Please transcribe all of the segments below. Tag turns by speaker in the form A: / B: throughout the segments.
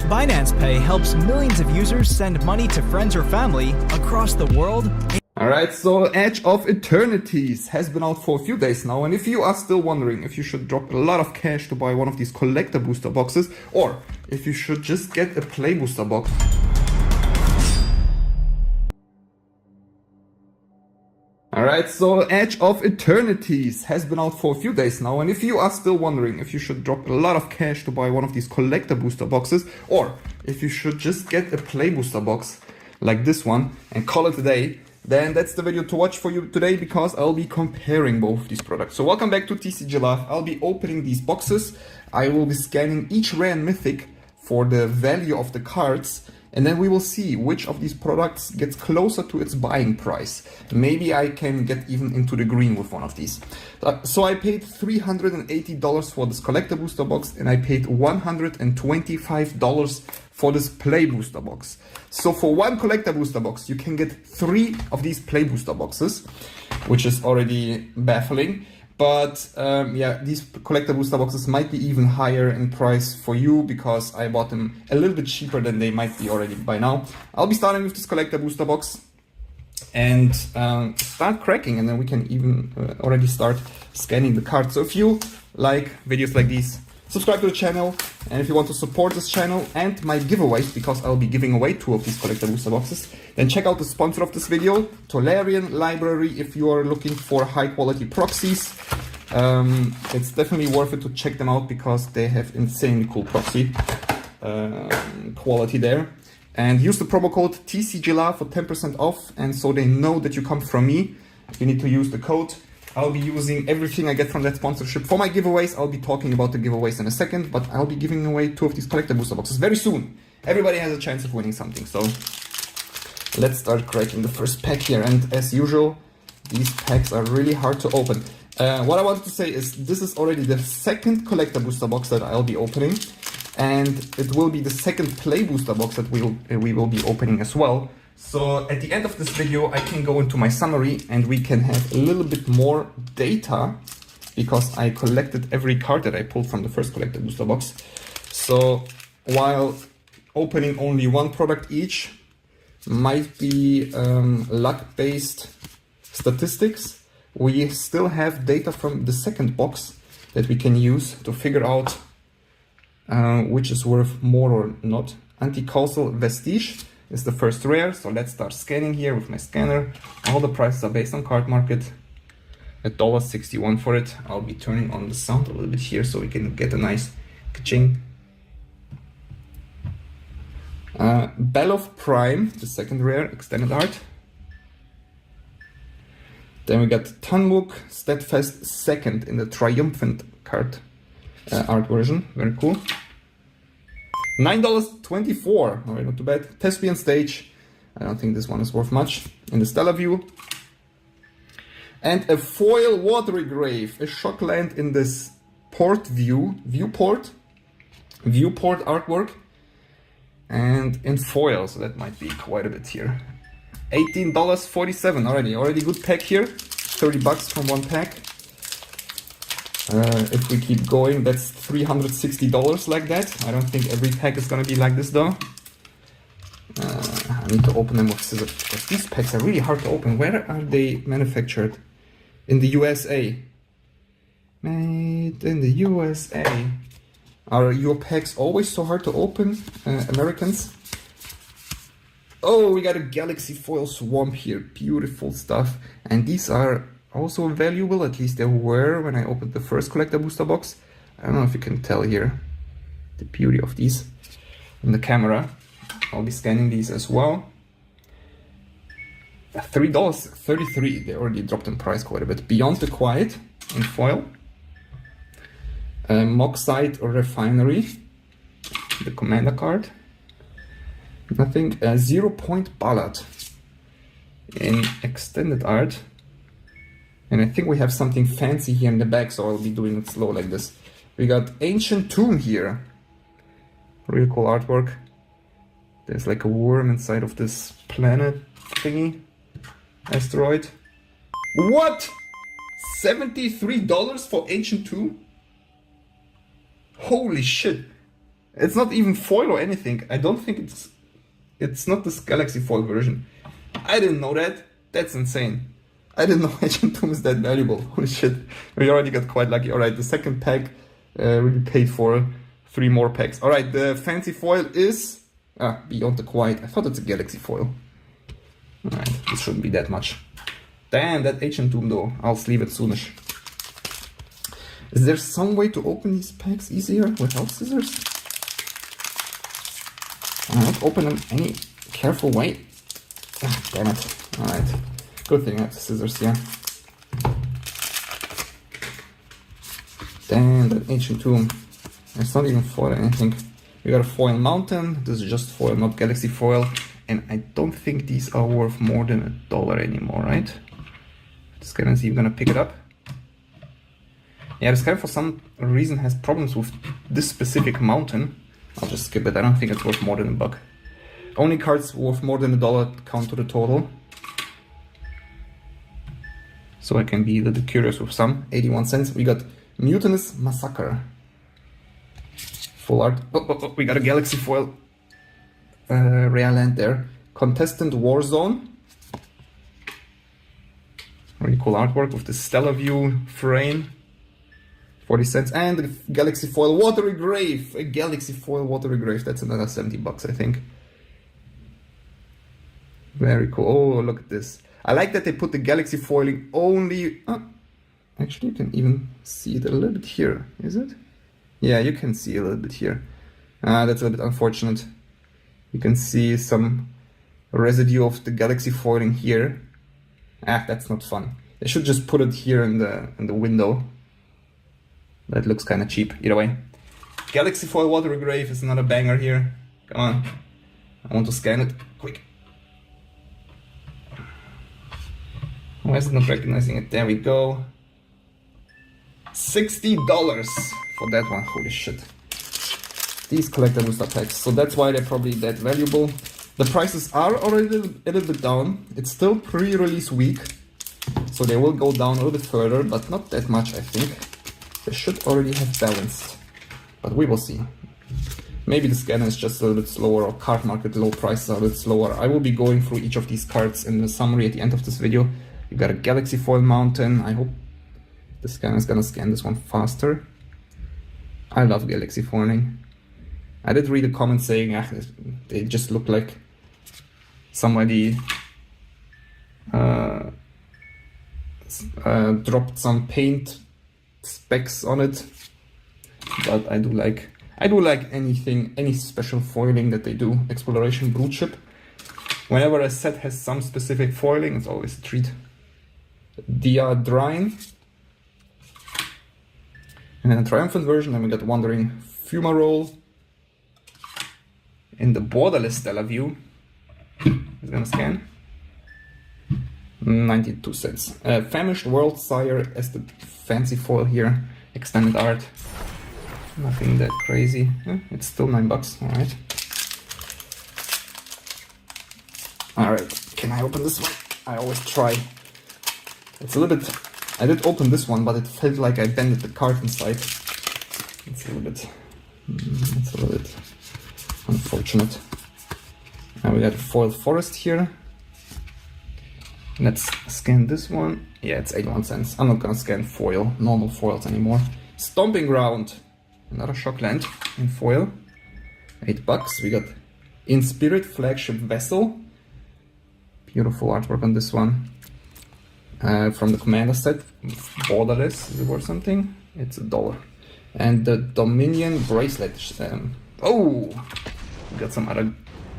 A: Binance Pay helps millions of users send money to friends or family across the world.
B: Alright, so Edge of Eternities has been out for a few days now, and if you are still wondering if you should drop a lot of cash to buy one of these collector booster boxes, or if you should just get a play booster box. Alright, so Edge of Eternities has been out for a few days now, and if you are still wondering if you should drop a lot of cash to buy one of these collector booster boxes, or if you should just get a play booster box like this one and call it a day, then that's the video to watch for you today, because I'll be comparing both these products. So welcome back to TCG Love. I'll be opening these boxes. I will be scanning each rare and mythic for the value of the cards, and then we will see which of these products gets closer to its buying price. Maybe I can get even into the green with one of these. So I paid $380 for this collector booster box, and I paid $125 for this play booster box. So for one collector booster box, you can get 3 of these play booster boxes, which is already baffling. But yeah, these collector booster boxes might be even higher in price for you, because I bought them a little bit cheaper than they might be already by now. I'll be starting with this collector booster box and start cracking, and then we can even already start scanning the cards. So if you like videos like these, subscribe to the channel, and if you want to support this channel and my giveaways, because I'll be giving away 2 of these collector booster boxes, then check out the sponsor of this video, Tolarian Library, if you are looking for high quality proxies. It's definitely worth it to check them out, because they have insanely cool proxy quality there. And use the promo code TCGLA for 10% off, and so they know that you come from me, you need to use the code. I'll be using everything I get from that sponsorship for my giveaways. I'll be talking about the giveaways in a second, but I'll be giving away 2 of these collector booster boxes very soon. Everybody has a chance of winning something, so let's start cracking the first pack here. And as usual, these packs are really hard to open. What I wanted to say is this is already the second collector booster box that I'll be opening, and it will be the second play booster box that we will be opening as well. So at the end of this video, I can go into my summary and we can have a little bit more data, because I collected every card that I pulled from the first collector booster box. So while opening only one product each might be luck-based statistics, we still have data from the second box that we can use to figure out which is worth more or not. Anti-causal Vestige is the first rare, so let's start scanning here with my scanner. All the prices are based on card market. $1.61 for it. I'll be turning on the sound a little bit here so we can get a nice ka-ching. Belov Prime, the second rare, extended art. Then we got Tanmuk Steadfast second in the triumphant card art version. Very cool. $9.24, alright, not too bad. Thespian Stage, I don't think this one is worth much. In the Stellar View. And a foil Watery Grave, a Shockland in this viewport artwork. And in foil, so that might be quite a bit here. $18.47 already good pack here. 30 bucks from one pack. If we keep going, that's $360 like that. I don't think every pack is gonna be like this though. I need to open them with scissors, because these packs are really hard to open. Where are they manufactured? In the USA. Made in the USA. Are your packs always so hard to open, Americans? Oh, we got a Galaxy Foil Swamp here. Beautiful stuff. And these are also valuable, at least they were when I opened the first collector booster box. I don't know if you can tell here the beauty of these in the camera. I'll be scanning these as well. $3.33, they already dropped in price quite a bit. Beyond the Quiet in foil. Moxide Refinery, the commander card. Nothing. 0 Point Ballad in extended art. And I think we have something fancy here in the back, so I'll be doing it slow like this. We got Ancient Tomb here. Really cool artwork. There's like a worm inside of this planet thingy. Asteroid. What? $73 for Ancient Tomb? Holy shit. It's not even foil or anything. I don't think it's not this Galaxy foil version. I didn't know that. That's insane. I didn't know Ancient Tomb is that valuable. Holy shit. We already got quite lucky. Alright, the second pack really paid for 3 more packs. Alright, the fancy foil is Beyond the Quiet. I thought it's a Galaxy foil. Alright, this shouldn't be that much. Damn, that Ancient Tomb though. I'll sleeve it soonish. Is there some way to open these packs easier without scissors? Can I not open them any careful way? Damn it. Alright. Good thing I have scissors here. Damn, that Ancient Tomb. It's not even foil or anything. We got a foil mountain. This is just foil, not Galaxy foil. And I don't think these are worth more than $1 anymore, right? Just gonna see if I'm gonna pick it up. Yeah, this guy for some reason has problems with this specific mountain. I'll just skip it. I don't think it's worth more than $1. Only cards worth more than $1 count to the total. So I can be a little bit curious with some. 81 cents. We got Mutinous Massacre. Full art. We got a Galaxy foil. Rare land there. Contestant Warzone. Really cool artwork with the Stellar View frame. 40 cents. And the Galaxy foil Watery Grave. A Galaxy foil Watery Grave. That's another $70, I think. Very cool. Oh, look at this. I like that they put the Galaxy foiling only... actually, you can even see it a little bit here. Is it? Yeah, you can see a little bit here. That's a little bit unfortunate. You can see some residue of the Galaxy foiling here. That's not fun. They should just put it here in the window. That looks kind of cheap. Either way. Galaxy foil Watery Grave is another banger here. Come on. I want to scan it. Quick. Why is it not recognizing it? There we go. $60 for that one. Holy shit. These collector booster packs. So that's why they're probably that valuable. The prices are already a little bit down. It's still pre-release week. So they will go down a little bit further, but not that much, I think. They should already have balanced. But we will see. Maybe the scanner is just a little bit slower, or card market low prices are a little slower. I will be going through each of these cards in the summary at the end of this video. You got a Galaxy foil mountain. I hope the scanner is gonna scan this one faster. I love Galaxy foiling. I did read a comment saying they just look like somebody dropped some paint specks on it. But I do like any special foiling that they do. Exploration Brood Ship. Whenever a set has some specific foiling, it's always a treat. Dia Drine. And then a Triumphant version, then we got Wandering Fumarole. In the Borderless Stellar View. It's gonna scan. 92 cents. Famished World Sire as the fancy foil here. Extended art. Nothing that crazy. It's still $9. Alright. Alright. Can I open this one? I always try. It's a little bit... I did open this one, but it felt like I bended the card inside. It's a little bit... It's a little bit unfortunate. Now we got a foil forest here. Let's scan this one. Yeah, it's 81 cents. I'm not gonna scan normal foils anymore. Stomping Ground. Another Shockland in foil. $8. We got In Spirit Flagship Vessel. Beautiful artwork on this one. From the Commander set. Borderless, is it worth something? It's $1. And the Dominion Bracelet. We got some other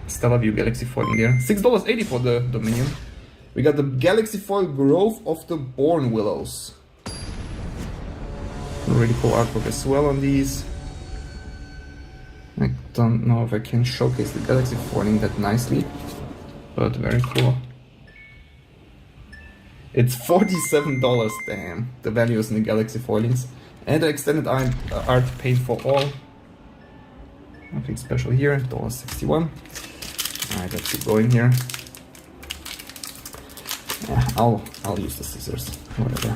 B: Stellar View Galaxy foil in there. $6.80 for the Dominion. We got the Galaxy foil Grove of the Born Willows. Really cool artwork as well on these. I don't know if I can showcase the Galaxy foiling that nicely, but very cool. It's $47, damn. The values in the Galaxy foilings. And the extended art paid for all. Nothing special here, $1.61. Alright, let's keep going here. Yeah, I'll use the scissors, whatever.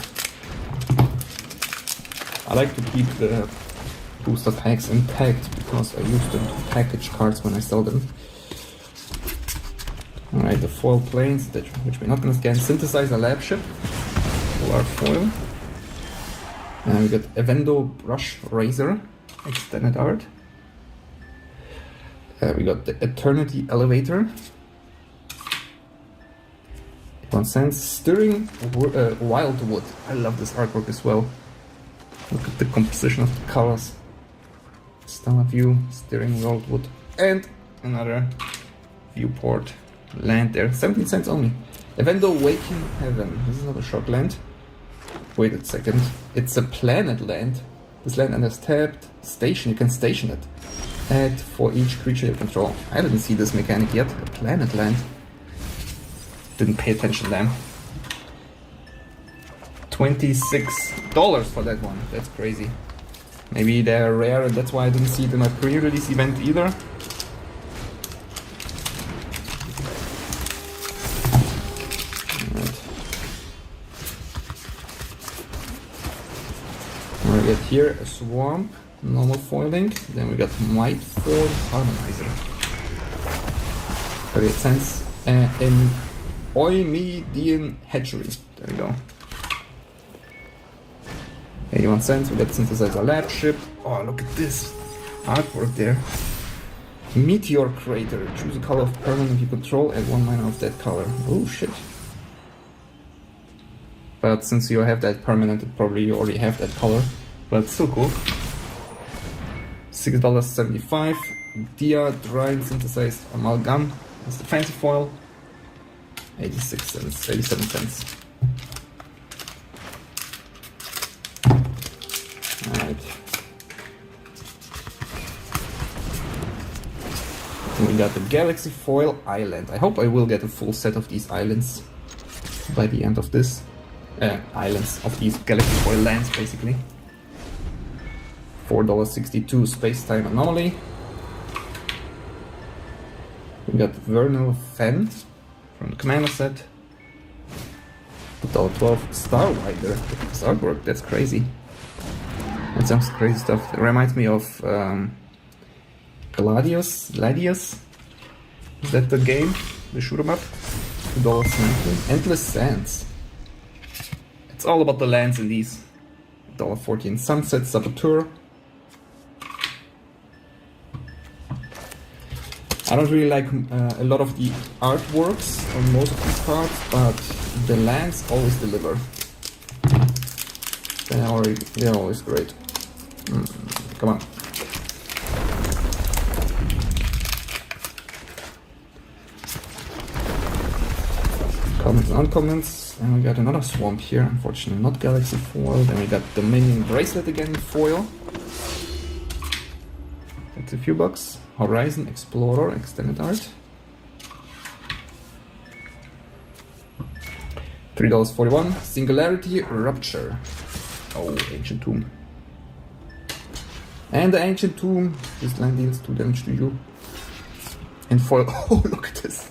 B: I like to keep the booster packs intact because I use them to package cards when I sell them. Alright, the foil planes, which we're not gonna scan. Synthesizer Lab Ship, full art foil. And we got Evendo Brush Razor, extended art. We got the Eternity Elevator. 1 cent. Stirring Wildwood. I love this artwork as well. Look at the composition of the colors. Stellar View, Stirring Wildwood, and another viewport land there. 17 cents only. Evendo Waking Heaven. This is not a short land. Wait a second. It's a planet land. This land enters tapped. Station. You can station it. Add for each creature you control. I didn't see this mechanic yet. A planet land. Didn't pay attention then. $26 for that one. That's crazy. Maybe they're rare and that's why I didn't see it in my pre-release event either. Alright. We get here a swamp, normal foiling. Then we got Might Form Harmonizer. 38 cents. In Oimidian Hatchery. There we go. 81 cents. We got Synthesizer Lab Ship. Oh, look at this artwork there. Meteor Crater. Choose a color of permanent you control and 1 mana of that color. Oh shit. But since you have that permanent, it probably you already have that color. But it's still cool. $6.75. Dia Drying Synthesized Amalgam. That's the fancy foil. 86 cents, 87 cents. Alright. We got the Galaxy Foil Island. I hope I will get a full set of these islands by the end of this. Islands of these Galaxy Foil lands, basically. $4.62 Space-Time Anomaly. We got Vernal Fen from the Commander set. $1.12 Starwider. This artwork, that's crazy. That's some crazy stuff. It reminds me of Gladius. Is that the game? The shoot 'em up? $2.19. Endless Sands. It's all about the lands in these. $1.14. Sunset Saboteur. I don't really like a lot of the artworks on most of these cards, but the lands always deliver. They're always great. Come on. Commons and uncommons. And we got another swamp here, unfortunately not Galaxy Foil. Then we got Dominion Bracelet again in foil. That's a few bucks. Horizon Explorer extended art. $3.41. Singularity Rupture. Oh, Ancient Tomb. And the Ancient Tomb. This land deals 2 damage to you. And foil. Oh, look at this.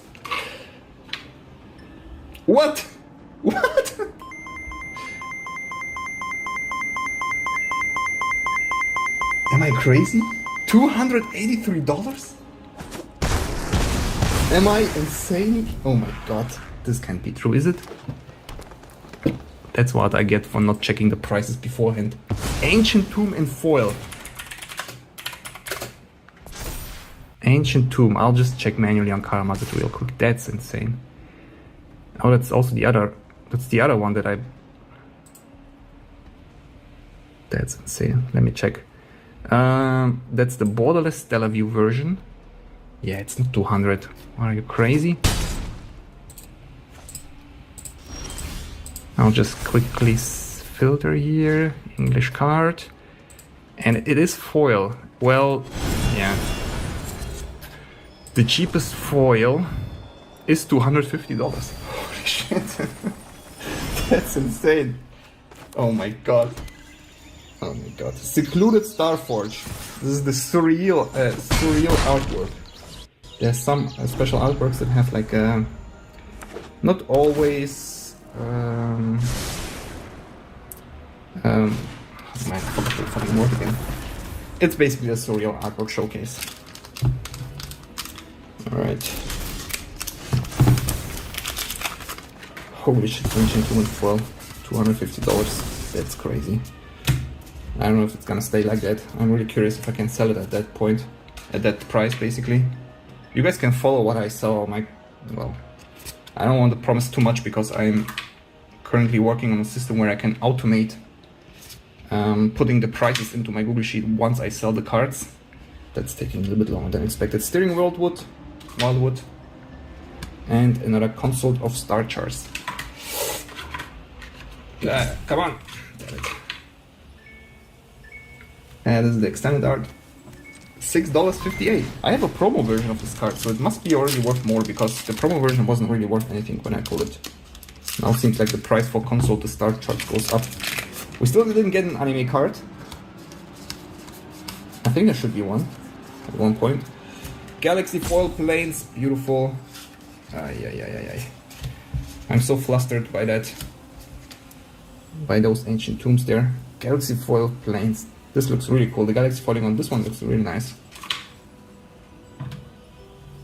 B: What? What? Am I crazy? $283? Am I insane? Oh my god, this can't be true, is it? That's what I get for not checking the prices beforehand. Ancient Tomb in foil. Ancient Tomb, I'll just check manually on Karamazov real quick. That's insane. Oh, that's also the other, that's the other one that I... That's insane, let me check. That's the borderless Stellar View version. Yeah, it's not 200. Are you crazy? I'll just quickly filter here. English card. And it is foil. Well, yeah. The cheapest foil is $250. Holy shit. That's insane. Oh my god. Oh my god. Secluded Starforge. This is the surreal artwork. There's some special artworks that have like not always man, I forgot the fucking word again. It's basically a surreal artwork showcase. Alright. Holy shit, Ancient Human Foil. $250. That's crazy. I don't know if it's gonna stay like that. I'm really curious if I can sell it at that point. At that price, basically. You guys can follow what I sell on my... Well, I don't want to promise too much because I'm currently working on a system where I can automate putting the prices into my Google Sheet once I sell the cards. That's taking a little bit longer than expected. Steering Wildwood, and another Consult of Star Charts. Come on! Damn it. And this is the extended art. $6.58. I have a promo version of this card, so it must be already worth more because the promo version wasn't really worth anything when I pulled it. Now it seems like the price for Consult the Star Chart goes up. We still didn't get an anime card. I think there should be one at one point. Galaxy Foil Planes, beautiful. I'm so flustered by that. By those ancient tombs there. Galaxy Foil Planes. This looks really cool. The galaxy foiling on this one looks really nice.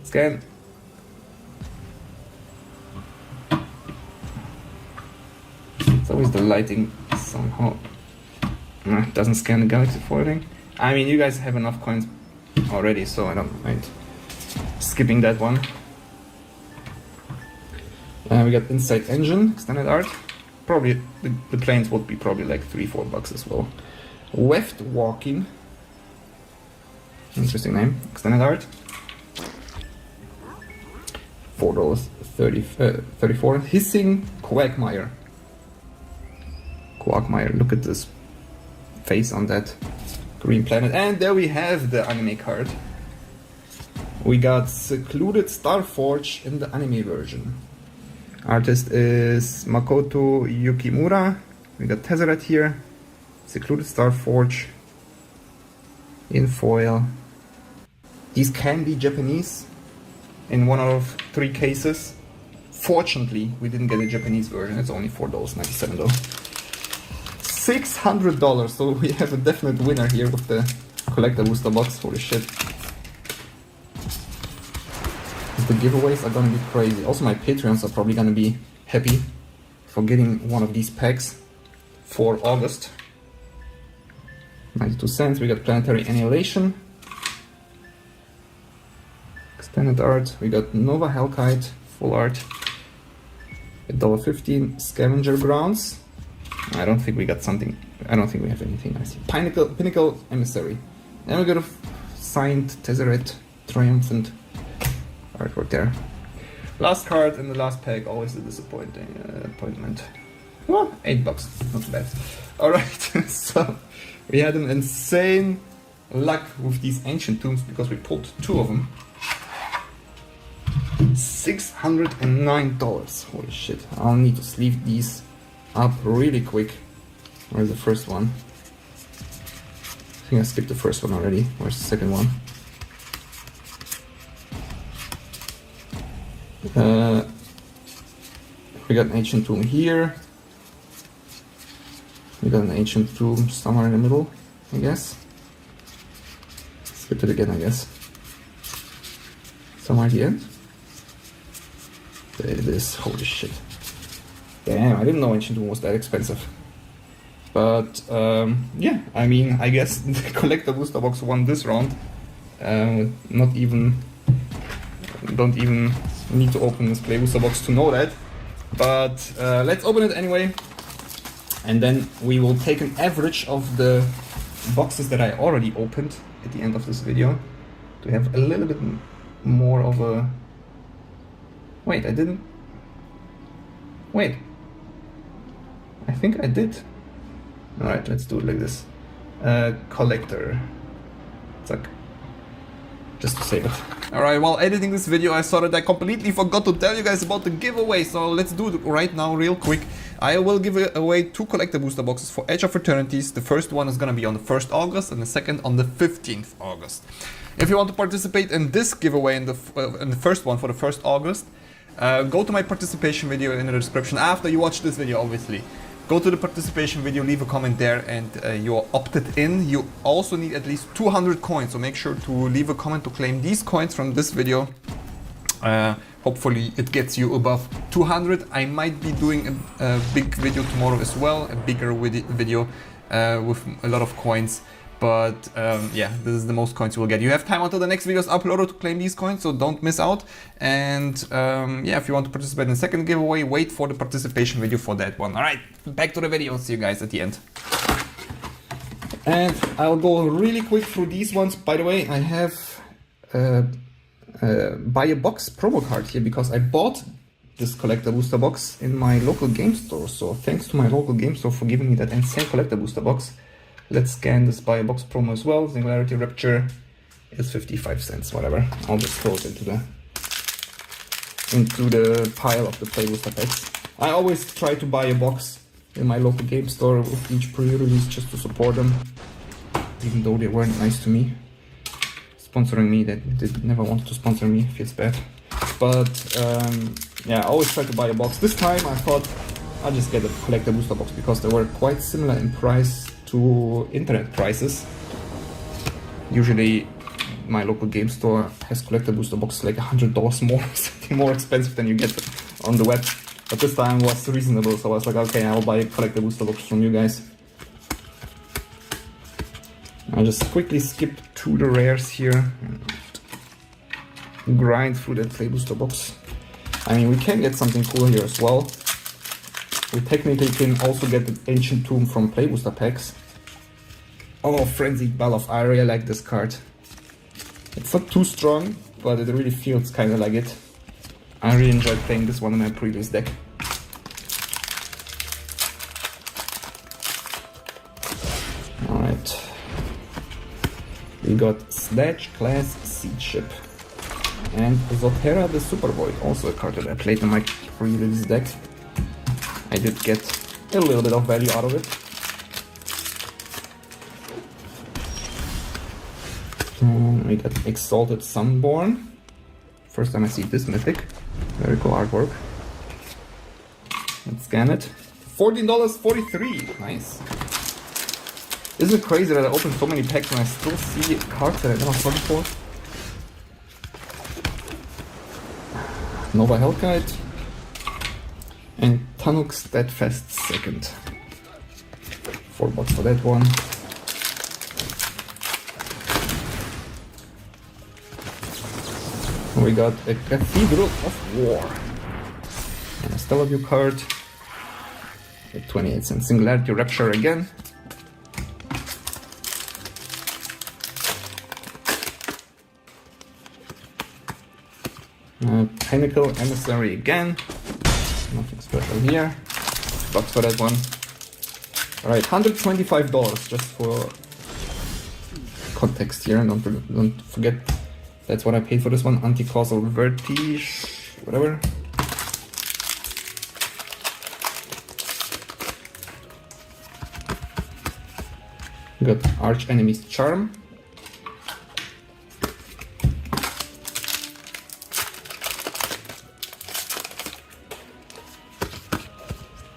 B: Scan. It's always the lighting somehow. Doesn't scan the galaxy foiling. I mean, you guys have enough coins already, so I don't mind skipping that one. We got Inside Engine, extended art. Probably the planes would be probably like $3-4 as well. Weft Walking. Interesting name. Extended art. $4.34. Hissing Quagmire. Look at this face on that green planet. And there we have the anime card. We got Secluded Starforge in the anime version. Artist is Makoto Yukimura. We got Tezzeret here. Secluded Starforge in foil. These can be Japanese in 1 out of 3 cases. Fortunately, we didn't get a Japanese version. It's only $4.97 though. $600. So we have a definite winner here with the collector booster box. Holy shit. The giveaways are gonna be crazy. Also, my Patreons are probably gonna be happy for getting one of these packs for August. 92 cents. We got Planetary Annihilation. Extended art. We got Nova Hellkite, full art. $1.15. Scavenger Grounds. I don't think we got something. I don't think we have anything. I see. Pinnacle Emissary. Then we got a signed Tezzeret Triumphant artwork there. Last card in the last pack, always a disappointment. Well, $8, not bad. Alright, so we had an insane luck with these ancient tombs because we pulled 2 of them. $609. Holy shit. I'll need to sleeve these up really quick. Where's the first one? I think I skipped the first one already. Where's the second one? We got an ancient tomb here. We got an ancient tomb somewhere in the middle, I guess. Skip it again, I guess. Somewhere at the end. There it is. Holy shit. Damn, I didn't know ancient tomb was that expensive. But yeah, I mean, I guess the collector booster box won this round. Don't even need to open this play booster box to know that. But let's open it anyway. And then we will take an average of the boxes that I already opened at the end of this video to have a little bit more of a... Wait, I didn't... Wait. I think I did. Alright, let's do it like this. Collector. It's like... just to save it. Alright, while editing this video I saw that I completely forgot to tell you guys about the giveaway, so let's do it right now real quick. I will give away 2 collector booster boxes for Edge of Eternities. The first one is gonna be on the 1st August and the second on the 15th August. If you want to participate in this giveaway in the first one for the 1st August, go to my participation video in the description after you watch this video, obviously. Go to the participation video, leave a comment there, and you're opted in. You also need at least 200 coins, so make sure to leave a comment to claim these coins from this video. Hopefully it gets you above 200. I might be doing a big video tomorrow as well, a bigger video with a lot of coins. But yeah, this is the most coins you will get. You have time until the next video is uploaded to claim these coins, so don't miss out. And yeah, if you want to participate in the second giveaway, wait for the participation video for that one. All right, back to the video. See you guys at the end. And I'll go really quick through these ones. By the way, I have buy a box promo card here because I bought this collector booster box in my local game store. So thanks to my local game store for giving me that insane collector booster box. Let's scan this buy a box promo as well. Singularity Rapture is 55 cents, whatever. I'll just throw it into the pile of the play booster packs. I always try to buy a box in my local game store with each pre-release just to support them, even though they weren't nice to me. Sponsoring me, they never wanted to sponsor me, feels bad. But yeah, I always try to buy a box. This time I thought I'll just get a collector booster box because they were quite similar in price to internet prices. Usually my local game store has collector booster boxes like $100 more, something more expensive than you get on the web. But this time was reasonable, so I was like, okay, I'll buy a collector booster box from you guys. I'll just quickly skip through the rares here and grind through that play booster box. I mean, we can get something cool here as well. We technically can also get the Ancient Tomb from play booster packs. Oh, Frenzied Ball of I really like this card. It's not too strong, but it really feels kind of like it. I really enjoyed playing this one in my previous deck. Alright. We got Sledge Class Siege Ship. And Zotera the Super Void, also a card that I played in my pre-release deck. I did get a little bit of value out of it. We got Exalted Sunborn. First time I see this Mythic. Very cool artwork. Let's scan it. $14.43. Nice. Isn't it crazy that I opened so many packs and I still see cards that I never saw before? Nova Hellkite. And Tanuk Steadfast Second. $4 for that one. We got a Cathedral of War. And a Stellar View card. At 28 cents. Singularity Rapture again. Pinnacle Emissary again. Nothing special here. $2 for that one. Alright, $125 just for context here. Don't forget that's what I paid for this one. Anti-Causal Vertige, whatever. We got Arch Enemy's Charm.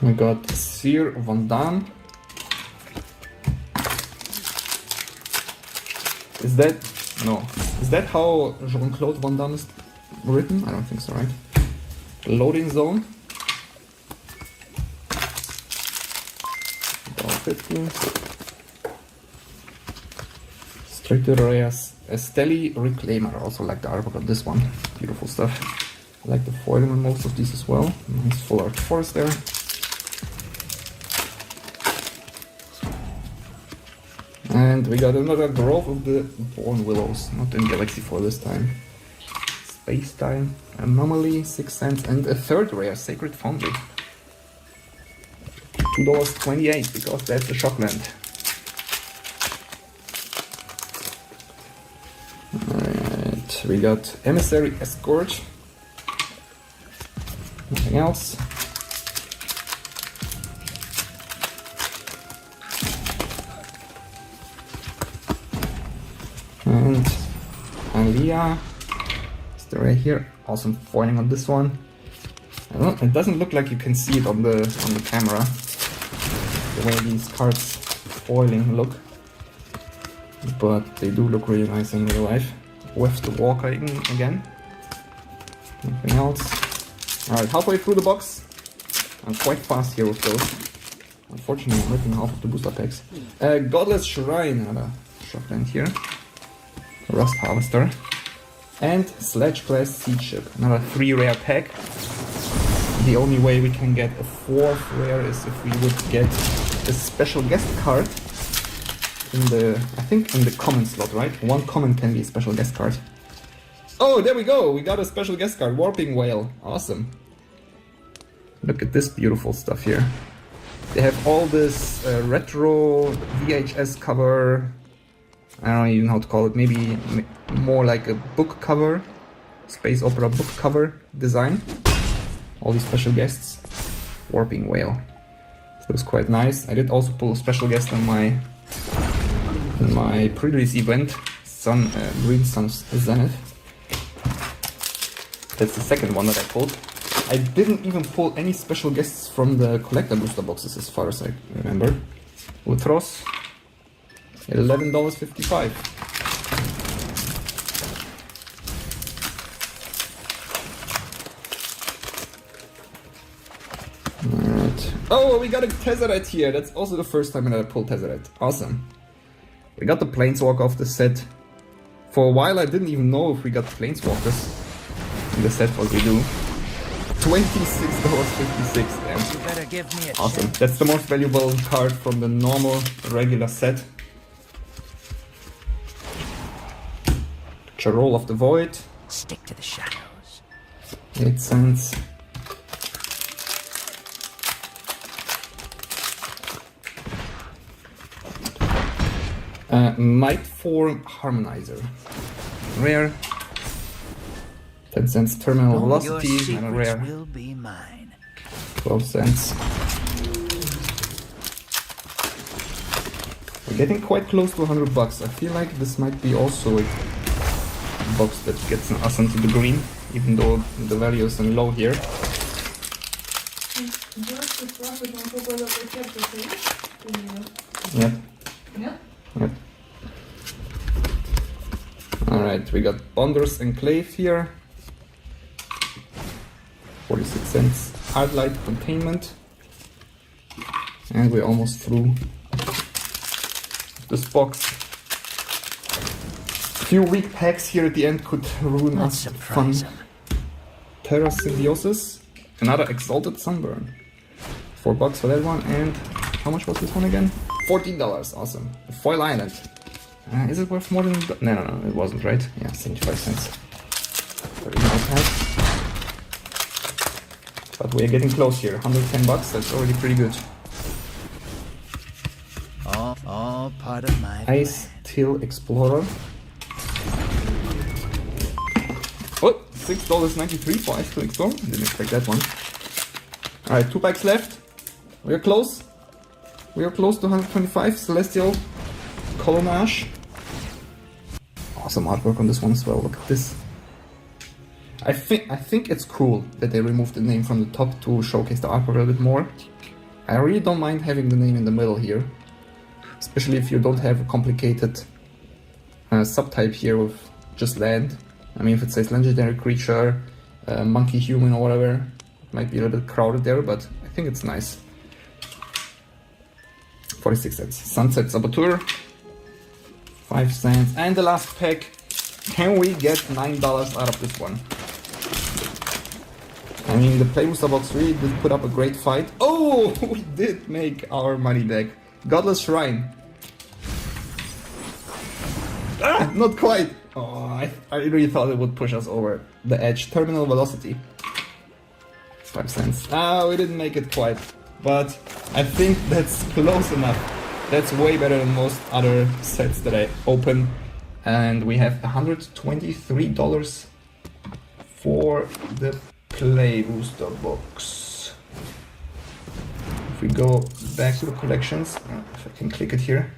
B: We got Sir Van Daan. Is that... no. Is that how Jean-Claude Van Damme is written? I don't think so, right? Loading Zone. $1.50. Stratereas Esteli Reclaimer. I also like the artwork of this one. Beautiful stuff. I like the foiling on most of these as well. Nice full art forest there. And we got another Grove of the Born Willows, not in Galaxy 4 this time. Space Time, Anomaly, 6 cents, and a third rare, Sacred Foundry. $2.28, because that's the Shockland. Alright, we got Emissary Escort. Nothing else. And Alia, still right here. Awesome foiling on this one. I don't know, it doesn't look like you can see it on the camera. the way these cards foiling look. But they do look really nice in real life. With the Walker again. Nothing else. Alright, halfway through the box. I'm quite fast here with those. Unfortunately, I'm ripping half of the booster packs. Godless Shrine, another shotgun here. Rust Harvester. And Sledge Class Siege Ship, another 3 rare pack. The only way we can get a 4th rare is if we would get a special guest card in the, I think in the common slot, right? 1 common can be a special guest card. Oh, there we go! We got a special guest card, Warping Whale. Awesome. Look at this beautiful stuff here. They have all this retro VHS cover. I don't even know how to call it. Maybe more like a book cover, space opera book cover design. All these special guests. Warping Whale. This looks quite nice. I did also pull a special guest on my pre-release event, Green Sun's Zenith. That's the second one that I pulled. I didn't even pull any special guests from the collector booster boxes as far as I remember. Ultros, $11.55. Alright. Oh, we got a Tezzeret here. That's also the first time that I pulled Tezzeret. Awesome. We got the Planeswalker off the set. For a while I didn't even know if we got Planeswalkers in the set, what we do. $26.56, damn.
C: You better give me a
B: Awesome.
C: chance.
B: That's the most valuable card from the normal, regular set. Charol of the Void.
C: Stick to the shadows.
B: 8 cents. Mightform Harmonizer. Rare. 10 cents. Terminal Velocity.
C: Your
B: And a
C: secrets
B: rare.
C: will be mine.
B: 12 cents. We're getting quite close to $100. I feel like this might be also a box that gets us into the green, even though the value is low here. Yep. Yep. Alright, we got Bonders Enclave here. 46 cents. Hardlight Containment. And we're almost through this box. Few weak packs here at the end could ruin
C: Let's
B: us fun.
C: surprise 'em.
B: Terra Symbiosis. Another Exalted Sunburn. $4 for that one. And how much was this one again? $14. Awesome. Foil Island. Is it worth more than... No, it wasn't, right? Yeah, 75 cents. Very nice pack. But we're getting close here. $110. That's already pretty good.
C: All part of my
B: Ice Till Explorer. Oh, $6.93 for Ice Till Explorer. Didn't expect that one. Alright, 2 packs left. We're close. We are close to 125. Celestial Colonnage. Awesome artwork on this one as well. Look at this. I think it's cool that they removed the name from the top to showcase the artwork a little bit more. I really don't mind having the name in the middle here, especially if you don't have a complicated subtype here with just land. I mean, if it says legendary creature, monkey human or whatever, it might be a little bit crowded there, but I think it's nice. 46 cents. Sunset Saboteur. 5 cents. And the last pack. Can we get $9 out of this one? I mean, the Play Booster box really did put up a great fight. Oh, we did make our money back. Godless Shrine. Ah, not quite. Oh, I really thought it would push us over the edge. Terminal Velocity. 5 cents. Ah, we didn't make it quite. But I think that's close enough. That's way better than most other sets that I open. And we have $123 for the Play Booster box. If we go back to the collections, if I can click it here,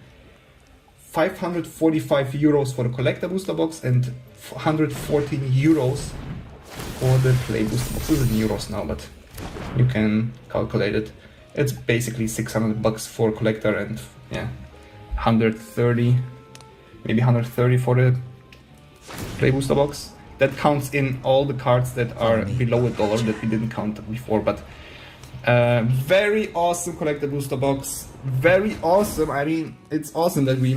B: 545 euros for the collector booster box and 114 euros for the Play Booster box. This is in euros now, but you can calculate it. It's basically 600 bucks for collector and yeah, 130, maybe 130 for the play booster box. That counts in all the cards that are below $1 that we didn't count before, but very awesome collector booster box. Very awesome. I mean, it's awesome that we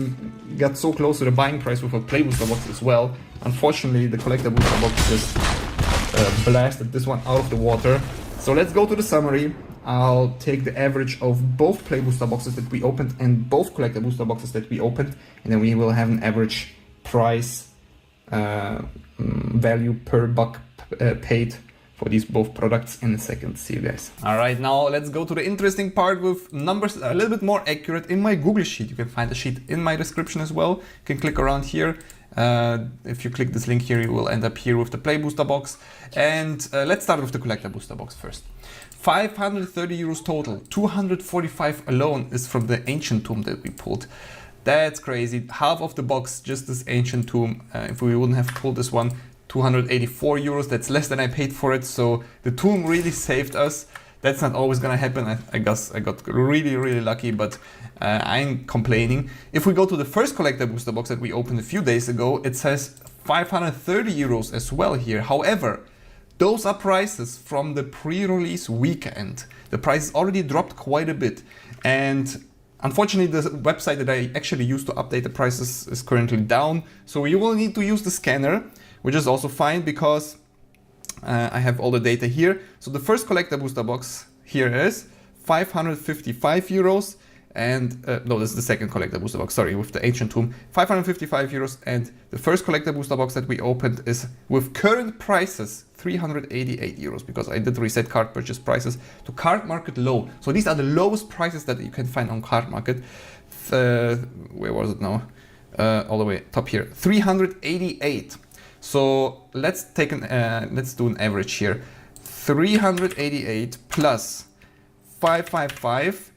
B: got so close to the buying price with a play booster box as well. Unfortunately, the collector booster box just blasted this one out of the water. So let's go to the summary. I'll take the average of both play booster boxes that we opened and both collector booster boxes that we opened, and then we will have an average price value per buck paid for these both products in a second. See you guys. All right, now let's go to the interesting part with numbers a little bit more accurate in my Google Sheet. You can find the sheet in my description as well. You can click around here. If you click this link here, you will end up here with the play booster box. And let's start with the collector booster box first. 530 euros total. 245 alone is from the ancient tomb that we pulled. That's crazy. Half of the box, just this ancient tomb. If we wouldn't have pulled this one, 284 euros. That's less than I paid for it. So the tomb really saved us. That's not always gonna happen. I guess I got really lucky, but I ain't complaining. If we go to the first collector booster box that we opened a few days ago, it says 530 euros as well here. However, those are prices from the pre-release weekend. The price already dropped quite a bit. And unfortunately, the website that I actually use to update the prices is currently down. So you will need to use the scanner, which is also fine because I have all the data here. So the first collector booster box here is 555 euros. And no, this is the second collector booster box, sorry, with the ancient tomb, 555 euros. And the first collector booster box that we opened is with current prices 388 euros, because I did reset card purchase prices to card market low. So these are the lowest prices that you can find on card market. Where was it now? All the way top here, 388. So let's take let's do an average here. 388 plus 555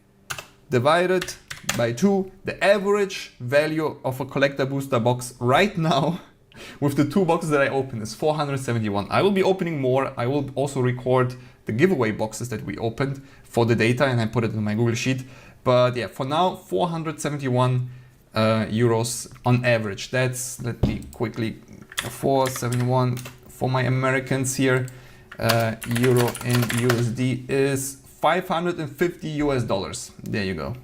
B: divided by 2. The average value of a collector booster box right now with the 2 boxes that I opened is 471. I will be opening more. I will also record the giveaway boxes that we opened for the data, and I put it in my Google Sheet. But yeah, for now, 471 euros on average. That's, let me quickly, 471 for my Americans here. Euro and USD is 550 US dollars. There you go.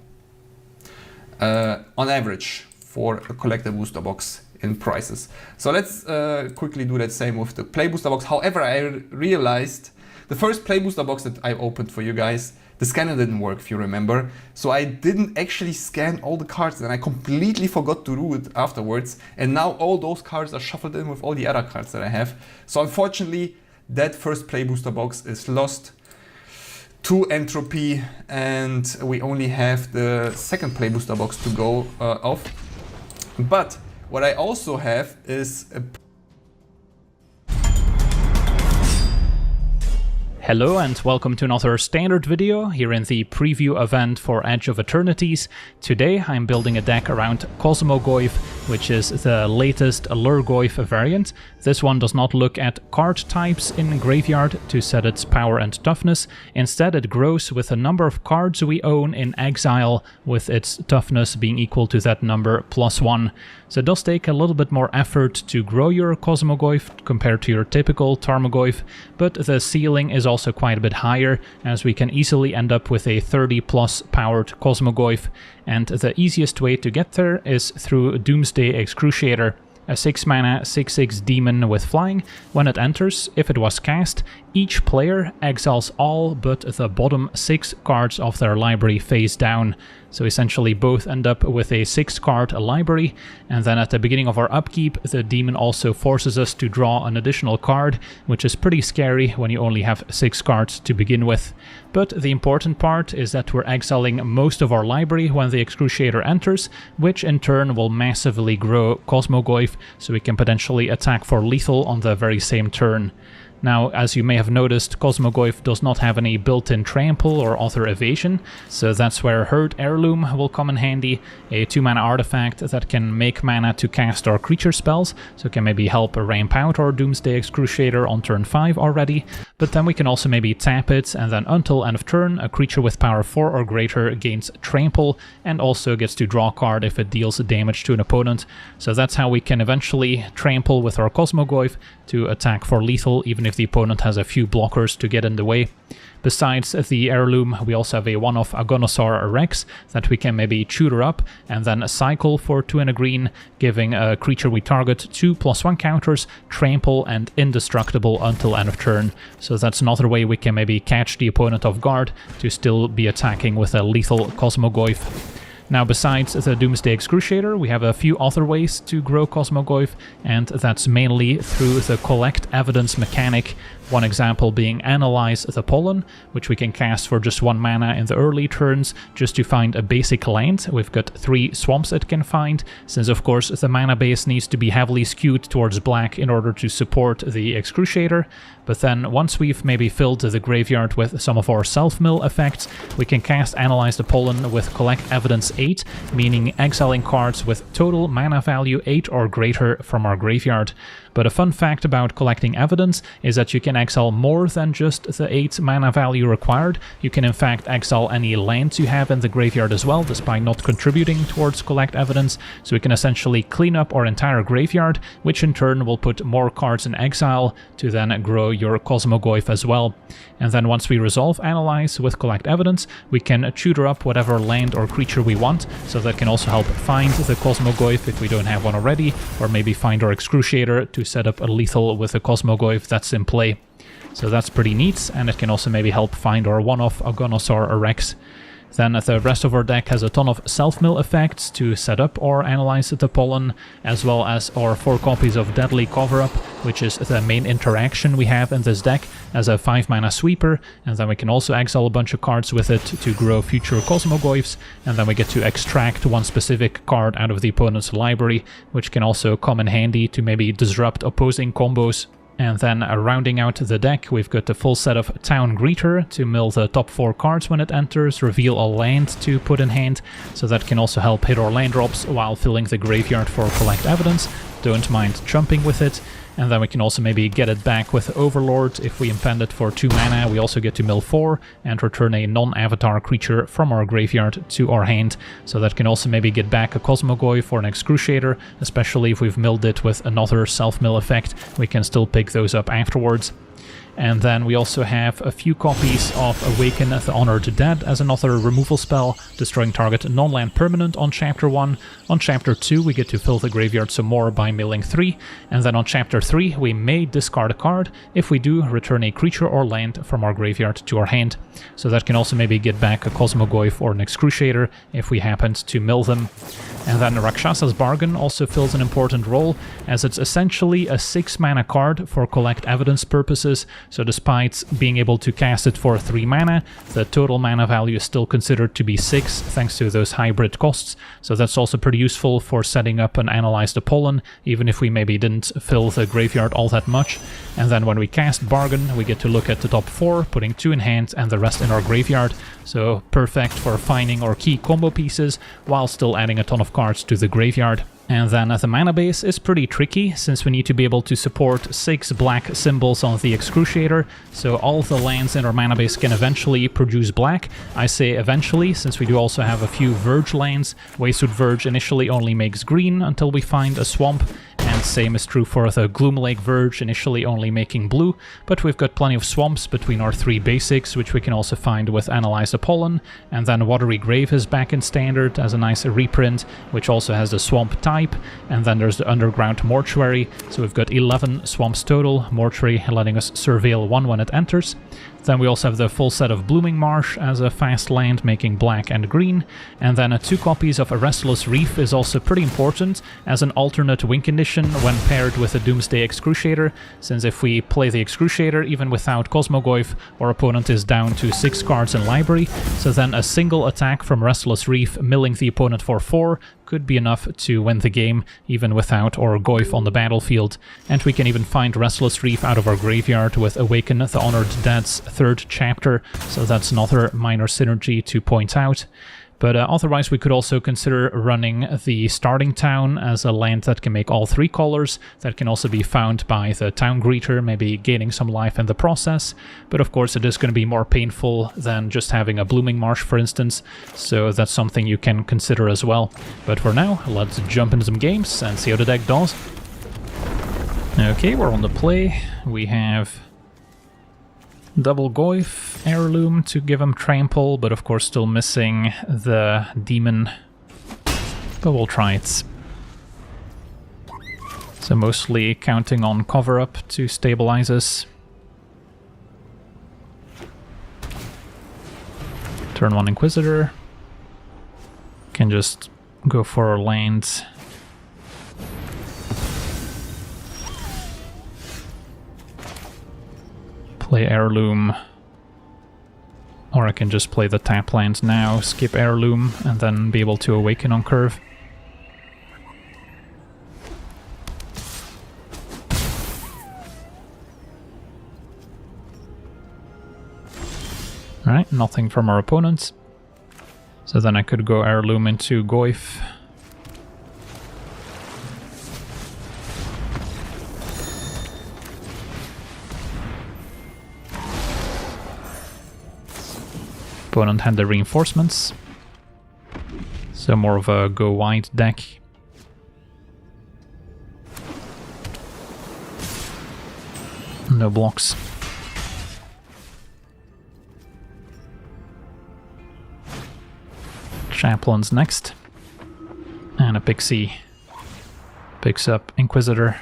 B: On average for a collector booster box in prices. So let's quickly do that same with the play booster box. However, I realized the first play booster box that I opened for you guys, the scanner didn't work, if you remember. So I didn't actually scan all the cards, and I completely forgot to do it afterwards. And now all those cards are shuffled in with all the other cards that I have. So unfortunately, that first play booster box is lost to entropy, and we only have the second play booster box to go off. But what I also have is a
D: Hello and welcome to another standard video here in the preview event for Edge of Eternities. Today I'm building a deck around Cosmogoyf, which is the latest Lurgoyf variant. This one does not look at card types in Graveyard to set its power and toughness. Instead it grows with the number of cards we own in Exile, with its toughness being equal to that number +1. So it does take a little bit more effort to grow your Cosmogoyf compared to your typical Tarmogoyf, but the ceiling is also quite a bit higher, as we can easily end up with a 30+ powered Cosmogoyf, and the easiest way to get there is through Doomsday Excruciator. A 6-mana 6/6 demon with flying. When it enters, if it was cast, each player exiles all but the bottom 6 cards of their library face down. So essentially both end up with a 6-card library, and then at the beginning of our upkeep, the demon also forces us to draw an additional card, which is pretty scary when you only have 6 cards to begin with. But the important part is that we're exiling most of our library when the Excruciator enters, which in turn will massively grow Cosmogoyf, so we can potentially attack for lethal on the very same turn. Now, as you may have noticed, Cosmogoyf does not have any built-in trample or other evasion, so that's where Herd Heirloom will come in handy, a 2-mana artifact that can make mana to cast our creature spells, so can maybe help ramp out our Doomsday Excruciator on turn 5 already. but then we can also maybe tap it, and then until end of turn, a creature with power 4 or greater gains trample, and also gets to draw a card if it deals damage to an opponent. So that's how we can eventually trample with our Cosmogoyf to attack for lethal, even if the opponent has a few blockers to get in the way. Besides the heirloom, we also have a one-off Agonosaur Rex that we can maybe tutor up and then cycle for 2 and a green, giving a creature we target 2+1 counters, trample, and indestructible until end of turn. So that's another way we can maybe catch the opponent off guard to still be attacking with a lethal Cosmogoyf. Now, besides the Doomsday Excruciator, we have a few other ways to grow Cosmogoyf, and that's mainly through the Collect Evidence mechanic. One example being Analyze the Pollen, which we can cast for just 1 mana in the early turns, just to find a basic land. We've got 3 swamps it can find, since of course the mana base needs to be heavily skewed towards black in order to support the Excruciator. But then once we've maybe filled the graveyard with some of our self-mill effects, we can cast Analyze the Pollen with Collect Evidence 8, meaning exiling cards with total mana value 8 or greater from our graveyard. But a fun fact about collecting evidence is that you can exile more than just the 8 mana value required. You can in fact exile any lands you have in the graveyard as well, despite not contributing towards collect evidence. So we can essentially clean up our entire graveyard, which in turn will put more cards in exile to then grow your Cosmogoyf as well. And then once we resolve Analyze with collect evidence, we can tutor up whatever land or creature we want, so that can also help find the Cosmogoyf if we don't have one already, or maybe find our Excruciator to set up a lethal with a Cosmogoyf that's in play. So that's pretty neat, and it can also maybe help find our one-off Agonosaur Rex. Then the rest of our deck has a ton of self-mill effects to set up or analyze the pollen, as well as our 4 copies of Deadly Cover-Up, which is the main interaction we have in this deck as a 5-mana sweeper, and then we can also exile a bunch of cards with it to grow future Cosmogoyfs, and then we get to extract one specific card out of the opponent's library, which can also come in handy to maybe disrupt opposing combos. And then rounding out the deck, we've got the full set of Town Greeter to mill the top 4 cards when it enters, reveal a land to put in hand, so that can also help hit our land drops while filling the graveyard for collect evidence. Don't mind jumping with it. And then we can also maybe get it back with Overlord. If we impend it for 2 mana, we also get to mill 4 and return a non-avatar creature from our graveyard to our hand. So that can also maybe get back a Cosmogoyf or an Excruciator, especially if we've milled it with another self-mill effect. We can still pick those up afterwards. And then we also have a few copies of Awaken the Honored Dead as another removal spell, destroying target non-land permanent on Chapter 1. On Chapter 2 we get to fill the graveyard some more by milling 3, and then on Chapter 3 we may discard a card. If we do, return a creature or land from our graveyard to our hand. So that can also maybe get back a Cosmogoyf or an Excruciator if we happened to mill them. And then Rakshasa's Bargain also fills an important role, as it's essentially a 6-mana card for collect evidence purposes. So despite being able to cast it for 3 mana, the total mana value is still considered to be 6 thanks to those hybrid costs. So that's also pretty useful for setting up and analyze the pollen, even if we maybe didn't fill the graveyard all that much. And then when we cast Bargain, we get to look at the top 4, putting 2 in hand and the rest in our graveyard. So perfect for finding our key combo pieces while still adding a ton of cards to the graveyard. And then the mana base is pretty tricky, since we need to be able to support 6 black symbols on the Excruciator, so all the lands in our mana base can eventually produce black. I say eventually, since we do also have a few Verge lands. Wastewood Verge initially only makes green until we find a swamp, and same is true for the Gloomlake Verge, initially only making blue, but we've got plenty of swamps between our 3 basics, which we can also find with Analyze the Pollen. And then Watery Grave is back in Standard as a nice reprint, which also has the swamp type. And then there's the Underground Mortuary, so we've got 11 swamps total, Mortuary letting us surveil 1 when it enters. Then we also have the full set of Blooming Marsh as a fast land, making black and green. And then 2 copies of A Restless Reef is also pretty important as an alternate win condition when paired with a Doomsday Excruciator, since if we play the Excruciator even without Cosmogoyf, our opponent is down to 6 cards in library, so then a single attack from Restless Reef milling the opponent for 4 could be enough to win the game, even without our Goyf on the battlefield. And we can even find Restless Reef out of our graveyard with Awaken the Honored Dead's 3rd chapter, so that's another minor synergy to point out. But otherwise we could also consider running the starting town as a land that can make all 3 colors, that can also be found by the town greeter, maybe gaining some life in the process. But of course it is going to be more painful than just having a blooming marsh, for instance, so that's something you can consider as well. But for now, let's jump into some games and see how the deck does. Okay, we're on the play. We have double Goyf, Heirloom to give him Trample, but of course still missing the Demon. But we'll try it. So mostly counting on Cover Up to stabilize us. Turn 1 Inquisitor. Can just go for a land. Play Heirloom, or I can just play the tap land now, skip Heirloom, and then be able to awaken on curve. Alright, nothing from our opponents. So then I could go Heirloom into Goyf. Opponent had the reinforcements, so more of a go wide deck. No blocks. Chaplain's next, and a Pixie picks up Inquisitor.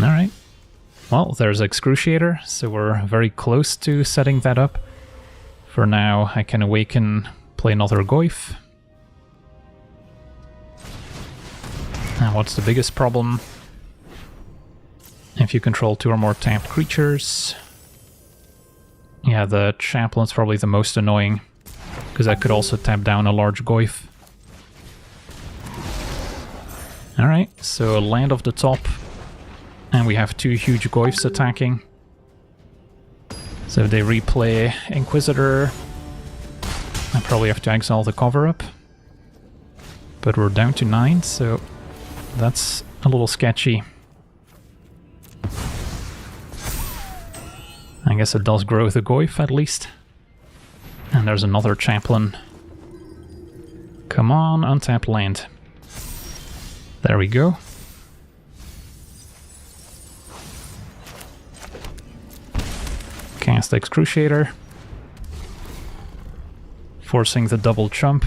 D: Alright. Well, there's Excruciator, so we're very close to setting that up. For now, I can awaken, play another Goyf. And what's the biggest problem? If you control 2 or more tapped creatures... Yeah, the Chaplain's probably the most annoying, because I could also tap down a large Goyf. Alright, so land off the top. And we have 2 huge Goyfs attacking. So if they replay Inquisitor, I probably have to exile the Cover Up. But we're down to 9, so that's a little sketchy. I guess it does grow the Goyf at least. And there's another Chaplain. Come on, untap land. There we go. Cast Excruciator, forcing the double chump.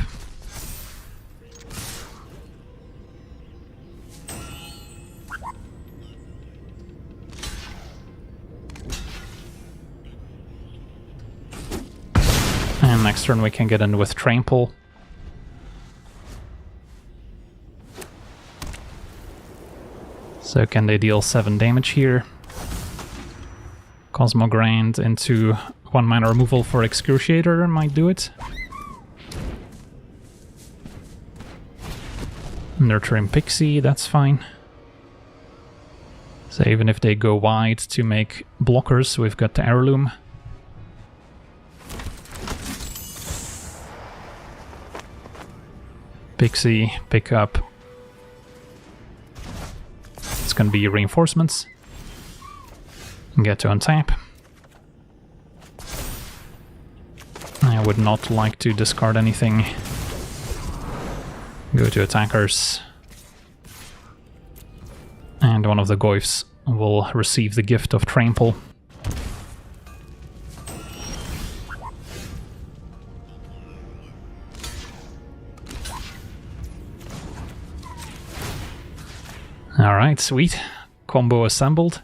D: And next turn we can get in with Trample. So can they deal 7 damage here? Cosmogrand into 1 mana removal for Excruciator might do it. Nurturing Pixie, that's fine. So even if they go wide to make blockers, we've got the Heirloom. Pixie, pick up. It's gonna be reinforcements. Get to untap. I would not like to discard anything. Go to attackers. And one of the Goyfs will receive the gift of Trample. Alright, sweet. Combo assembled.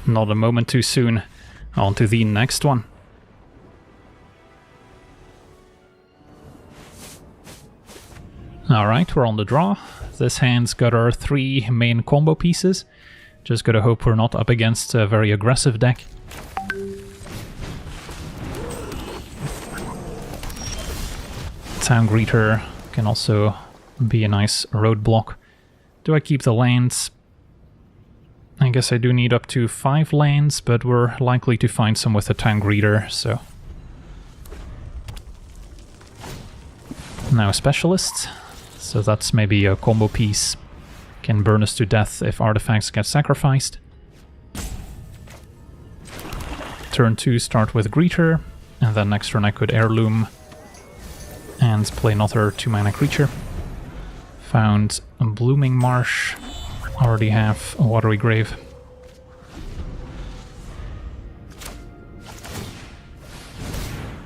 D: Not a moment too soon. On to the next one. Alright, we're on the draw. This hand's got our 3 main combo pieces. Just gotta hope we're not up against a very aggressive deck. Town Greeter can also be a nice roadblock. Do I keep the lands? I guess I do need up to 5 lands, but we're likely to find some with a Town Greeter, so... Now Specialist, so that's maybe a combo piece. Can burn us to death if artifacts get sacrificed. Turn 2 start with Greeter, and then next turn I could Heirloom and play another 2-mana creature. Found a Blooming Marsh. Already have a Watery Grave.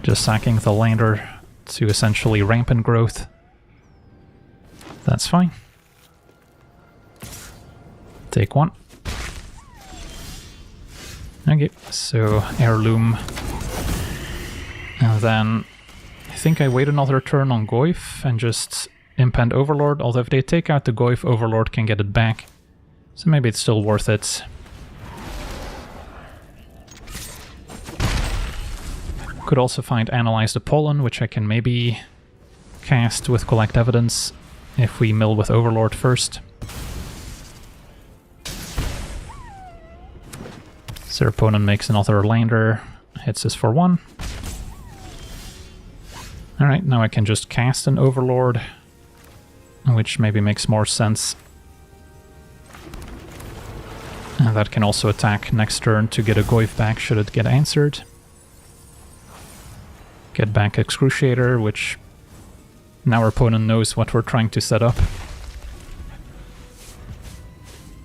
D: Just sacking the lander to essentially Rampant Growth. That's fine. Take 1. Okay, so Heirloom. And then I think I wait another turn on Goyf and just Imp and Overlord, although if they take out the Goyf, Overlord can get it back. So maybe it's still worth it. Could also find Analyze the Pollen, which I can maybe cast with Collect Evidence if we mill with Overlord first. So their opponent makes another lander, hits us for 1. Alright, now I can just cast an Overlord, which maybe makes more sense. And that can also attack next turn to get a Goyf back should it get answered. Get back Excruciator, which now our opponent knows what we're trying to set up.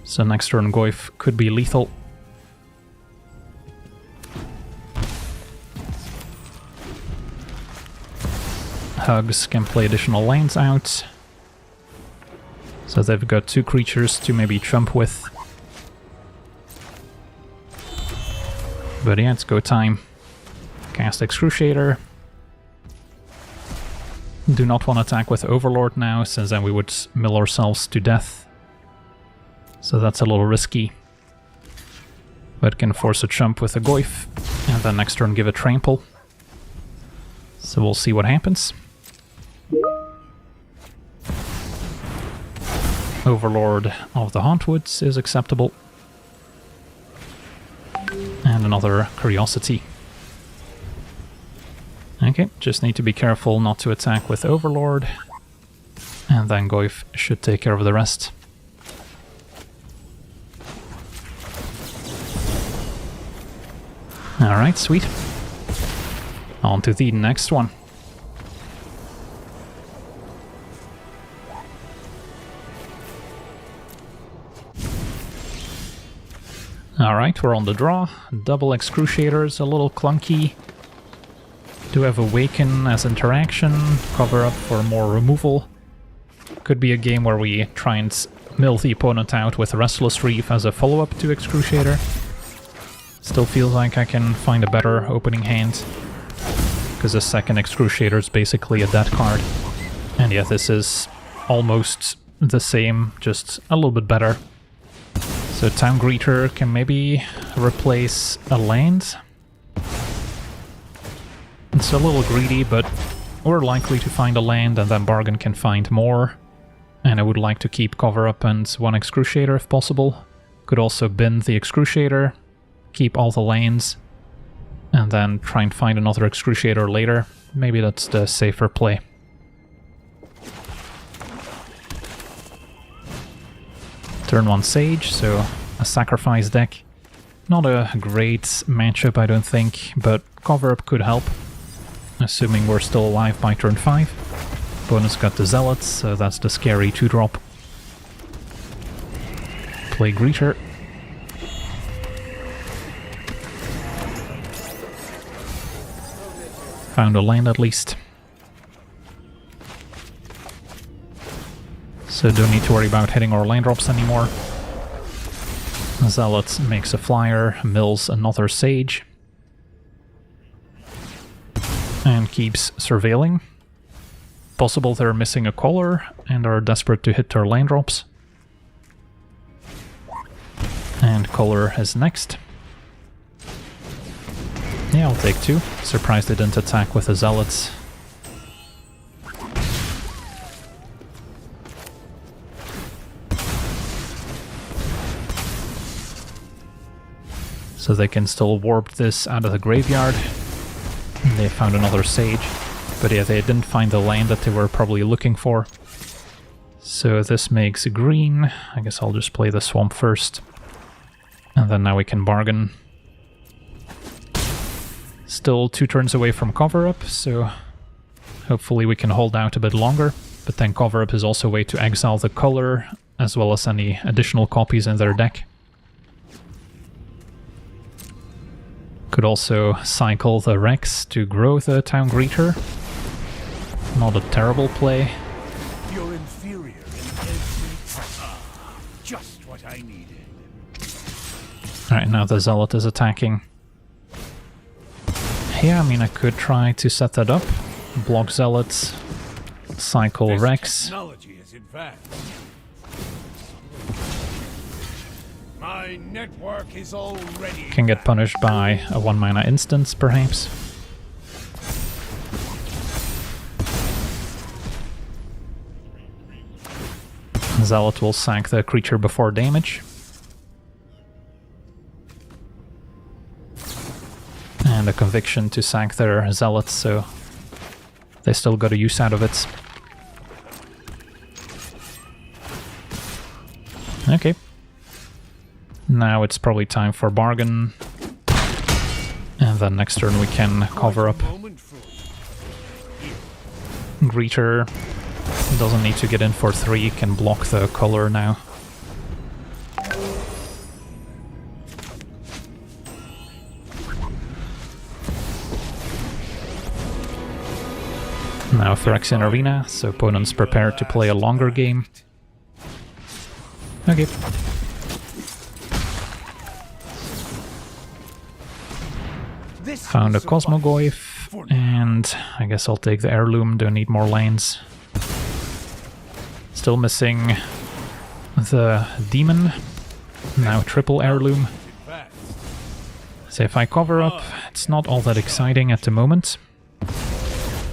D: So next turn Goyf could be lethal. Hugs can play additional lands out. So they've got 2 creatures to maybe chump with. But yeah, it's go time. Cast Excruciator. Do not want to attack with Overlord now, since then we would mill ourselves to death. So that's a little risky. But can force a chump with a Goyf, and then next turn give a Trample. So we'll see what happens. Overlord of the Hauntwoods is acceptable. And another Curiosity. Okay, just need to be careful not to attack with Overlord. And then Goyf should take care of the rest. Alright, sweet. On to the next one. Alright, we're on the draw. Double Excruciator is a little clunky. Do have Awaken as interaction, cover up for more removal. Could be a game where we try and mill the opponent out with Restless Reef as a follow-up to Excruciator. Still feels like I can find a better opening hand, because the second Excruciator is basically a dead card. And yeah, this is almost the same, just a little bit better. So Town Greeter can maybe replace a land. It's a little greedy, but we're likely to find a land, and then Bargain can find more. And I would like to keep cover up and 1 Excruciator if possible. Could also bin the Excruciator, keep all the lands, and then try and find another Excruciator later. Maybe that's the safer play. Turn 1 Sage, so a sacrifice deck. Not a great matchup, I don't think, but cover up could help. Assuming we're still alive by turn 5. Bonus got the Zealots, so that's the scary 2-drop. Play Greeter. Found a land at least. So don't need to worry about hitting our land drops anymore. Zealot makes a flyer, mills another Sage. And keeps surveilling. Possible they're missing a color and are desperate to hit their land drops. And color is next. Yeah, I'll take 2. Surprised they didn't attack with the Zealots. So they can still warp this out of the graveyard. They found another sage. But yeah, they didn't find the land that they were probably looking for. So this makes green. I guess I'll just play the swamp first. And then now we can bargain. Still 2 turns away from cover-up, so hopefully we can hold out a bit longer. But then cover-up is also a way to exile the color, as well as any additional copies in their deck. Could also cycle the Rex to grow the Town Greeter. Not a terrible play.
E: You're inferior in every... just what I needed.
D: Alright, now the Zealot is attacking. Yeah, I mean, I could try to set that up. Block Zealots, cycle
E: This
D: Rex.
E: technology is advanced. My network is already...
D: Can get punished by a 1-mana instance, perhaps. Zealot will sack the creature before damage. And a conviction to sack their Zealots, so they still got a use out of it. Okay. Now it's probably time for bargain. And then next turn we can cover up. Greeter doesn't need to get in for 3, can block the color now. Now Threx in Arena, so opponents prepare to play a longer game. Okay. Found a Cosmogoyf, and I guess I'll take the Heirloom, don't need more lanes. Still missing the Demon, now triple Heirloom. So if I cover up, it's not all that exciting at the moment.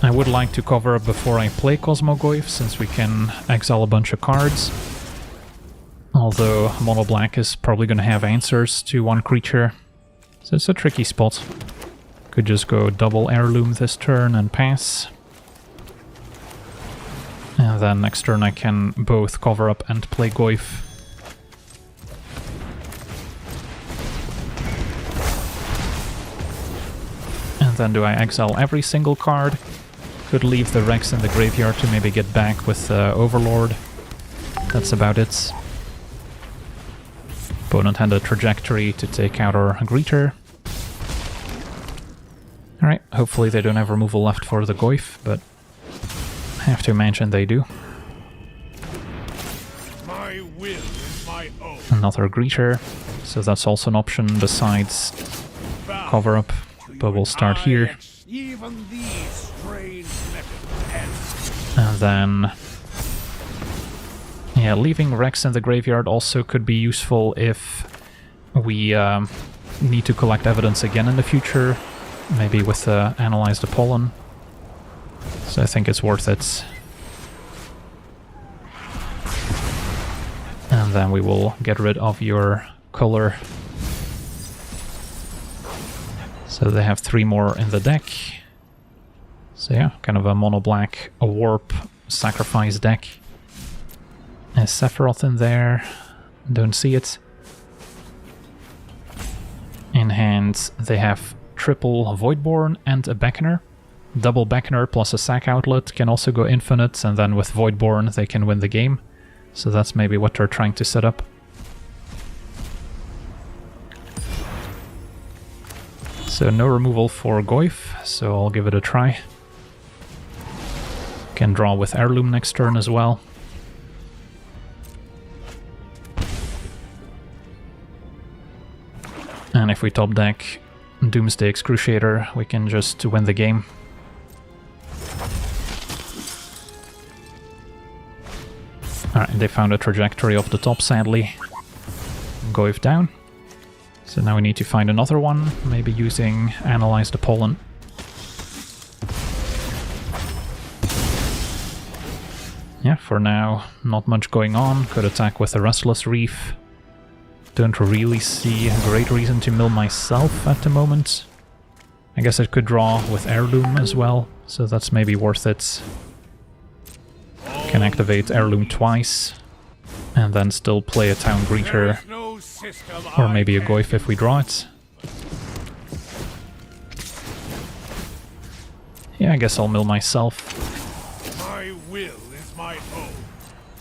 D: I would like to cover up before I play Cosmogoyf, since we can exile a bunch of cards. Although Mono Black is probably going to have answers to one creature. So it's a tricky spot. Could just go double Heirloom this turn and pass. And then next turn I can both cover up and play Goyf. And then do I exile every single card? Could leave the Rex in the graveyard to maybe get back with Overlord. That's about it. Opponent had a trajectory to take out our Greeter. Alright, hopefully they don't have removal left for the Goyf, but I have to imagine they do.
E: My will is my own.
D: Another Greeter, so that's also an option besides cover up, but we'll start here.
E: Even these strange methods
D: And then... yeah, leaving Rex in the graveyard also could be useful if we need to collect evidence again in the future. Maybe with Analyze the Pollen. So I think it's worth it. And then we will get rid of your color. So they have 3 more in the deck. So yeah, kind of a mono black, a warp, sacrifice deck. Is Sephiroth in there? Don't see it. In hand, they have triple Voidborn and a Beckoner. Double Beckoner plus a sack outlet can also go infinite, and then with Voidborn they can win the game. So that's maybe what they're trying to set up. So no removal for Goyf, so I'll give it a try. Can draw with Heirloom next turn as well. And if we top deck Doomsday Excruciator, we can just win the game. Alright, they found a trajectory off the top, sadly. Goyf down. So now we need to find another one, maybe using Analyze the Pollen. Yeah, for now, not much going on. Could attack with a Restless Reef. Don't really see a great reason to mill myself at the moment. I guess I could draw with Heirloom as well, so that's maybe worth it. Can activate Heirloom twice, and then still play a Town Greeter, or maybe a Goyf if we draw it. Yeah, I guess I'll mill myself.
E: My will is my own.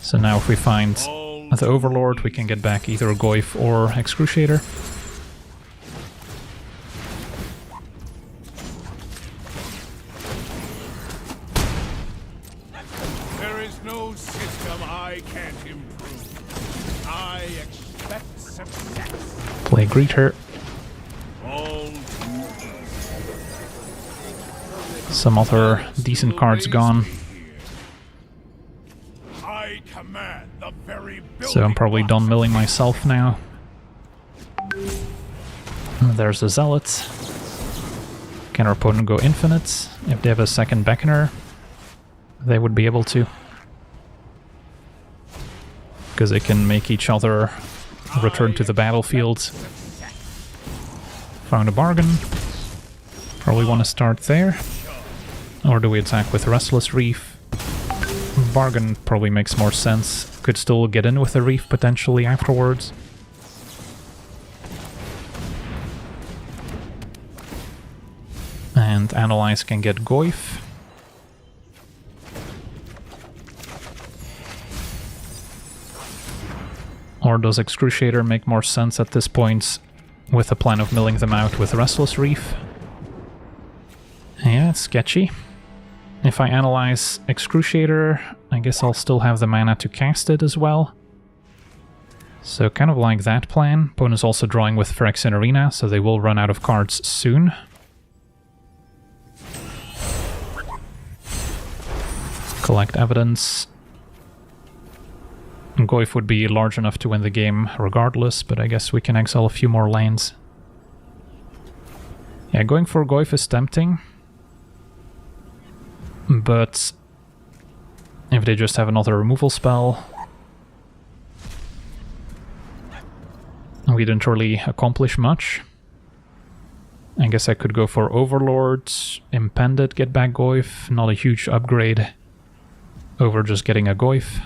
D: So now if we find the Overlord, we can get back either a Goyf or Excruciator.
E: There is no system I can't improve. I expect success.
D: Play Greeter.
E: All
D: Some other decent cards gone.
E: I command the very
D: So I'm probably done milling myself now. There's the Zealot. Can our opponent go infinite? If they have a second Beckoner, they would be able to. Because they can make each other return to the battlefield. Found a bargain. Probably want to start there. Or do we attack with Restless Reef? Bargain probably makes more sense. Could still get in with a Reef potentially afterwards. And Analyze can get Goyf. Or does Excruciator make more sense at this point with the plan of milling them out with Restless Reef? Yeah, it's sketchy. If I analyze Excruciator, I guess I'll still have the mana to cast it as well. So kind of like that plan. Opponent's also drawing with Phyrexian Arena, so they will run out of cards soon. Collect evidence. Goyf would be large enough to win the game regardless, but I guess we can exile a few more lands. Yeah, going for Goyf is tempting. But if they just have another removal spell, we didn't really accomplish much. I guess I could go for Overlord, Impended, get back Goyf, not a huge upgrade over just getting a Goyf.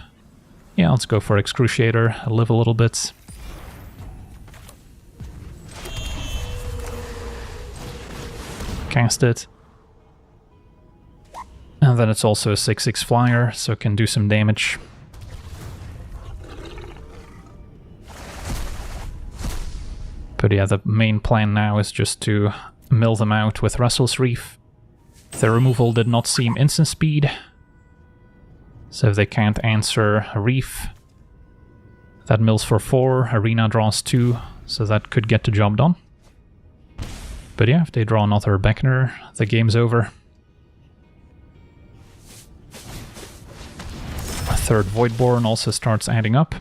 D: Yeah, let's go for Excruciator, live a little bit. Cast it. And then it's also a 6/6 flyer, so it can do some damage. But yeah, the main plan now is just to mill them out with Restless Reef. The removal did not seem instant speed, so if they can't answer a Reef, that mills for 4, Arena draws 2, so that could get the job done. But yeah, if they draw another Beckoner, the game's over. A third Voidborn also starts adding up.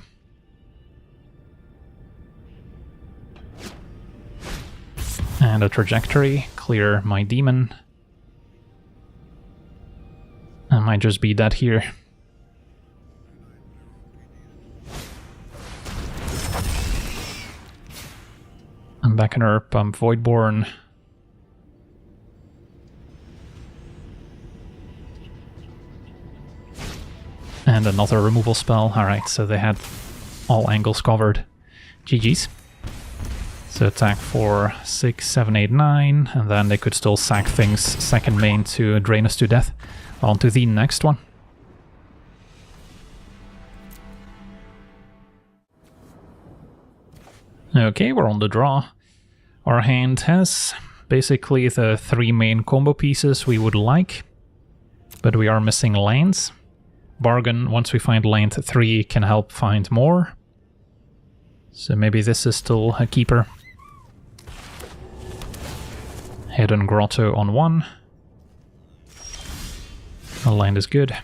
D: And a Trajectory, clear my demon. I might just be dead here. I'm Beckoner, pump Voidborn. And another removal spell. Alright, so they had all angles covered. GG's. So attack for 6, 7, 8, 9, and then they could still sack things second main to drain us to death. On to the next one. Okay, we're on the draw. Our hand has basically the 3 main combo pieces we would like, but we are missing lands. Bargain, once we find land 3, can help find more. So maybe this is still a keeper. Hidden Grotto on 1. The land is good.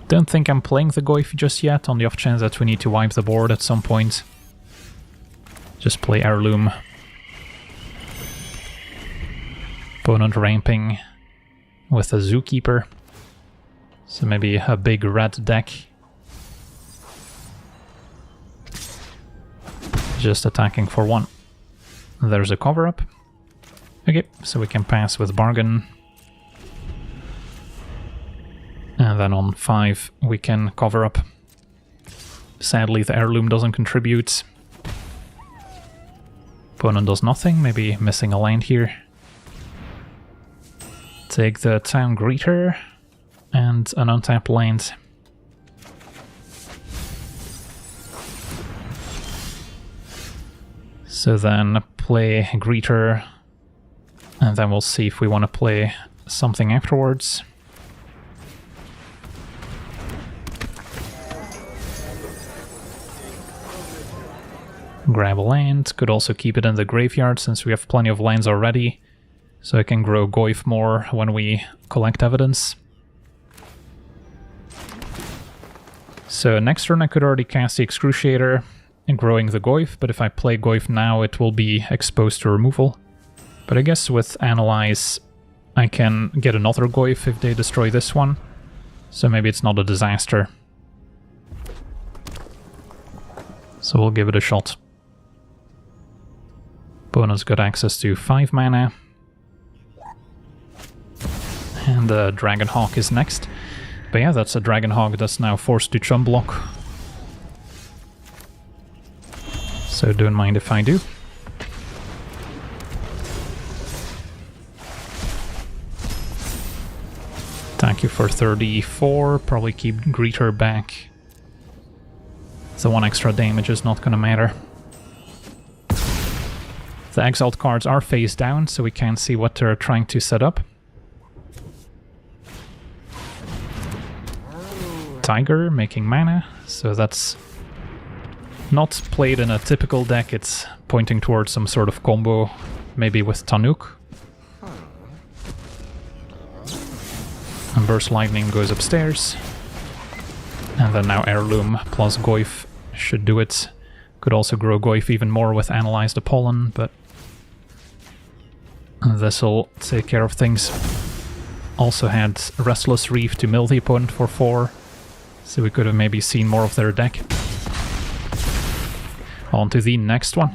D: Don't think I'm playing the Goyf just yet, on the off chance that we need to wipe the board at some point. Just play Heirloom. Opponent ramping with a Zookeeper. So maybe a big red deck. just attacking for 1. There's a cover-up. Okay, so we can pass with bargain. And then on 5 we can cover up. Sadly the heirloom doesn't contribute. Opponent does nothing, maybe missing a land here. Take the town greeter and an untapped land. So then play greeter, and then we'll see if we want to play something afterwards. Grab a land, could also keep it in the graveyard since we have plenty of lands already, so I can grow Goyf more when we collect evidence. So next turn I could already cast the Excruciator and growing the Goyf, but if I play Goyf now it will be exposed to removal. But I guess with Analyze I can get another Goyf if they destroy this one, so maybe it's not a disaster. So we'll give it a shot. Opponent's got access to 5 mana. And the Dragon Hawk is next. But yeah, that's a Dragon Hawk that's now forced to chum block. So don't mind if I do. Attack you for 34, probably keep Greeter back. So 1 extra damage is not gonna matter. The exiled cards are face down, so we can't see what they're trying to set up. Tiger making mana, so that's not played in a typical deck, it's pointing towards some sort of combo, maybe with Tanuk. And Burst Lightning goes upstairs. And then now Heirloom plus Goyf should do it. Could also grow Goyf even more with Analyze the Pollen, but this'll take care of things. Also had Restless Reef to mill the opponent for 4, so we could have maybe seen more of their deck. On to the next one.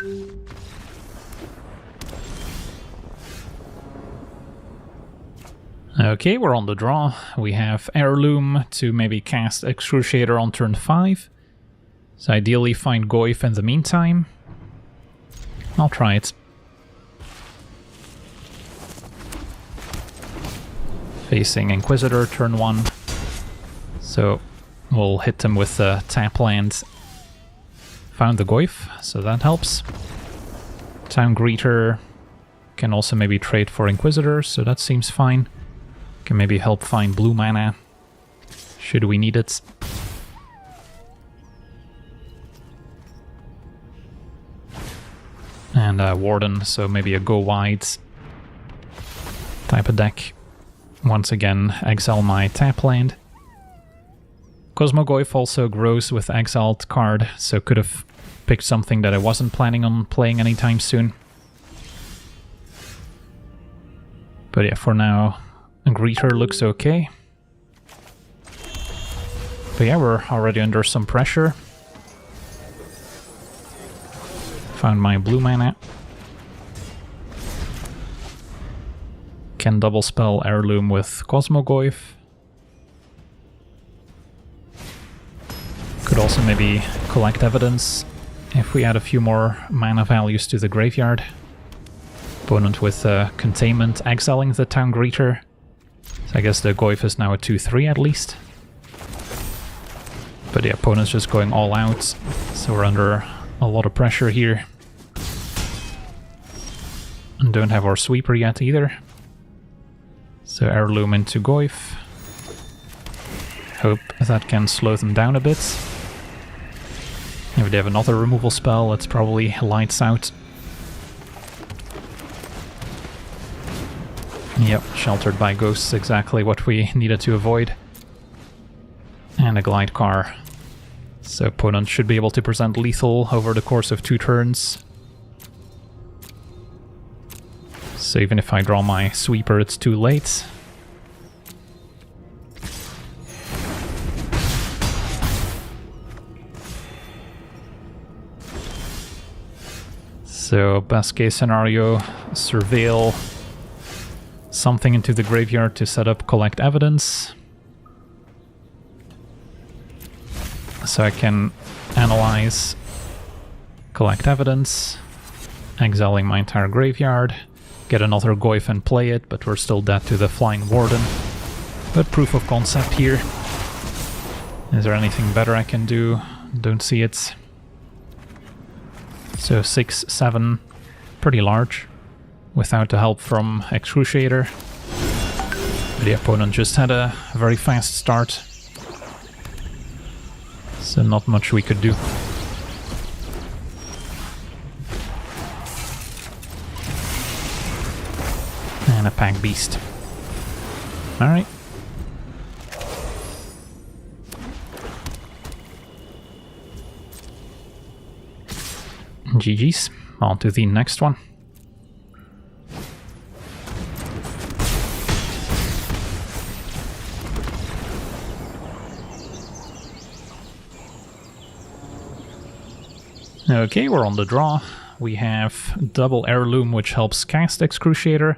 D: Okay, we're on the draw. We have Heirloom to maybe cast Excruciator on turn 5. So ideally find Goyf in the meantime. I'll try it. Facing Inquisitor turn 1. So we'll hit them with the tap land. Found the Goyf, so that helps. Town Greeter can also maybe trade for Inquisitor, so that seems fine. Can maybe help find blue mana, should we need it. And Warden, so maybe a go wide type of deck. Once again, exile my tap land. Cosmogoyf also grows with exiled card, so could have picked something that I wasn't planning on playing anytime soon. But yeah, for now, Greeter looks okay. But yeah, we're already under some pressure. Found my blue mana. Can double spell Heirloom with Cosmogoyf. Could also maybe collect evidence if we add a few more mana values to the graveyard. Opponent with Containment exiling the Town Greeter. So I guess the Goyf is now a 2-3 at least. But the opponent's just going all out, so we're under a lot of pressure here. And don't have our sweeper yet either. So Heirloom into Goyf. Hope that can slow them down a bit. If they have another removal spell, it's probably lights out. Yep, Sheltered by Ghosts, exactly what we needed to avoid. And a Glide Car. So opponent should be able to present lethal over the course of 2 turns. So even if I draw my sweeper, it's too late. So best case scenario, surveil something into the graveyard to set up collect evidence. So I can analyze, collect evidence, exiling my entire graveyard, get another Goyf and play it, but we're still dead to the Flying Warden. But proof of concept here. Is there anything better I can do? Don't see it. So 6, 7, pretty large, without the help from Excruciator. The opponent just had a very fast start, so not much we could do. And a Pack Beast. Alright. GG's. On to the next one. Okay, we're on the draw. We have double Heirloom, which helps cast Excruciator.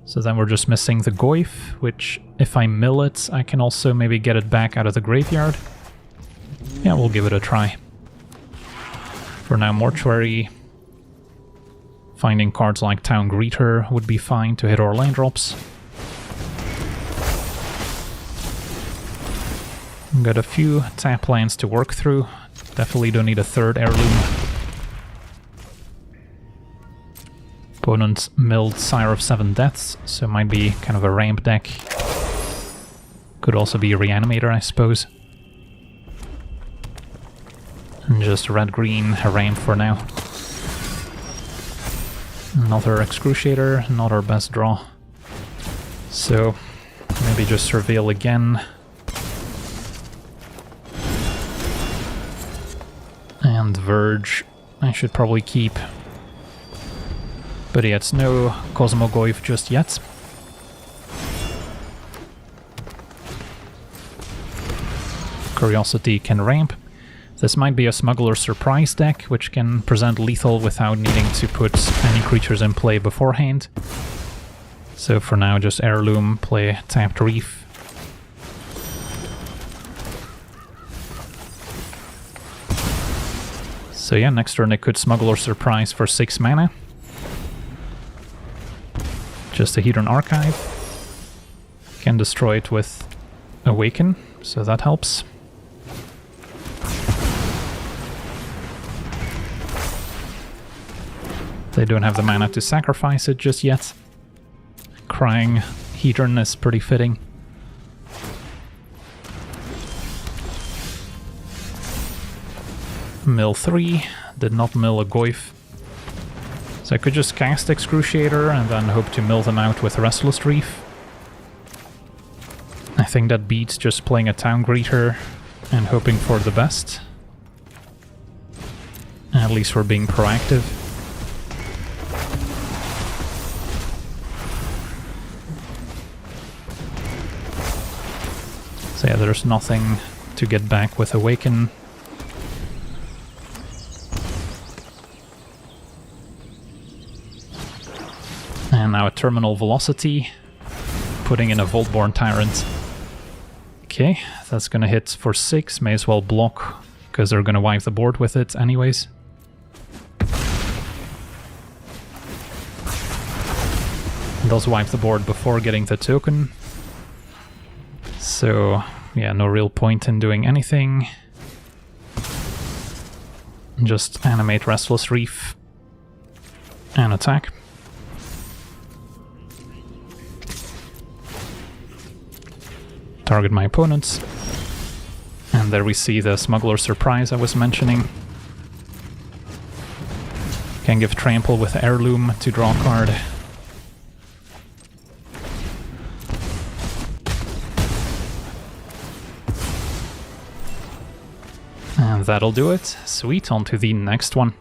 D: So then we're just missing the Goyf, which if I mill it, I can also maybe get it back out of the graveyard. Yeah, we'll give it a try. For now, Mortuary. Finding cards like Town Greeter would be fine to hit our land drops. Got a few tap lands to work through. Definitely don't need a third Heirloom. Opponent milled Sire of Seven Deaths, so it might be kind of a ramp deck. Could also be a Reanimator, I suppose. And just red-green, a ramp for now. Another Excruciator, not our best draw. So, maybe just Surveil again. And Verge, I should probably keep. But yeah, it's no Cosmogoyf just yet. Curiosity can ramp. This might be a Smuggler Surprise deck, which can present lethal without needing to put any creatures in play beforehand. So for now, just Heirloom, play Tapped Reef. So yeah, next turn it could Smuggler Surprise for 6 mana. Just a Hedron Archive. Can destroy it with Awaken, so that helps. They don't have the mana to sacrifice it just yet. Crying Hedron is pretty fitting. Mill 3, did not mill a Goyf. So I could just cast Excruciator and then hope to mill them out with Restless Reef. I think that beats just playing a Town Greeter and hoping for the best. At least we're being proactive. So yeah, there's nothing to get back with Awaken. And now a Terminal Velocity, putting in a Voltborn Tyrant. Okay, that's gonna hit for 6, may as well block, because they're gonna wipe the board with it anyways. It does wipe the board before getting the token. So, yeah, no real point in doing anything. Just animate Restless Reef and attack. Target my opponents. And there we see the Smuggler Surprise I was mentioning. Can give Trample with Heirloom to draw a card. And that'll do it. Sweet, on to the next one.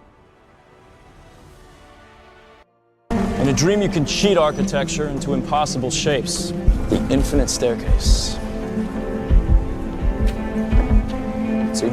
F: In a dream, you can cheat architecture into impossible shapes. The infinite staircase. See?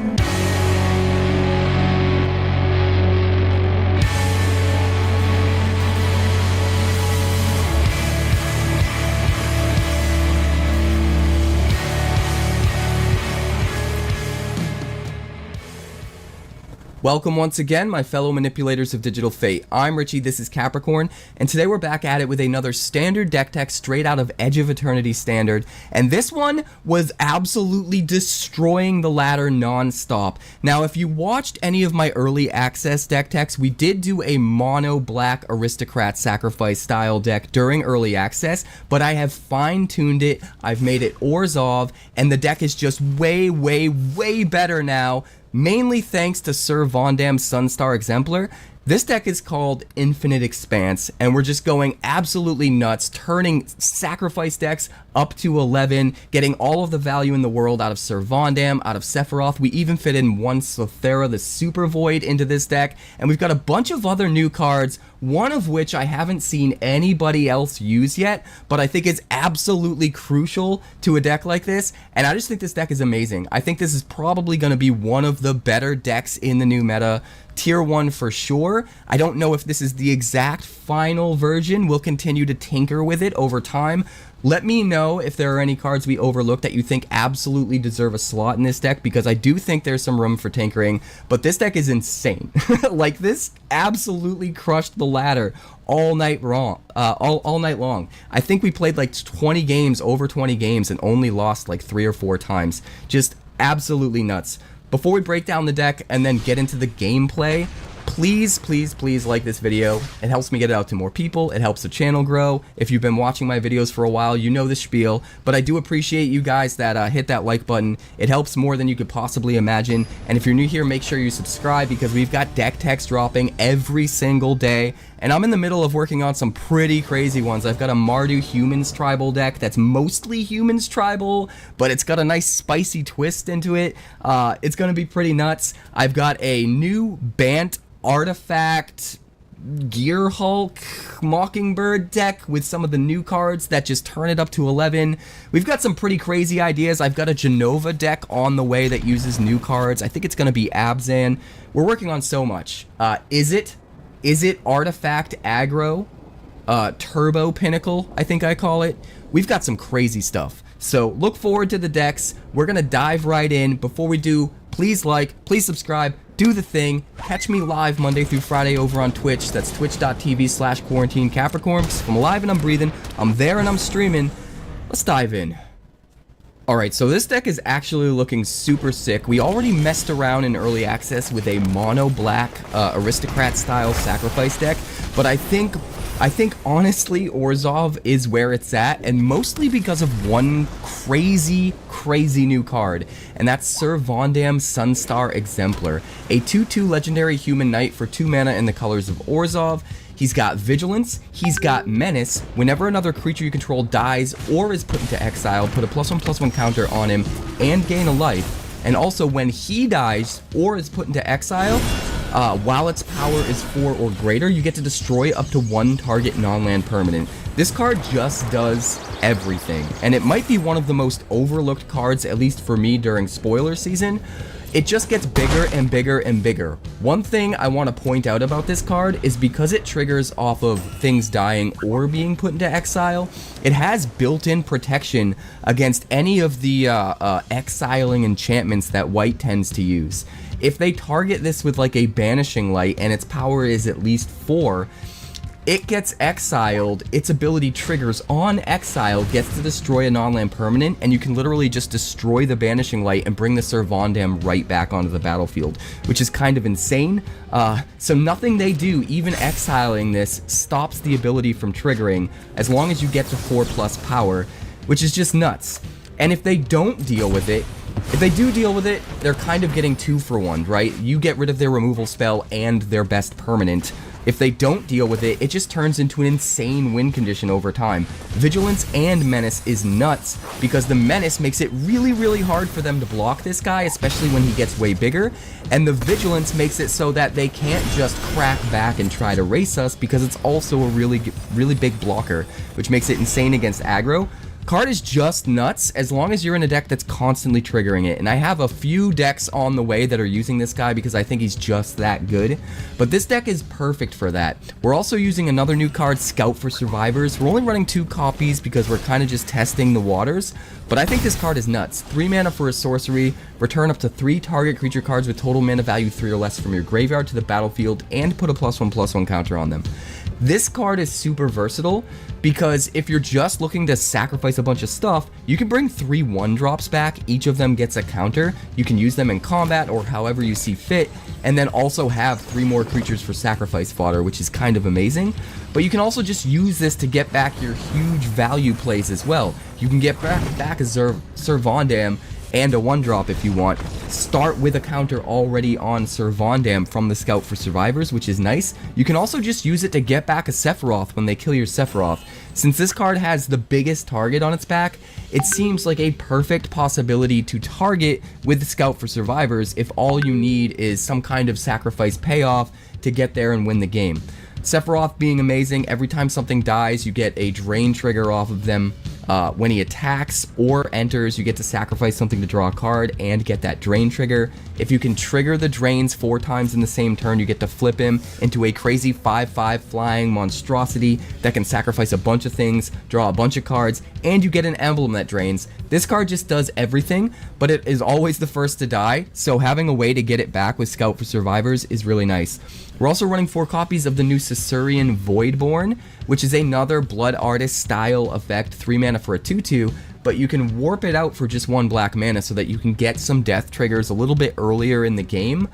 G: Welcome once again, my fellow manipulators of digital fate. I'm Richie, this is Capricorn, and today we're back at it with another standard deck tech straight out of Edge of Eternity standard, and this one was absolutely destroying the ladder non-stop. Now, if you watched any of my early access deck techs, we did do a mono black aristocrat sacrifice style deck during early access, but I have fine-tuned it, I've made it Orzhov, and the deck is just way better now. Mainly thanks to Sir Vondam's Sunstar Exemplar. This deck is called Infinite Expanse, and we're just going absolutely nuts, turning sacrifice decks up to 11, getting all of the value in the world out of Sir Vondam, out of Sephiroth. We even fit in one Slothera, the Super Void, into this deck, and we've got a bunch of other new cards, one of which I haven't seen anybody else use yet, but I think is absolutely crucial to a deck like this, and I just think this deck is amazing. I think this is probably going to be one of the better decks in the new meta. Tier 1 for sure. I don't know if this is the exact final version. We'll continue to tinker with it over time. Let me know if there are any cards we overlooked that you think absolutely deserve a slot in this deck, because I do think there's some room for tinkering, but this deck is insane. Like, this absolutely crushed the ladder all night long. I think we played like 20 games, over 20 games, and only lost like 3 or 4 times. Just absolutely nuts. Before we break down the deck and then get into the gameplay, please like this video. It helps me get it out to more people. It helps the channel grow. If you've been watching my videos for a while, you know the spiel, but I do appreciate you guys that hit that like button. It helps more than you could possibly imagine. And if you're new here, make sure you subscribe, because we've got deck techs dropping every single day. And I'm in the middle of working on some pretty crazy ones. I've got a Mardu Humans Tribal deck that's mostly Humans Tribal, but it's got a nice spicy twist into it. It's going to be pretty nuts. I've got a new Bant Artifact Gear Hulk Mockingbird deck with some of the new cards that just turn it up to 11. We've got some pretty crazy ideas. I've got a Genova deck on the way that uses new cards. I think it's going to be Abzan. We're working on so much. Is it Artifact Aggro? Turbo Pinnacle, I think I call it. We've got some crazy stuff. So look forward to the decks. We're going to dive right in. Before we do, please like, please subscribe, do the thing. Catch me live Monday through Friday over on Twitch. That's twitch.tv/QuarantineCapricorn. If I'm alive and I'm breathing, I'm there and I'm streaming. Let's dive in. Alright, so this deck is actually looking super sick. We already messed around in early access with a mono black aristocrat style sacrifice deck, but I think honestly Orzhov is where it's at, and mostly because of one crazy new card, and that's Sir Vondam's Sunstar Exemplar, a 2/2 legendary human knight for 2 mana in the colors of Orzhov. He's got Vigilance, he's got Menace. Whenever another creature you control dies or is put into exile, put a +1/+1 counter on him and gain a life. And also when he dies or is put into exile, while its power is 4 or greater, you get to destroy up to 1 target non-land permanent. This card just does everything, and it might be one of the most overlooked cards, at least for me, during spoiler season. It just gets bigger and bigger and bigger. One thing I want to point out about this card is because it triggers off of things dying or being put into exile, it has built-in protection against any of the exiling enchantments that white tends to use. If they target this with like a Banishing Light and its power is at least 4, it gets exiled, its ability triggers on exile, gets to destroy a non-land permanent, and you can literally just destroy the Banishing Light and bring the Sir Vondam right back onto the battlefield, which is kind of insane. So nothing they do, even exiling this, stops the ability from triggering, as long as you get to 4+ power, which is just nuts. And if they don't deal with it, if they do deal with it, they're kind of getting 2 for 1, right? You get rid of their removal spell and their best permanent. If they don't deal with it, it just turns into an insane win condition over time. Vigilance and Menace is nuts, because the Menace makes it really hard for them to block this guy, especially when he gets way bigger, and the Vigilance makes it so that they can't just crack back and try to race us, because it's also a really big blocker, which makes it insane against aggro. Card is just nuts as long as you're in a deck that's constantly triggering it. And I have a few decks on the way that are using this guy because I think he's just that good. But this deck is perfect for that. We're also using another new card, Scout for Survivors. We're only running 2 copies because we're kind of just testing the waters. But I think this card is nuts. 3 mana for a sorcery, return up to 3 target creature cards with total mana value 3 or less from your graveyard to the battlefield and put a +1/+1 counter on them. This card is super versatile because if you're just looking to sacrifice a bunch of stuff, you can bring 3 1-drops back. Each of them gets a counter. You can use them in combat or however you see fit, and then also have 3 more creatures for sacrifice fodder, which is kind of amazing. But you can also just use this to get back your huge value plays as well. You can get back a Servandam and a 1-drop if you want. Start with a counter already on Servandam from the Scout for Survivors, which is nice. You can also just use it to get back a Sephiroth when they kill your Sephiroth. Since this card has the biggest target on its back, it seems like a perfect possibility to target with the Scout for Survivors if all you need is some kind of sacrifice payoff to get there and win the game. Sephiroth being amazing, every time something dies, you get a drain trigger off of them. When he attacks or enters, you get to sacrifice something to draw a card and get that drain trigger. If you can trigger the drains 4 times in the same turn, you get to flip him into a crazy 5/5 flying monstrosity that can sacrifice a bunch of things, draw a bunch of cards, and you get an emblem that drains. This card just does everything, but it is always the first to die, so having a way to get it back with Scout for Survivors is really nice. We're also running 4 copies of the new Caesarean Voidborn, which is another Blood Artist style effect, 3 mana for a 2/2, but you can warp it out for just 1 black mana so that you can get some death triggers a little bit earlier in the game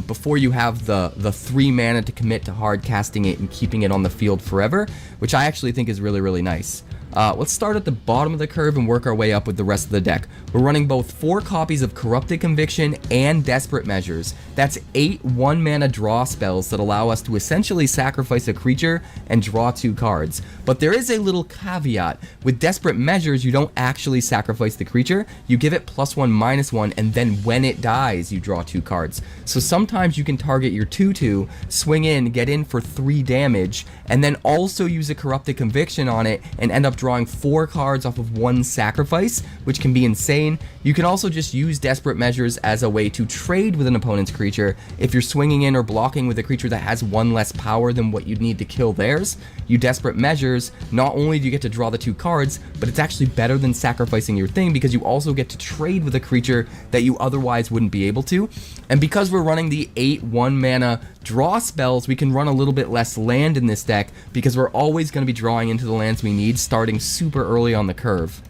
G: before you have the 3 mana to commit to hard casting it and keeping it on the field forever, which I actually think is really, really nice. Let's start at the bottom of the curve and work our way up with the rest of the deck. We're running both 4 copies of Corrupted Conviction and Desperate Measures. That's 8 1-mana draw spells that allow us to essentially sacrifice a creature and draw 2 cards. But there is a little caveat. With Desperate Measures, you don't actually sacrifice the creature. You give it +1/-1, and then when it dies, you draw 2 cards. So sometimes you can target your 2/2, swing in, get in for 3 damage, and then also use a Corrupted Conviction on it and end up drawing 4 cards off of 1 sacrifice, which can be insane. You can also just use Desperate Measures as a way to trade with an opponent's creature. If you're swinging in or blocking with a creature that has 1 less power than what you'd need to kill theirs, you Desperate Measures, not only do you get to draw the 2 cards, but it's actually better than sacrificing your thing because you also get to trade with a creature that you otherwise wouldn't be able to. And because we're running the 8 1-mana draw spells, we can run a little bit less land in this deck because we're always going to be drawing into the lands we need starting super early on the curve.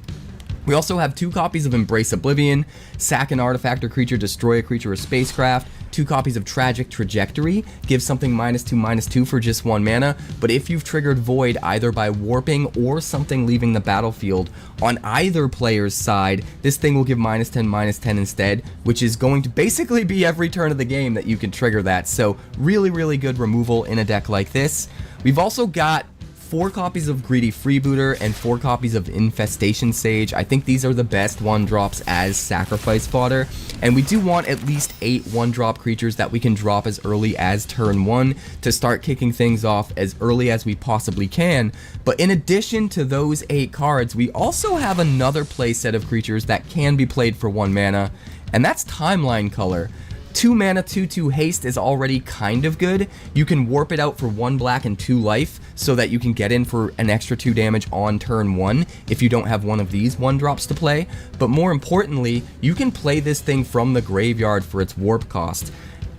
G: We also have 2 copies of Embrace Oblivion, sack an artifact or creature, destroy a creature or spacecraft, 2 copies of Tragic Trajectory, give something -2/-2 for just 1 mana, but if you've triggered Void either by warping or something leaving the battlefield on either player's side, this thing will give -10/-10 instead, which is going to basically be every turn of the game that you can trigger that, so really, really good removal in a deck like this. We've also got 4 copies of Greedy Freebooter and 4 copies of Infestation Sage. I think these are the best 1-drops as sacrifice fodder, and we do want at least 8 1-drop creatures that we can drop as early as turn 1 to start kicking things off as early as we possibly can. But in addition to those 8 cards, we also have another play set of creatures that can be played for 1 mana, and that's Timeline Color. 2 mana 2/2 haste is already kind of good. You can warp it out for 1 black and 2 life so that you can get in for an extra 2 damage on turn 1 if you don't have one of these 1-drops to play. But more importantly, you can play this thing from the graveyard for its warp cost.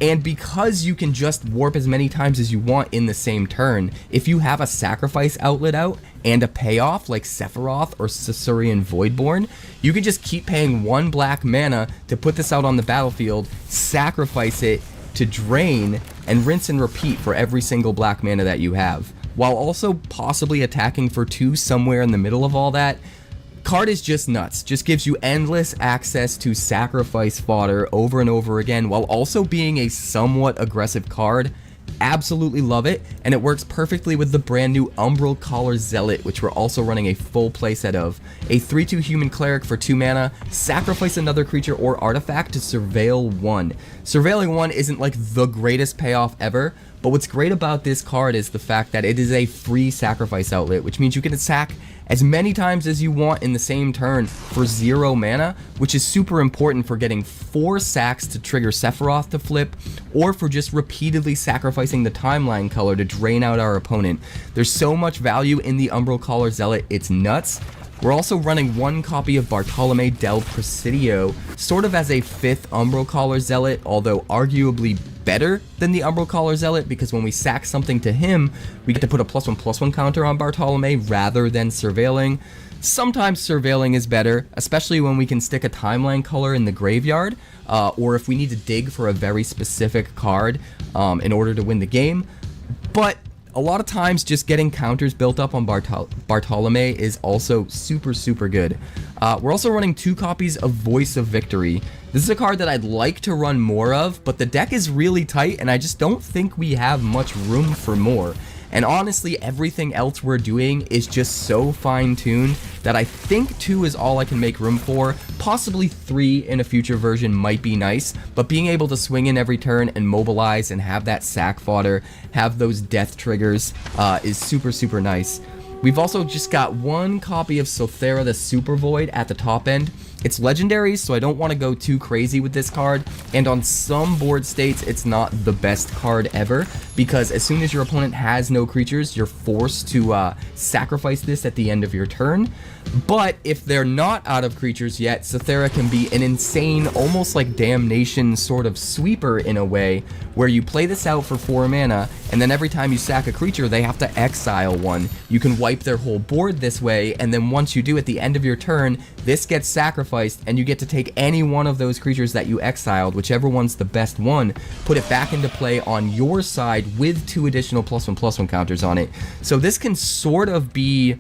G: And because you can just warp as many times as you want in the same turn, if you have a sacrifice outlet out and a payoff like Sephiroth or Caesarean Voidborn, you can just keep paying 1 black mana to put this out on the battlefield, sacrifice it to drain, and rinse and repeat for every single black mana that you have, while also possibly attacking for 2 somewhere in the middle of all that. Card is just nuts, just gives you endless access to sacrifice fodder over and over again while also being a somewhat aggressive card. Absolutely love it, and it works perfectly with the brand new Umbral Collar Zealot, which we're also running a full playset of. A 3/2 human cleric for 2 mana, sacrifice another creature or artifact to Surveil 1. Surveiling 1 isn't like the greatest payoff ever, but what's great about this card is the fact that it is a free sacrifice outlet, which means you can attack as many times as you want in the same turn for 0 mana, which is super important for getting 4 sacks to trigger Sephiroth to flip, or for just repeatedly sacrificing the timeline color to drain out our opponent. There's so much value in the Umbral Caller Zealot, it's nuts. We're also running 1 copy of Bartolome del Presidio, sort of as a 5th Umbral Caller Zealot, although arguably better than the Umbral Caller Zealot, because when we sack something to him, we get to put a +1/+1 counter on Bartolome rather than surveilling. Sometimes surveilling is better, especially when we can stick a timeline color in the graveyard, or if we need to dig for a very specific card in order to win the game. But a lot of times, just getting counters built up on Bartolome is also super good. We're also running 2 copies of Voice of Victory. This is a card that I'd like to run more of, but the deck is really tight, and I just don't think we have much room for more. And honestly, everything else we're doing is just so fine-tuned that I think 2 is all I can make room for. Possibly 3 in a future version might be nice, but being able to swing in every turn and mobilize and have that sack fodder, have those death triggers, is super nice. We've also just got 1 copy of Sothera the Super Void at the top end. It's legendary, so I don't want to go too crazy with this card, and on some board states, it's not the best card ever, because as soon as your opponent has no creatures, you're forced to sacrifice this at the end of your turn. But if they're not out of creatures yet, Sothera can be an insane, almost like Damnation sort of sweeper in a way, where you play this out for 4 mana, and then every time you sack a creature, they have to exile 1. You can wipe their whole board this way, and then once you do at the end of your turn, this gets sacrificed, and you get to take any one of those creatures that you exiled, whichever one's the best one, put it back into play on your side with 2 additional +1/+1 counters on it. So this can sort of be...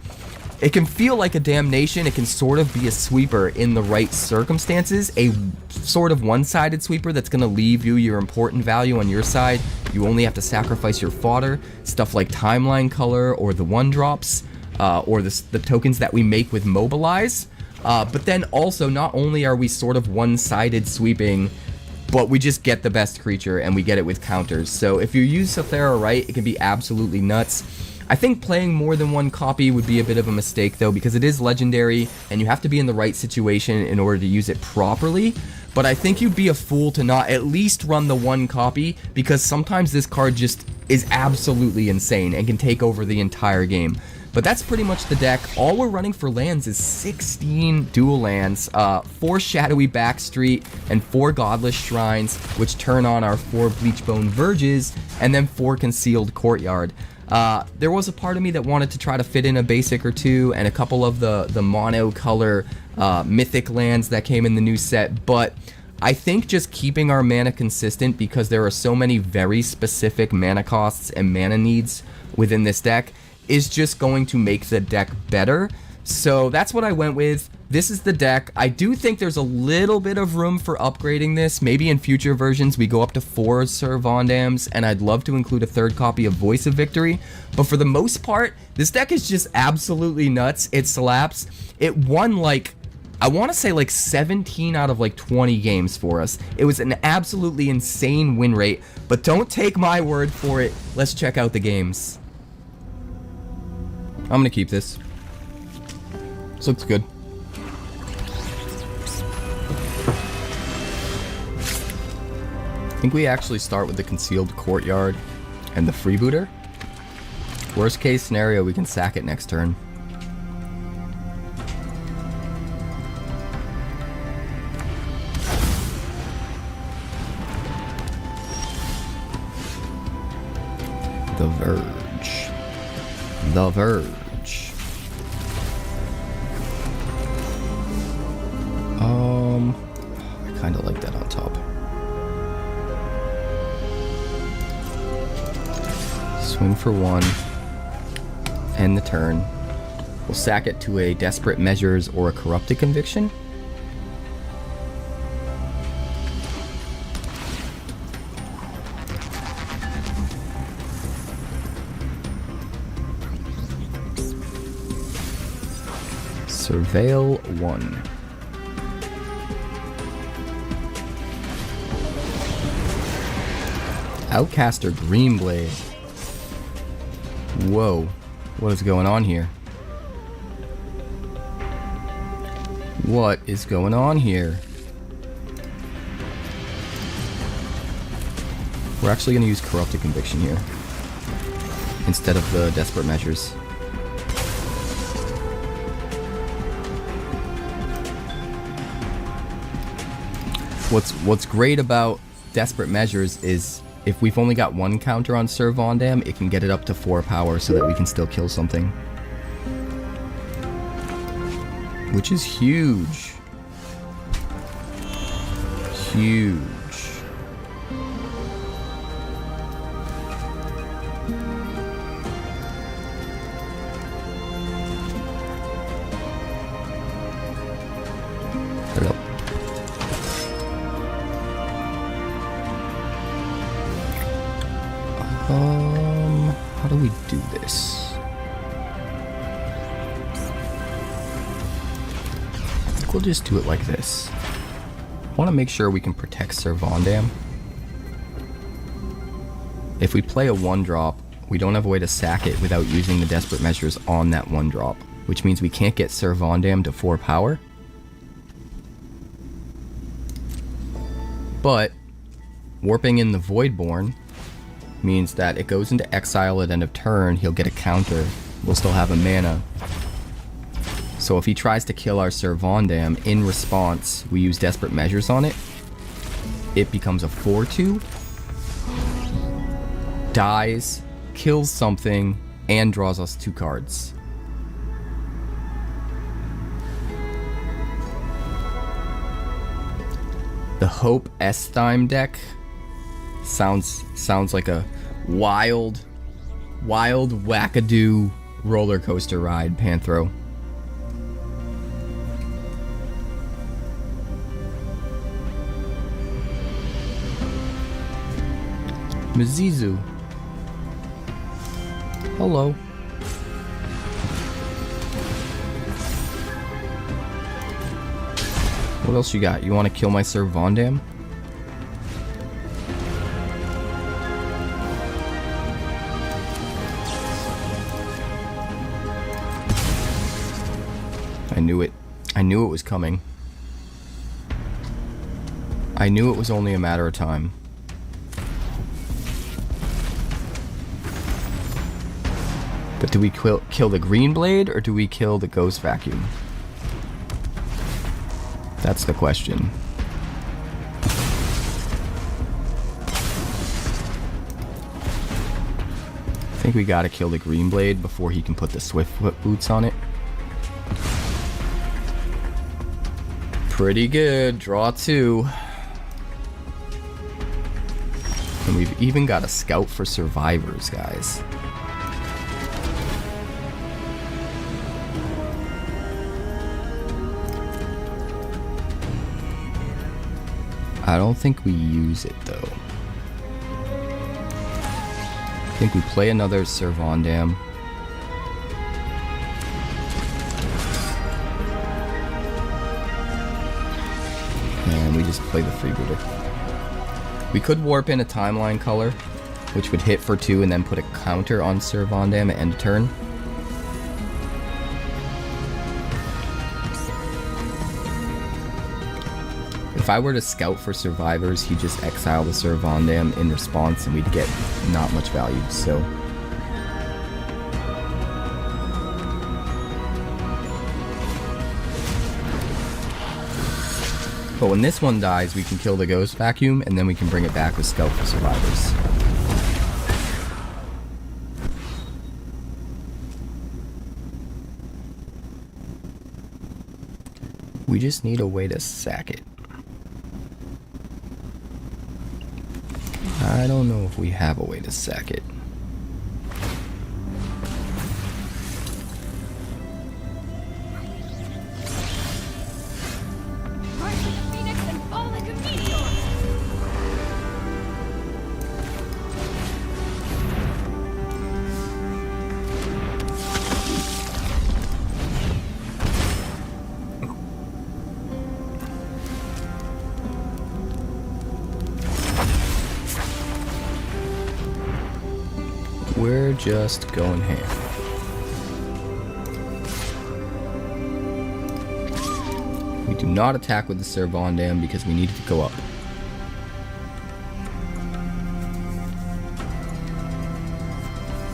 G: It can feel like a Damnation, it can sort of be a sweeper in the right circumstances, a sort of one-sided sweeper that's going to leave you your important value on your side. You only have to sacrifice your fodder, stuff like Timeline Color or the 1-drops, or the tokens that we make with Mobilize. But then also, not only are we sort of one-sided sweeping, but we just get the best creature and we get it with counters. So if you use Sothera right, it can be absolutely nuts. I think playing more than 1 copy would be a bit of a mistake though, because it is legendary and you have to be in the right situation in order to use it properly. But I think you'd be a fool to not at least run the 1 copy, because sometimes this card just is absolutely insane and can take over the entire game. But that's pretty much the deck. All we're running for lands is 16 dual lands, 4 Shadowy Backstreet, and 4 Godless Shrines, which turn on our 4 Bleachbone Verges, and then 4 Concealed Courtyard. There was a part of me that wanted to try to fit in a basic or 2, and a couple of the mono color mythic lands that came in the new set, but I think just keeping our mana consistent, because there are so many very specific mana costs and mana needs within this deck, is just going to make the deck better. So that's what I went with. This is the deck. I do think there's a little bit of room for upgrading this. Maybe in future versions we go up to 4 Sir Vondams, and I'd love to include a 3rd copy of Voice of Victory. But for the most part, this deck is just absolutely nuts. It slaps. It won like, I want to say like 17 out of like 20 games for us. It was an absolutely insane win rate, but don't take my word for it. Let's check out the games. I'm gonna keep this. This looks good. I think we actually start with the Concealed Courtyard and the Freebooter. Worst case scenario, we can sack it next turn. The Verge. The Verge. I kind of like that on top. Swing for 1. End the turn. We'll sack it to a Desperate Measures or a Corrupted Conviction. Surveil 1. Outcaster Greenblade. Whoa, what is going on here? What is going on here? We're actually going to use Corrupted Conviction here instead of the Desperate Measures. What's great about Desperate Measures is if we've only got one counter on Sir Vondam, it can get it up to 4 power so that we can still kill something. Which is huge. Huge. Put it up. How do we do this? I think we'll just do it like this. I want to make sure we can protect Sir Vondam. If we play a 1-drop, we don't have a way to sack it without using the Desperate Measures on that 1-drop, which means we can't get Sir Vondam to 4 power. But warping in the Voidborn means that it goes into exile at end of turn, he'll get a counter, we'll still have a mana. So if he tries to kill our Sir Vondam, in response, we use Desperate Measures on it. It becomes a 4/2, dies, kills something, and draws us 2 cards. The Hope Estheim deck sounds like a wild wackadoo roller coaster ride, Panthro. Mizizu. Hello. What else you got? You want to kill my Sir Vondam? I knew it. I knew it was coming. I knew it was only a matter of time. But do we kill the Green Blade or do we kill the Ghost Vacuum? That's the question. I think we gotta kill the Green Blade before he can put the Swiftfoot boots on it. Pretty good. Draw 2. And we've even got a Scout for Survivors, guys. I don't think we use it, though. I think we play another Sir Vondam. And we just play the Freebooter. We could warp in a Timeline color, which would hit for 2 and then put a counter on Sir Vondam at end of turn. If I were to Scout for Survivors, he'd just exile the Sir Vondam in response and we'd get not much value, so... But when this one dies, we can kill the Ghost Vacuum and then we can bring it back with Scout for Survivors. We just need a way to sack it. I don't know if we have a way to sack it.
H: Rise like a phoenix and fall like a meteor!
G: We're just going ham. We do not attack with the Servondam because we needed to go up.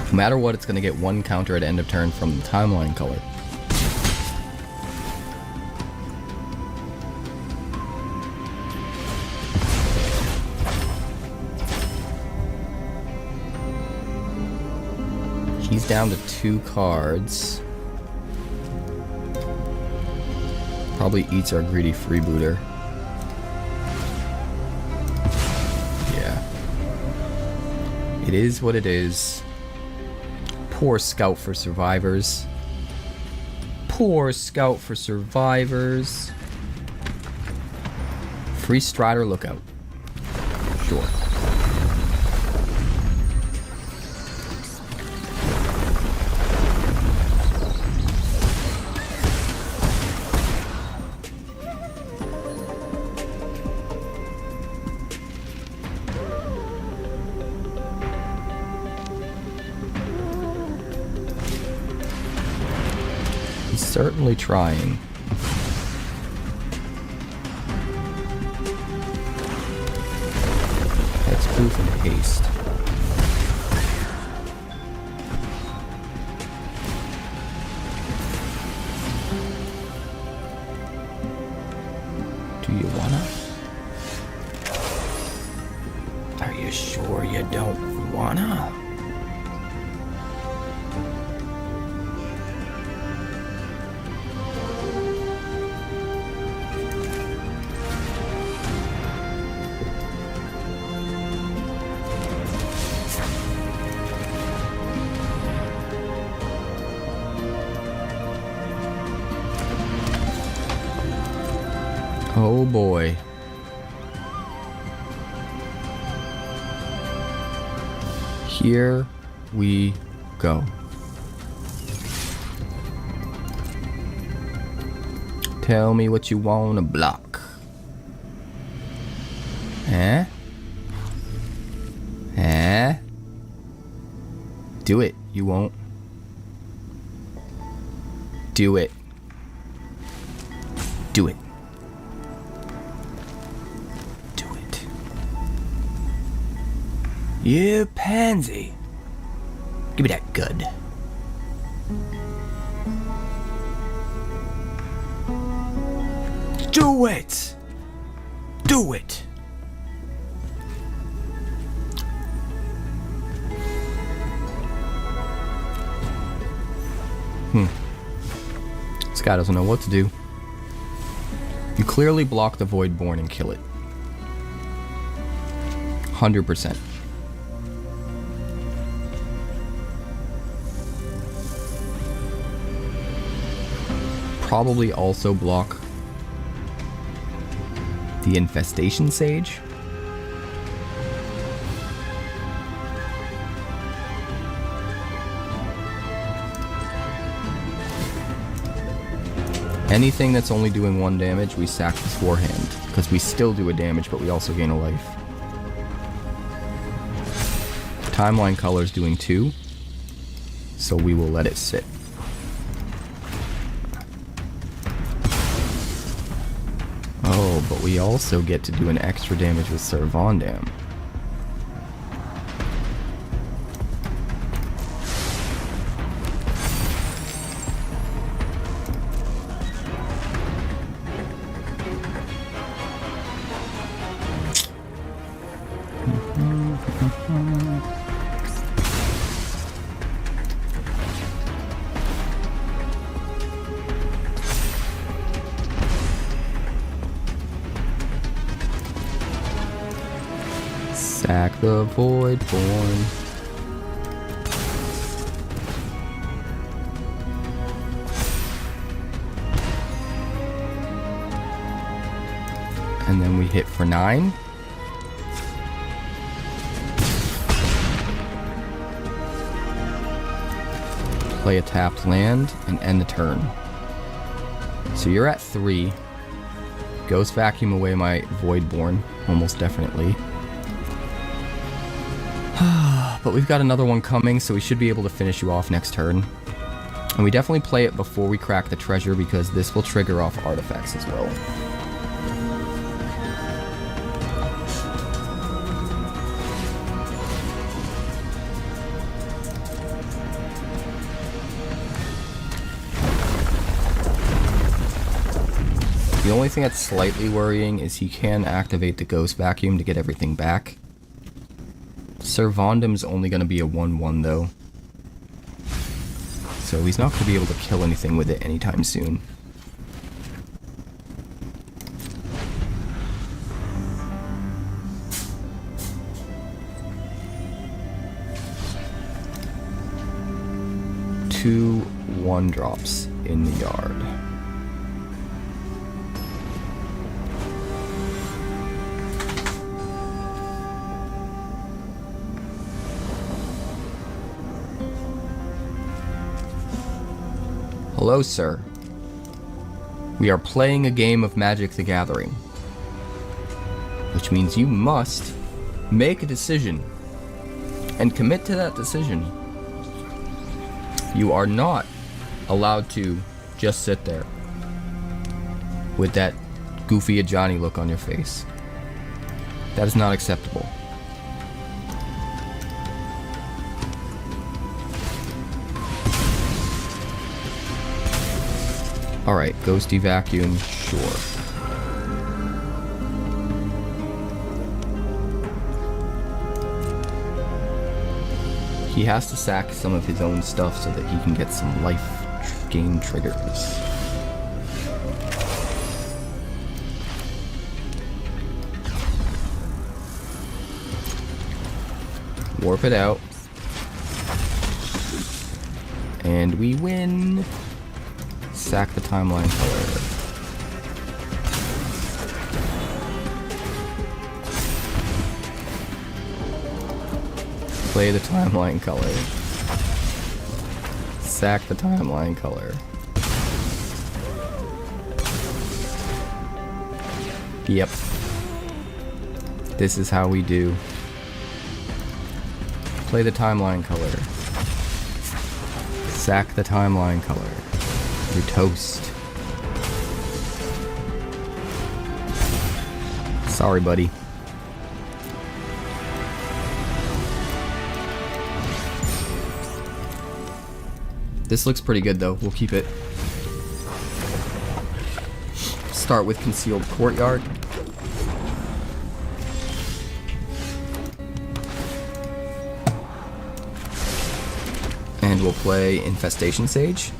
G: No matter what, it's going to get one counter at end of turn from the timeline color. He's down to 2 cards. Probably eats our greedy freebooter. Yeah. It is what it is. Poor scout for survivors. Poor scout for survivors. Free Strider lookout. Sure. Certainly trying. That's proof and haste. Do you wanna? Are you sure you don't wanna? Oh boy. Here we go. Tell me what you wanna block. Eh? Eh? Do it. You won't. Do it. Do it. You pansy. Give me that good. Do it! Do it! This guy doesn't know what to do. You clearly block the Voidborn and kill it. 100%. Probably also block the Infestation Sage. Anything that's only doing 1 damage, we sack beforehand, because we still do a damage, but we also gain a life. Timeline color's doing 2, so we will let it sit. Oh, but we also get to do an extra damage with Servondam. Sack the Voidborn. And then we hit for 9. Play a tapped land and end the turn. So you're at 3. Ghost Vacuum away my Voidborn, almost definitely. But we've got another one coming, so we should be able to finish you off next turn. And we definitely play it before we crack the treasure because this will trigger off artifacts as well. The only thing that's slightly worrying is he can activate the Ghost Vacuum to get everything back. Servandum's only going to be a 1/1 though. So he's not going to be able to kill anything with it anytime soon. Two 1-drops in the yard. Hello, sir. We are playing a game of Magic the Gathering, which means you must make a decision and commit to that decision. You are not allowed to just sit there with that goofy Johnny look on your face. That is not acceptable. Alright, Ghosty Vacuum, sure. He has to sack some of his own stuff so that he can get some life gain triggers. Warp it out. And we win. Sack the timeline color. Play the timeline color. Sack the timeline color. Yep. This is how we do. Play the timeline color. Sack the timeline color. You're toast. Sorry, buddy. This looks pretty good, though. We'll keep it. Start with Concealed Courtyard. And we'll play Infestation Sage.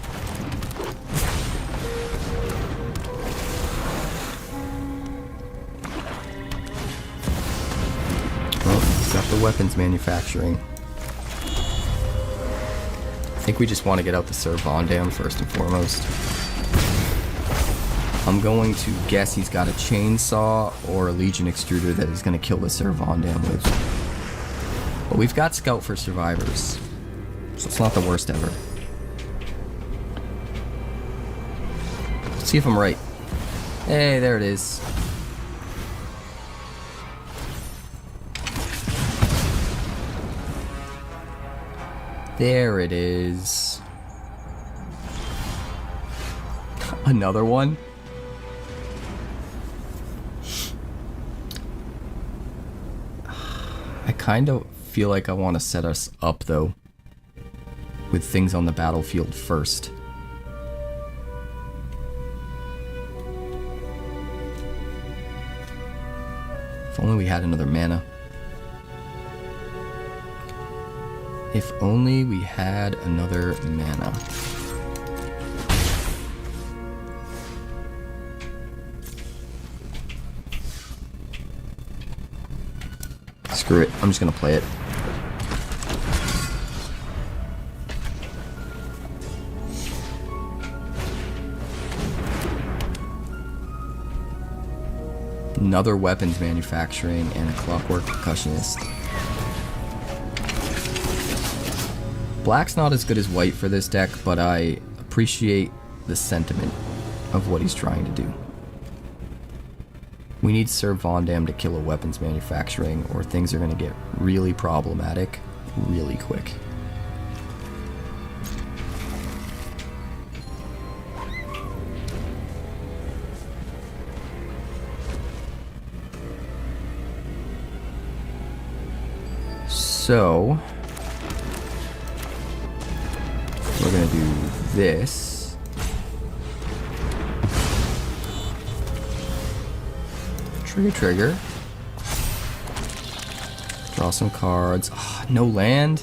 G: The weapons manufacturing. I think we just want to get out the Servandam first and foremost. I'm going to guess he's got a chainsaw or a Legion extruder that he's going to kill the Servandam with. But we've got Scout for survivors, so it's not the worst ever. Let's see if I'm right. Hey, there it is. There it is. Another one? I kind of feel like I want to set us up, though, with things on the battlefield first. If only we had another mana. If only we had another mana. Screw it, I'm just gonna play it. Another weapons manufacturing and a Clockwork Percussionist. Black's not as good as white for this deck, but I appreciate the sentiment of what he's trying to do. We need Servandam to kill a weapons manufacturing, or things are going to get really problematic really quick. So we're gonna do this. Trigger. Draw some cards. Oh, no land?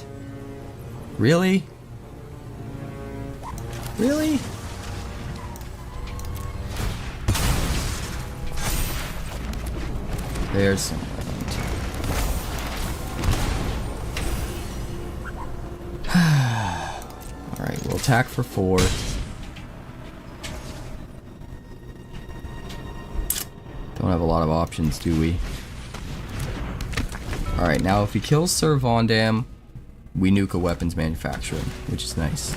G: Really? Really? There's some land. Alright, we'll attack for 4. Don't have a lot of options, do we? Alright, now if he kills Sir Vondam, we nuke a weapons manufacturing, which is nice.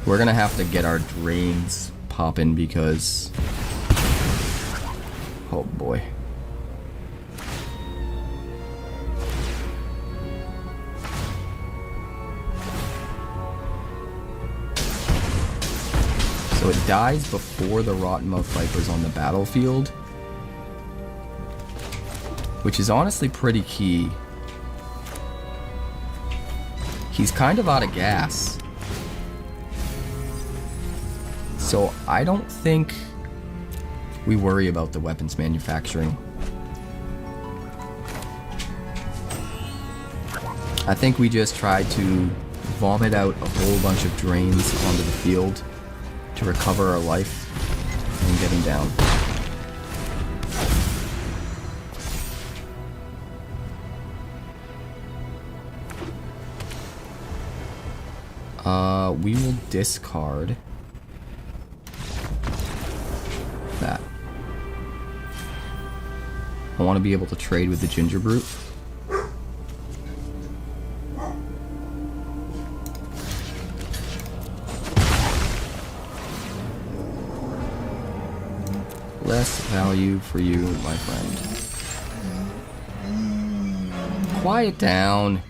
G: We're gonna have to get our drains popping because... oh boy. So it dies before the Rottenmouth Viper's on the battlefield, which is honestly pretty key. He's kind of out of gas. So I don't think we worry about the weapons manufacturing. I think we just try to vomit out a whole bunch of drains onto the field to recover our life and get him down. We will discard that. I want to be able to trade with the Ginger Brute. Less value for you, my friend. Quiet down.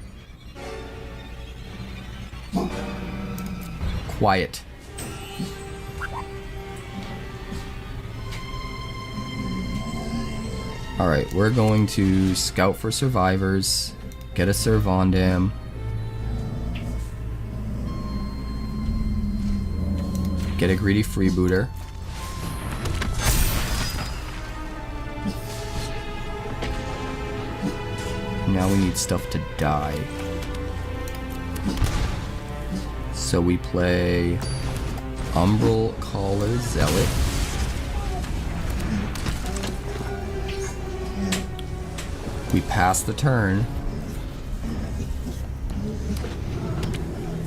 G: Quiet. Alright, we're going to scout for survivors, get a Sir Vondam. Get a greedy freebooter. Now we need stuff to die. So we play Umbral Caller Zealot. We pass the turn.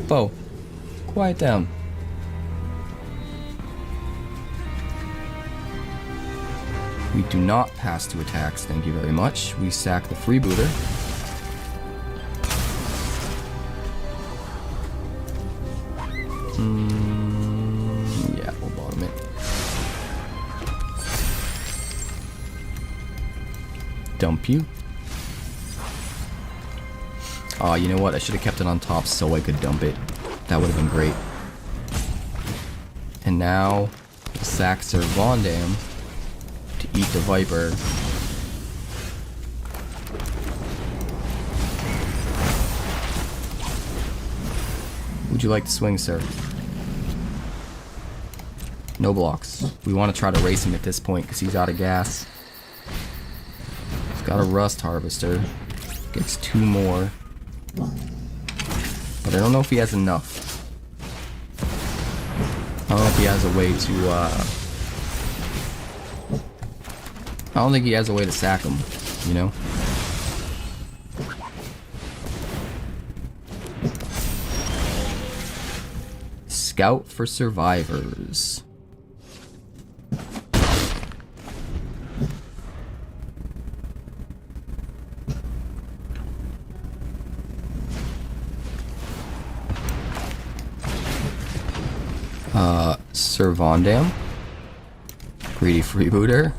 G: Bo, quiet down. We do not pass to attacks, thank you very much. We sack the freebooter. Yeah, we'll bottom it. Dump you. Oh, you know what? I should have kept it on top so I could dump it. That would have been great. And now, we'll sack Sir Vondam to eat the Viper. Would you like to swing, sir? No blocks. We want to try to race him at this point because he's out of gas. He's got a Rust Harvester. Gets 2 more. But I don't know if he has enough. I don't know if he has a way to, I don't think he has a way to sack him, you know? Scout for survivors. Sir Vondam. Greedy freebooter.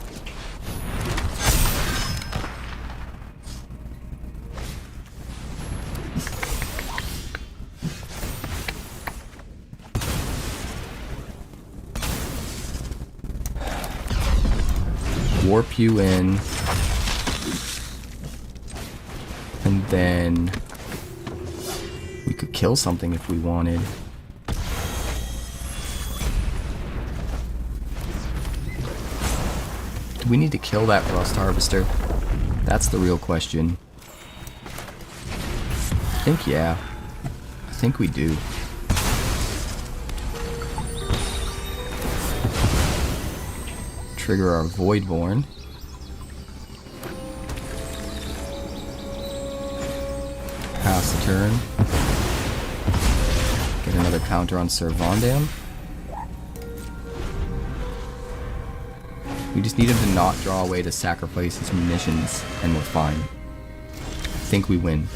G: warp you in. And then we could kill something if we wanted. Do we need to kill that Rust Harvester? That's the real question. I think, yeah. I think we do. Trigger our Voidborn. Pass the turn. Get another counter on Sir Vondam. We just need him to not draw away to sacrifice his munitions, and we're fine. I think we win.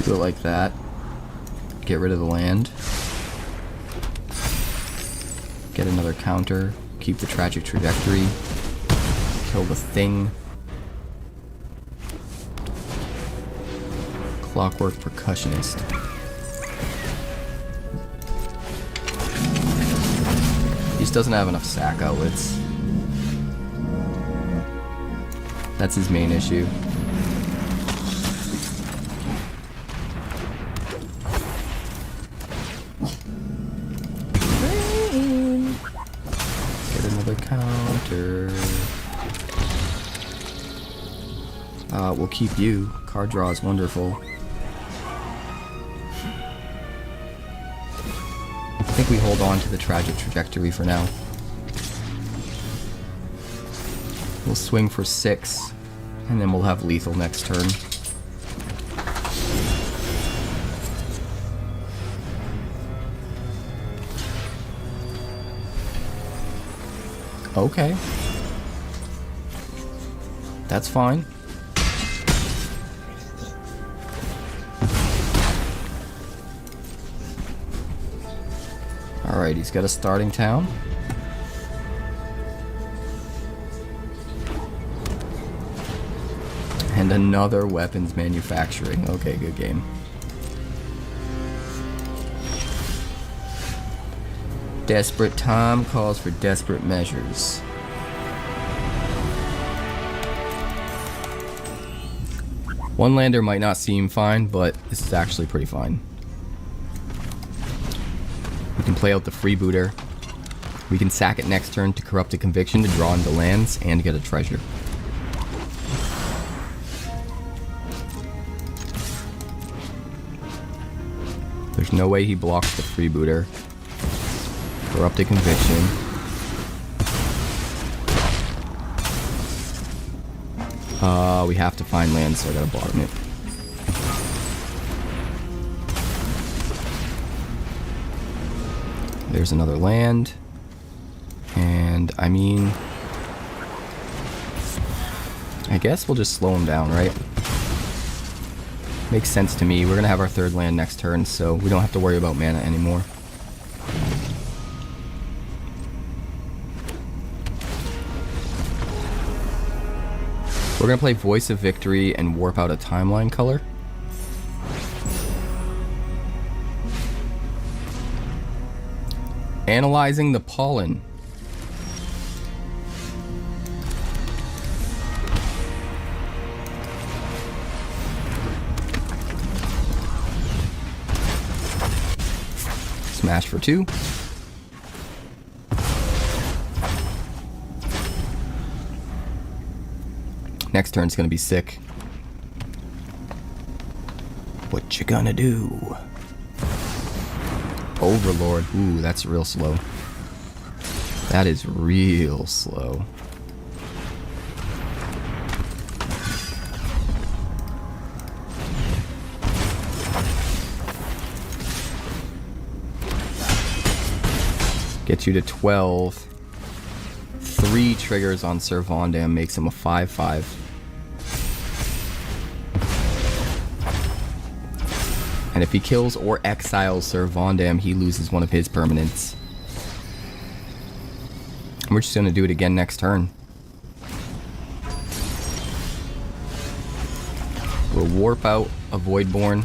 G: Do it like that. Get rid of the land. Get another counter. Keep the tragic trajectory. Kill the thing. Clockwork percussionist. He just doesn't have enough sack outlets. That's his main issue. Counter. We'll keep you. Card draw is wonderful. I think we hold on to the tragic trajectory for now. We'll swing for 6, and then we'll have lethal next turn. Okay. That's fine. Alright, he's got a starting town. And another weapons manufacturing. Okay, good game. Desperate time calls for desperate measures. One lander might not seem fine, but this is actually pretty fine. We can play out the freebooter. We can sack it next turn to corrupt a conviction to draw into lands and get a treasure. There's no way he blocks the freebooter. Corrupt a conviction. We have to find land, so I gotta bottom it. There's another land. And, I mean... I guess we'll just slow him down, right? Makes sense to me. We're gonna have our third land next turn, so we don't have to worry about mana anymore. We're gonna play Voice of Victory and warp out a timeline color. Analyzing the pollen. Smash for 2. Next turn's gonna be sick. What you gonna do? Overlord. Ooh, that's real slow. That is real slow. Get you to 12. 3 triggers on Sir Vondam makes him a 5/5. And if he kills or exiles Sir Vondam, he loses one of his permanents. And we're just going to do it again next turn. We'll warp out a Voidborn.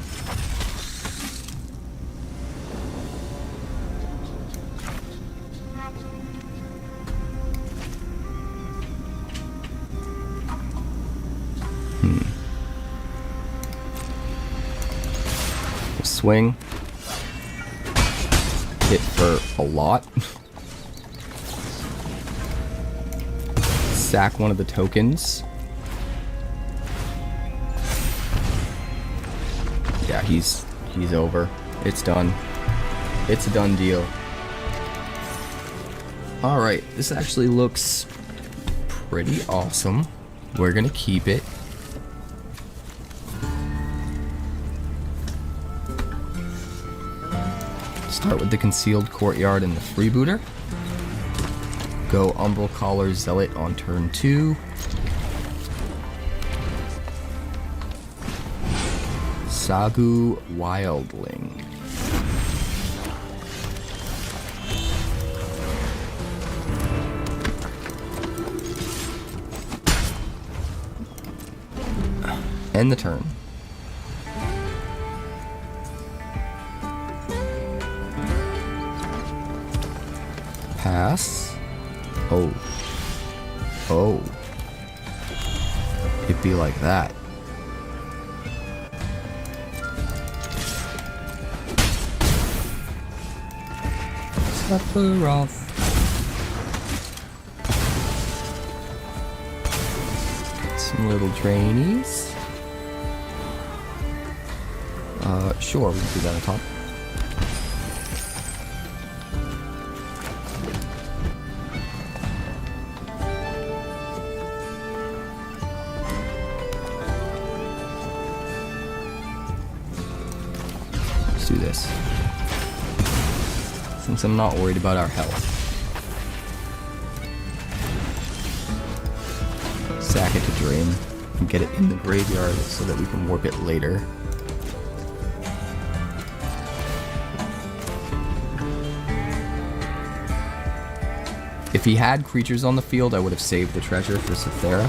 G: We'll swing. Hit for a lot. Sack one of the tokens. Yeah, he's over. It's done. It's a done deal. Alright, this actually looks pretty awesome. We're gonna keep it. Start with the Concealed Courtyard and the Freebooter. Go Umbral Caller Zealot on turn 2. Sagu Wildling. End the turn. Pass. Oh. Oh. It'd be like that. Sephiroth. Some little drainies. Sure, we can do that on top. Let's do this. Since I'm not worried about our health. Sack it to drain and get it in the graveyard so that we can warp it later. If he had creatures on the field, I would have saved the treasure for Cythera.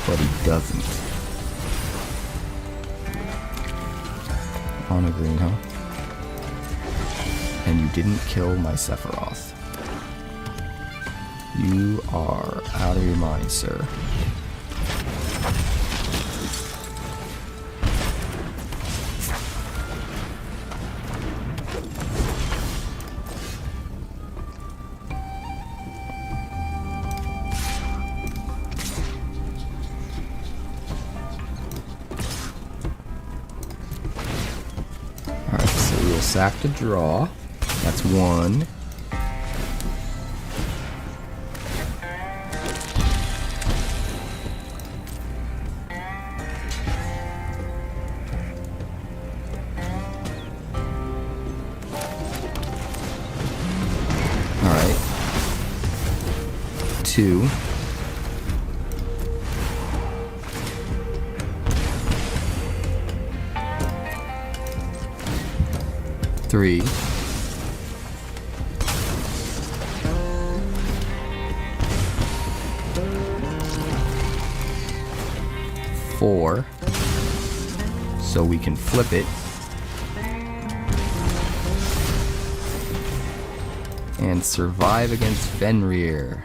G: But he doesn't. On a green, huh? And you didn't kill my Sephiroth. You are out of your mind, sir. Alright, so we'll sack to draw. That's 1. Alright. 2. 3. 4. So we can flip it. And survive against Fenrir.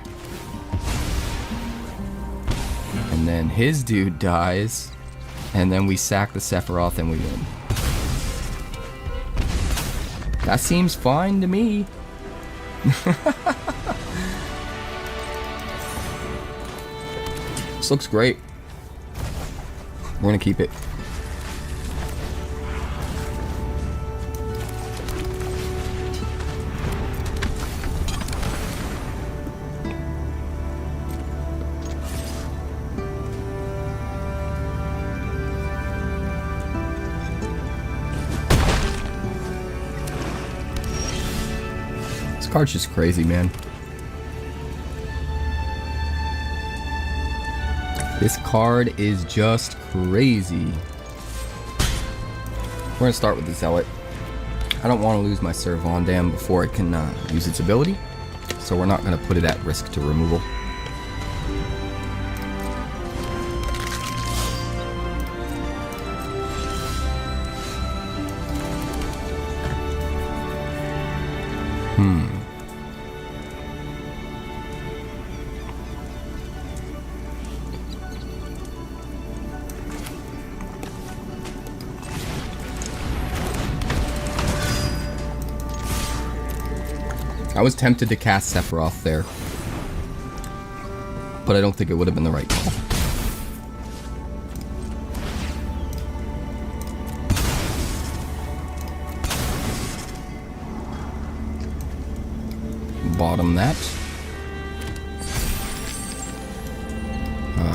G: And then his dude dies. And then we sack the Sephiroth and we win. That seems fine to me. This looks great. We're gonna keep it. card's just crazy, man. This card is just crazy. We're gonna start with the Zealot. I don't want to lose my Sir Vondam before it can use its ability, so we're not gonna put it at risk to removal. I was tempted to cast Sephiroth there, but I don't think it would have been the right call. Bottom that.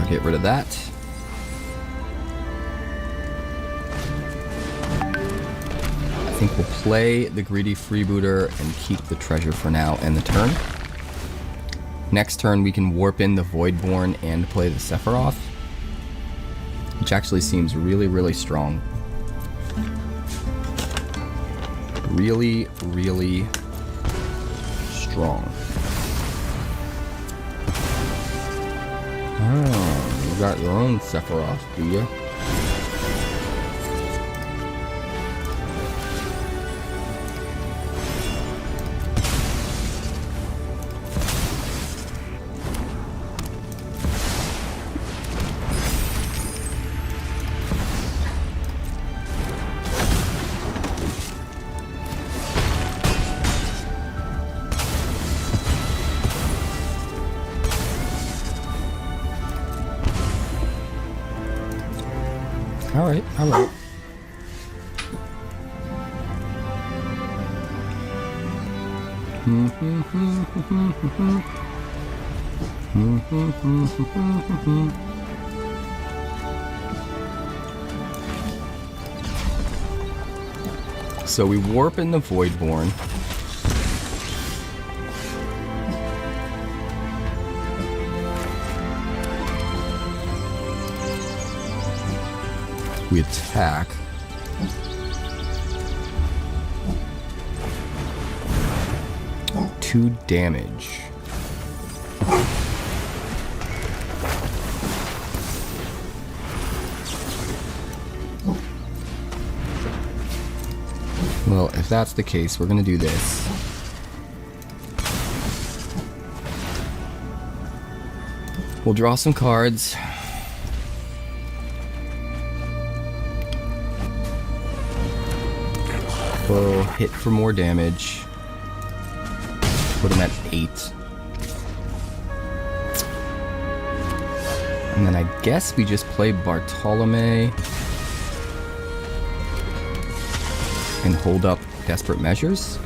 G: Get rid of that. I think we'll play the Greedy Freebooter and keep the treasure for now and the turn. Next turn we can warp in the Voidborn and play the Sephiroth, which actually seems really, really strong. Really, really strong. Oh, you got your own Sephiroth, do you? Alright, alright. So we warp in the Voidborn. We attack. Two damage. Well, if that's the case, we're gonna do this. We'll draw some cards. We'll hit for more damage. Put him at 8. And then I guess we just play Bartolome and hold up Desperate Measures.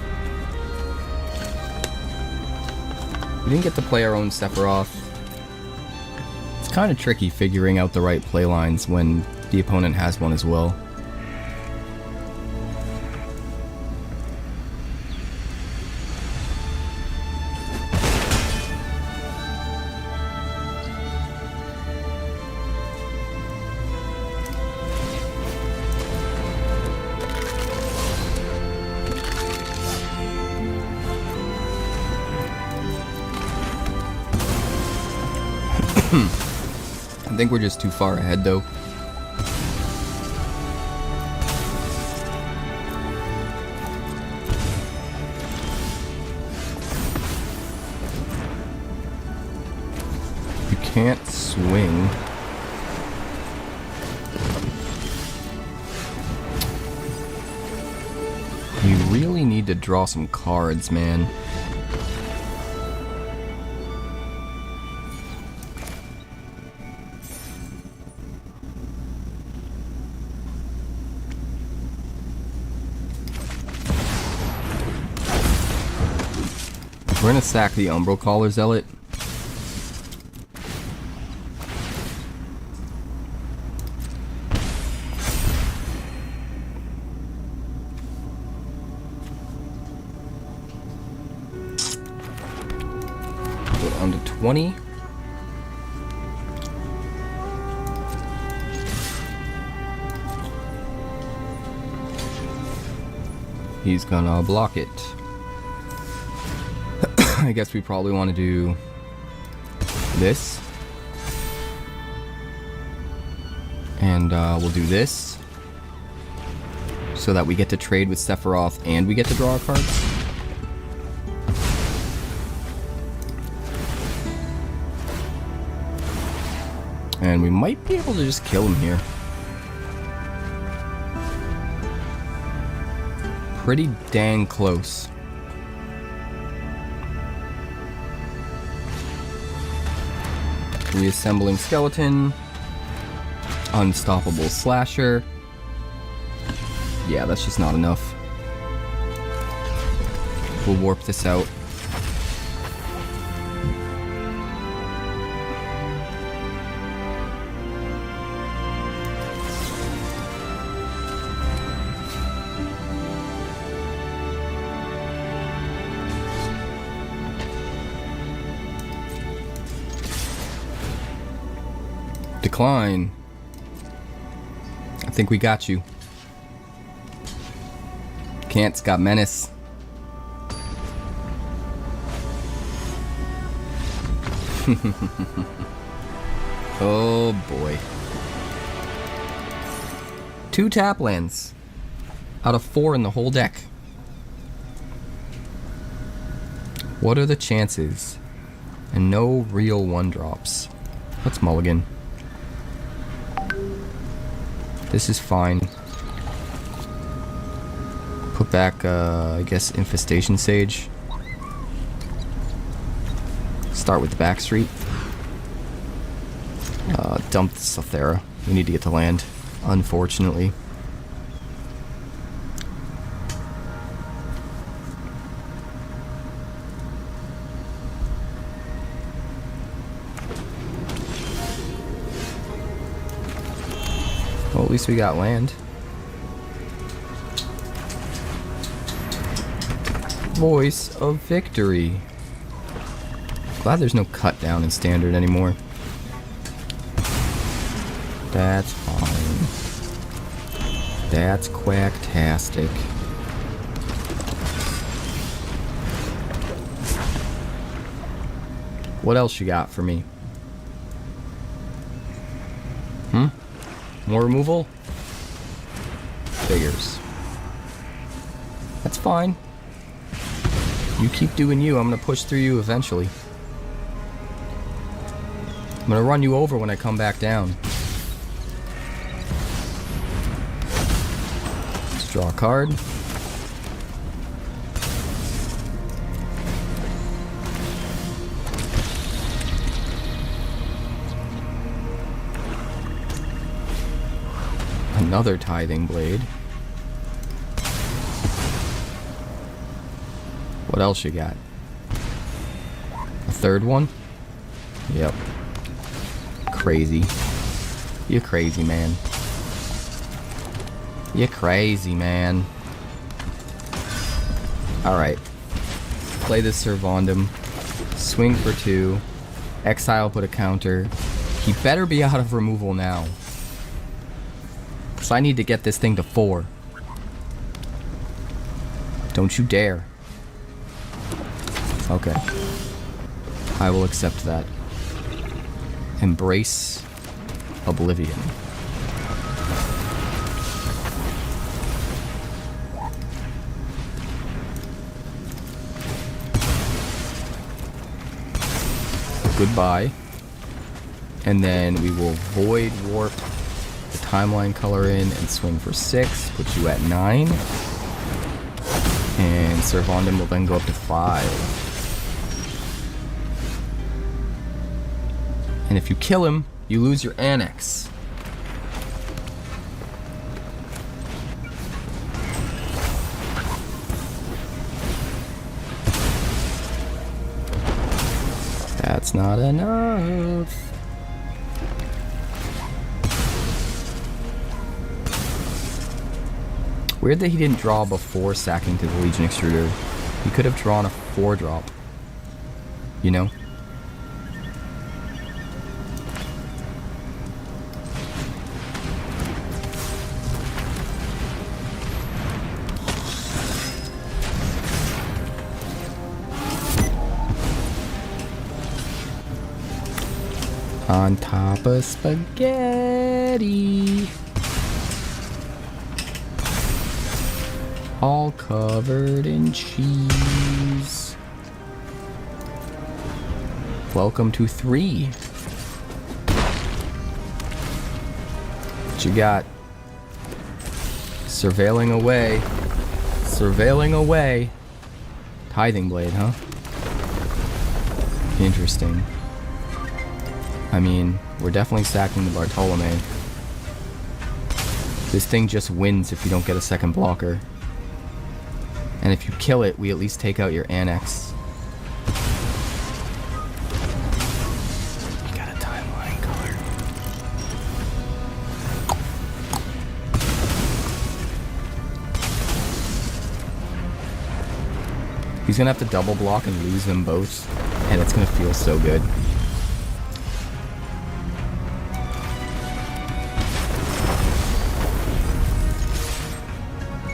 G: We didn't get to play our own Sephiroth. It's kind of tricky figuring out the right play lines when the opponent has one as well. I think we're just too far ahead, though. You can't swing. You really need to draw some cards, man. We're gonna sack the Umbral Caller Zealot. down to 20. He's gonna block it. I guess we probably want to do this. And we'll do this. So that we get to trade with Sephiroth and we get to draw cards. And we might be able to just kill him here. Pretty dang close. Reassembling skeleton. Unstoppable slasher. Yeah, that's just not enough. We'll warp this out. Decline. I think we got you. Can't's got menace. Oh boy. 2 tap lands out of 4 in the whole deck. What are the chances? And no real 1-drops. Let's mulligan. This is fine. Put back, I guess, Infestation Sage. Start with the back street. Dump the Sothera. We need to get to land, unfortunately. Well, at least we got land. Voice of Victory. Glad there's no cut down in standard anymore. That's fine. That's quacktastic. What else you got for me? More removal? Figures. That's fine. You keep doing you, I'm gonna push through you eventually. I'm gonna run you over when I come back down. Let's draw a card. Another Tithing Blade. What else you got? A third one? Yep. Crazy. You crazy, man. You crazy, man. Alright. Play this Servandum. Swing for 2. Exile, put a counter. He better be out of removal now. So I need to get this thing to 4. Don't you dare. Okay. I will accept that. Embrace Oblivion. Goodbye. And then we will Void Warp the Timeline color in and swing for 6. Put you at 9. And Servandum will then go up to 5. And if you kill him, you lose your Annex. That's not enough. Weird that he didn't draw before sacking to the Legion Extruder. He could have drawn a 4-drop. You know? On top of spaghetti. All covered in cheese. Welcome to 3. What you got? Surveilling away. Surveilling away. Tithing blade, huh? Interesting. I mean, we're definitely sacking the Bartolome. This thing just wins if you don't get a second blocker. And if you kill it, we at least take out your annex. You got a timeline color. He's gonna have to double block and lose them both, and it's gonna feel so good.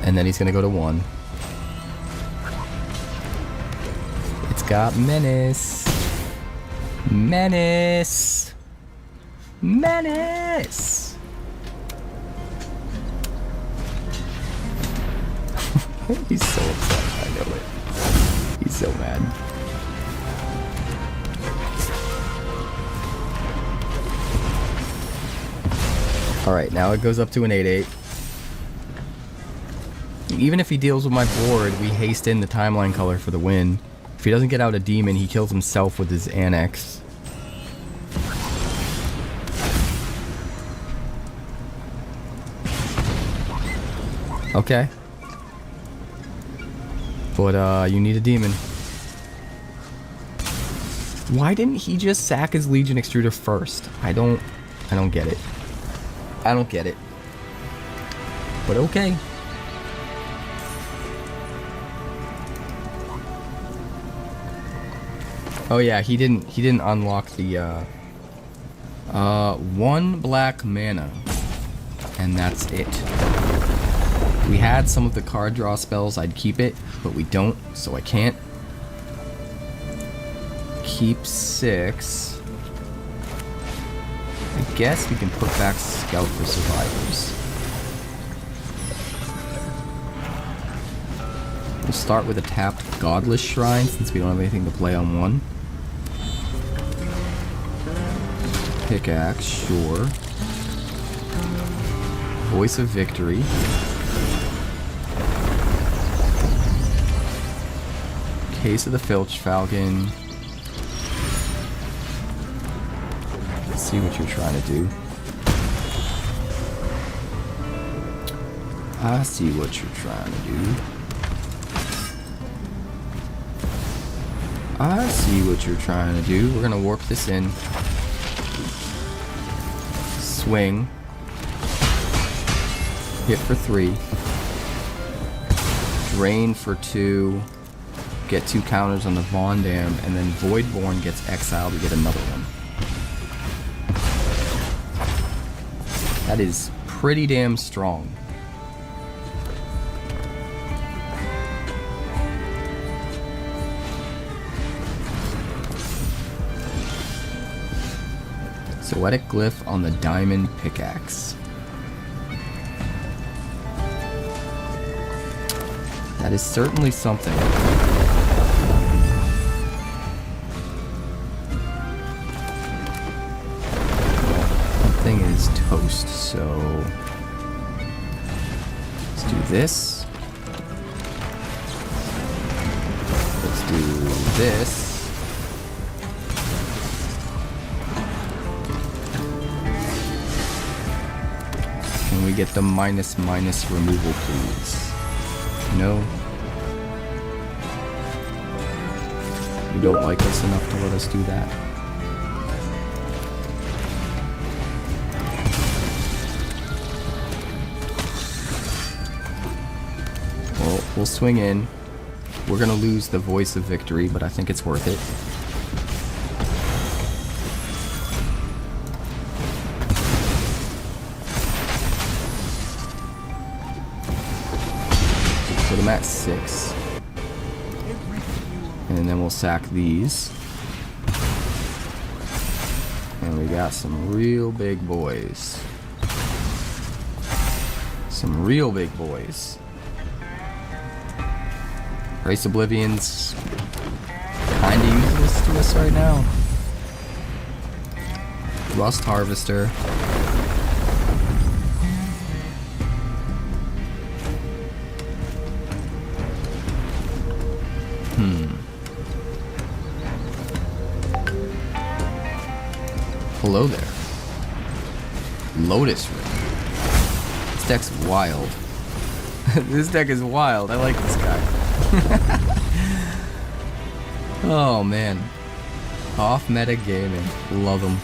G: And then he's gonna go to 1. It's got menace. Menace. Menace. He's so upset. I know it. He's so mad. Alright, now it goes up to an 8-8. Even if he deals with my board, we haste in the timeline color for the win. If he doesn't get out a demon, he kills himself with his annex. Okay. But, you need a demon. Why didn't he just sack his Legion Extruder first? I don't get it. I don't get it. But okay. Oh yeah, he didn't unlock the 1 black mana. And that's it. If we had some of the card draw spells, I'd keep it, but we don't, so I can't. Keep 6. I guess we can put back Scout for Survivors. We'll start with a tapped Godless Shrine since we don't have anything to play on 1. Pickaxe, sure. Voice of Victory. Case of the Filch Falcon. Let's see what you're trying to do. I see what you're trying to do. I see what you're trying to do. We're gonna warp this in. Swing. Hit for 3. Drain for 2. Get 2 counters on the Von Dam, and then Voidborn gets exiled. We get another one. That is pretty damn strong. Poetic Glyph on the Diamond Pickaxe. That is certainly something. That thing is toast, so let's do this. Let's do this. Can we get the minus removal, please? No. You don't like us enough to let us do that. Well, we'll swing in. We're gonna lose the Voice of Victory, but I think it's worth it. Put them at 6. And then we'll sack these. And we got some real big boys. Some real big boys. Race Oblivion's kinda useless to us right now. Rust Harvester. Hello there. Lotus Ring. This deck's wild. This deck is wild. I like this guy. Oh man. Off meta gaming. Love him.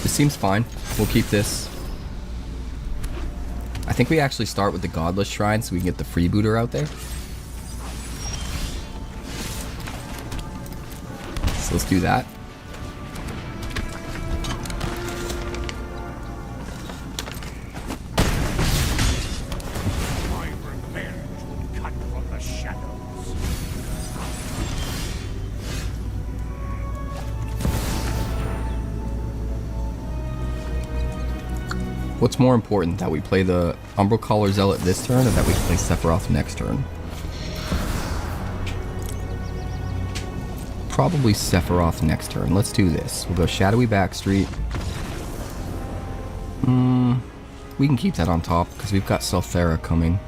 G: This seems fine. We'll keep this. I think we actually start with the Godless Shrine so we can get the freebooter out there. So let's do that.
E: My revenge will cut from the shadows.
G: What's more important, that we play the Umbral Caller Zealot this turn or that we play Sephiroth next turn? Probably Sephiroth next turn. Let's do this. We'll go Shadowy Backstreet. We can keep that on top because we've got Selthera coming.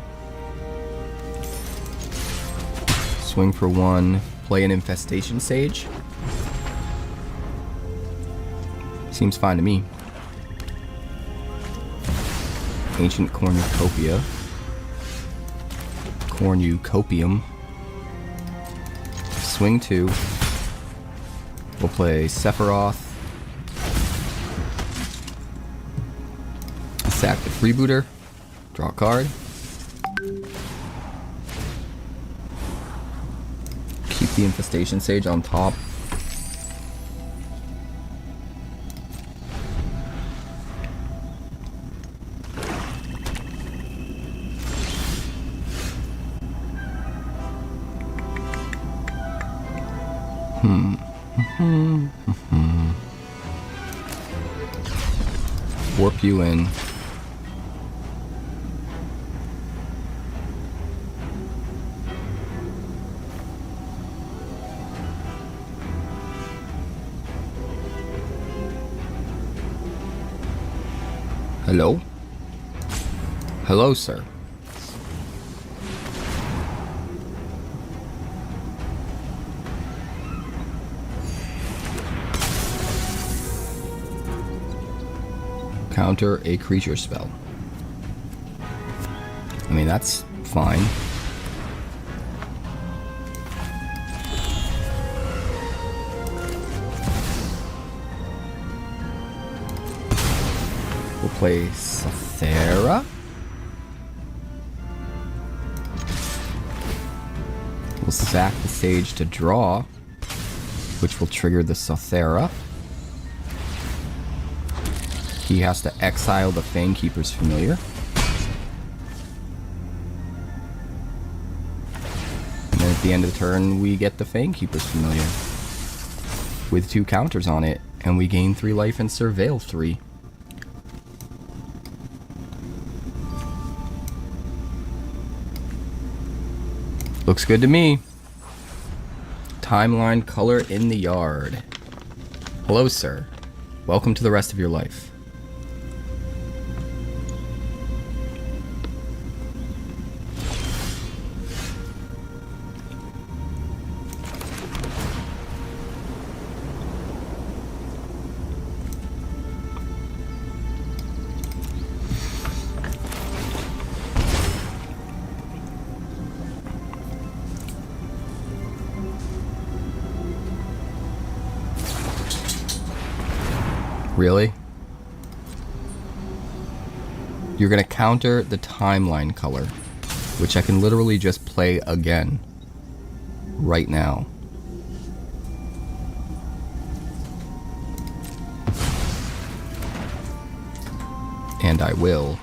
G: Swing for 1. Play an Infestation Sage. Seems fine to me. Ancient Cornucopia. Cornucopium. Swing 2. We'll play Sephiroth. Sack the freebooter. Draw a card. Keep the Infestation Sage on top. Warp you in. Hello? Hello, sir. Counter a creature spell. I mean, that's fine. We'll play Selthera. We'll sack the Sage to draw, which will trigger the Selthera. He has to exile the Fanekeeper's Familiar. And then at the end of the turn, we get the Fanekeeper's Familiar with 2 counters on it, and we gain 3 life and surveil 3. Looks good to me. Timeline color in the yard. Hello, sir. Welcome to the rest of your life. Really? You're gonna counter the timeline color, which I can literally just play again right now. And I will.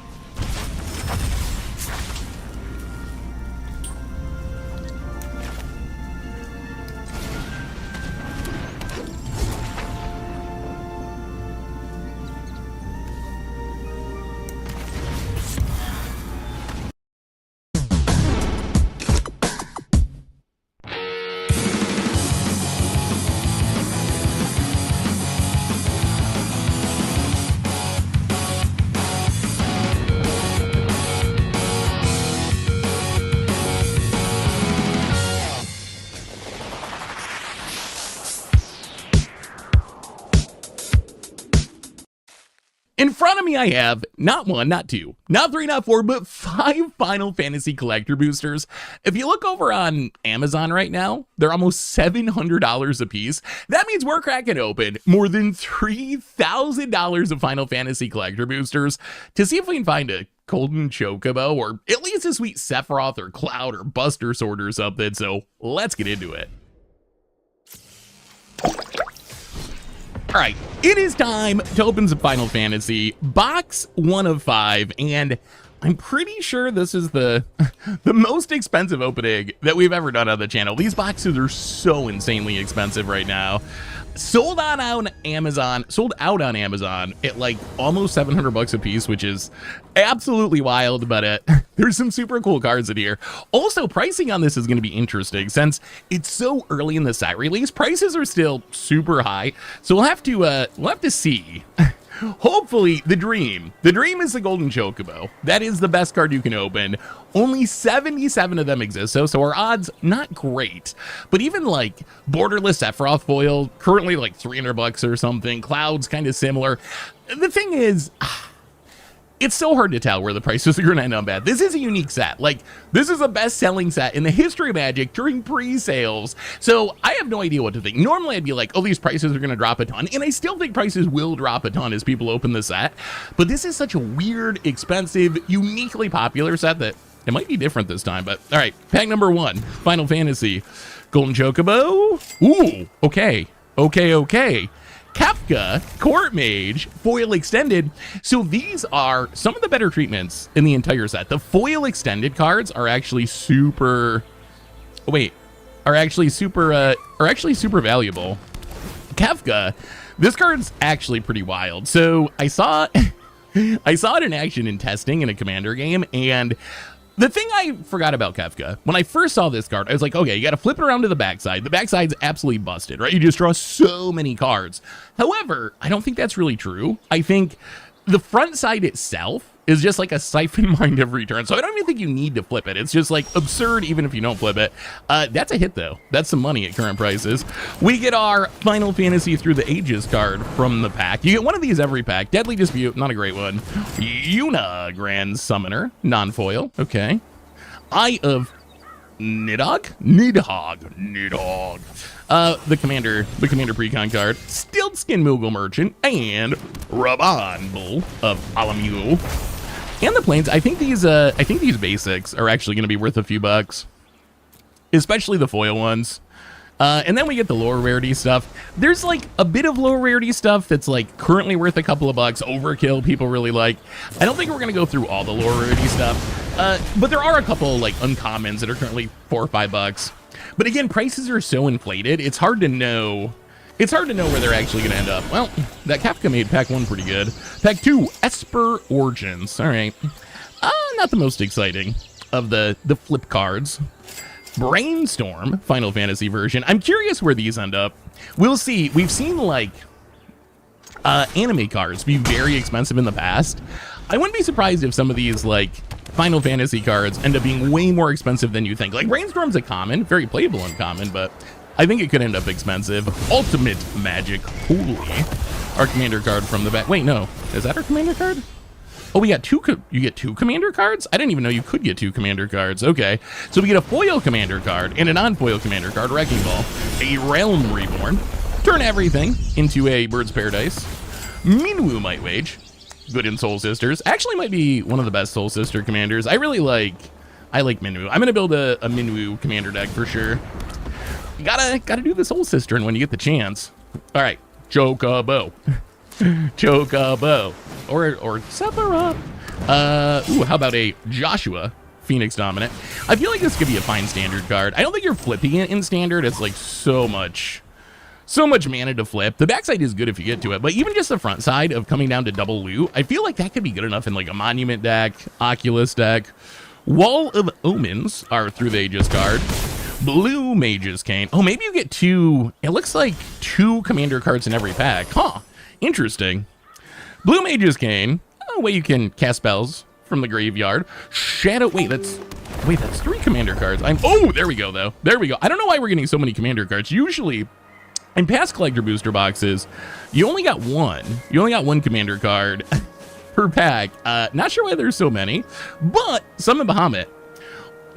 I: me, I have not one, not two, not three, not four, but 5 Final Fantasy collector boosters. If you look over on Amazon right now, they're almost $700 a piece. That means we're cracking open more than $3,000 of Final Fantasy collector boosters to see if we can find a golden chocobo or at least a sweet Sephiroth or Cloud or Buster Sword or something. So let's get into it. All right, it is time to open some Final Fantasy box 1 of 5, and I'm pretty sure this is the most expensive opening that we've ever done on the channel. These boxes are so insanely expensive right now. Sold out on Amazon at like almost $700 a piece, which is absolutely wild, but there's some super cool cards in here. Also, pricing on this is going to be interesting since it's so early in the set release. Prices are still super high, so we'll have to see. Hopefully, the dream is the golden chocobo. That is the best card you can open. Only 77 of them exist, so our odds not great. But even like borderless Sephiroth foil, currently like $300 or something. Cloud's kind of similar. The thing is, it's so hard to tell where the prices are going to end up at. This is a unique set. Like, this is the best-selling set in the history of Magic during pre-sales. So I have no idea what to think. Normally, I'd be like, oh, these prices are going to drop a ton. And I still think prices will drop a ton as people open the set. But this is such a weird, expensive, uniquely popular set that it might be different this time. But, all right, pack number 1, Final Fantasy. Golden Chocobo. Ooh, okay. Kefka, Court Mage, Foil Extended. So these are some of the better treatments in the entire set. The Foil Extended cards are actually super valuable. Kefka, this card's actually pretty wild. So I saw it in action in testing in a Commander game, and the thing I forgot about Kefka, when I first saw this card, I was like, okay, you got to flip it around to the backside. The backside's absolutely busted, right? You just draw so many cards. However, I don't think that's really true. I think the front side itself is just like a siphon mind every turn. So I don't even think you need to flip it. It's just like absurd even if you don't flip it. That's a hit though. That's some money at current prices. We get our Final Fantasy Through the Ages card from the pack. You get one of these every pack. Deadly Dispute, not a great one. Yuna, Grand Summoner, non-foil. Okay. Eye of Nidhogg. The Commander Precon card. Stiltskin Moogle Merchant and Raban Bull of Alamu. And the planes, I think these basics are actually going to be worth a few bucks, especially the foil ones. And then we get the lower rarity stuff. There's like a bit of lower rarity stuff that's like currently worth a couple of bucks. Overkill, people really like. I don't think we're going to go through all the lower rarity stuff, but there are a couple like uncommons that are currently $4 or $5. But again, prices are so inflated, it's hard to know. It's hard to know where they're actually going to end up. Well, that Kefka made pack 1 pretty good. Pack 2, Esper Origins. All right. Not the most exciting of the flip cards. Brainstorm, Final Fantasy version. I'm curious where these end up. We'll see. We've seen, like, anime cards be very expensive in the past. I wouldn't be surprised if some of these, like, Final Fantasy cards end up being way more expensive than you think. Like, Brainstorm's a common, very playable uncommon, but I think it could end up expensive. Ultimate Magic. Holy. Our commander card from the back. Wait, no. Is that our commander card? Oh, we got two. You get 2 commander cards? I didn't even know you could get 2 commander cards. Okay. So we get a foil commander card and a non-foil commander card, Wrecking Ball. A Realm Reborn. Turn everything into a Bird's Paradise. Minwu Might Wage. Good in Soul Sisters. Actually might be one of the best Soul Sister commanders. I like Minwu. I'm going to build a Minwu commander deck for sure. You gotta do the Soul Sister when you get the chance. All right, Chocobo, Chocobo, or Sephiroth. Ooh, how about a Joshua Phoenix Dominant? I feel like this could be a fine standard card. I don't think you're flipping it in standard. It's like so much mana to flip. The backside is good if you get to it, but even just the front side of coming down to double loot, I feel like that could be good enough in like a Monument deck, Oculus deck. Wall of Omens are Through the Ages card. Blue Mage's Cane. Oh, maybe you get 2. It looks like 2 commander cards in every pack. Huh. Interesting. Blue Mage's Cane. Oh, way you can cast spells from the graveyard. Shadow. Wait, that's 3 commander cards. Oh, there we go, though. There we go. I don't know why we're getting so many commander cards. Usually, in past collector booster boxes, you only got 1. You only got 1 commander card. per pack. Not sure why there's so many, but Summon Bahamut.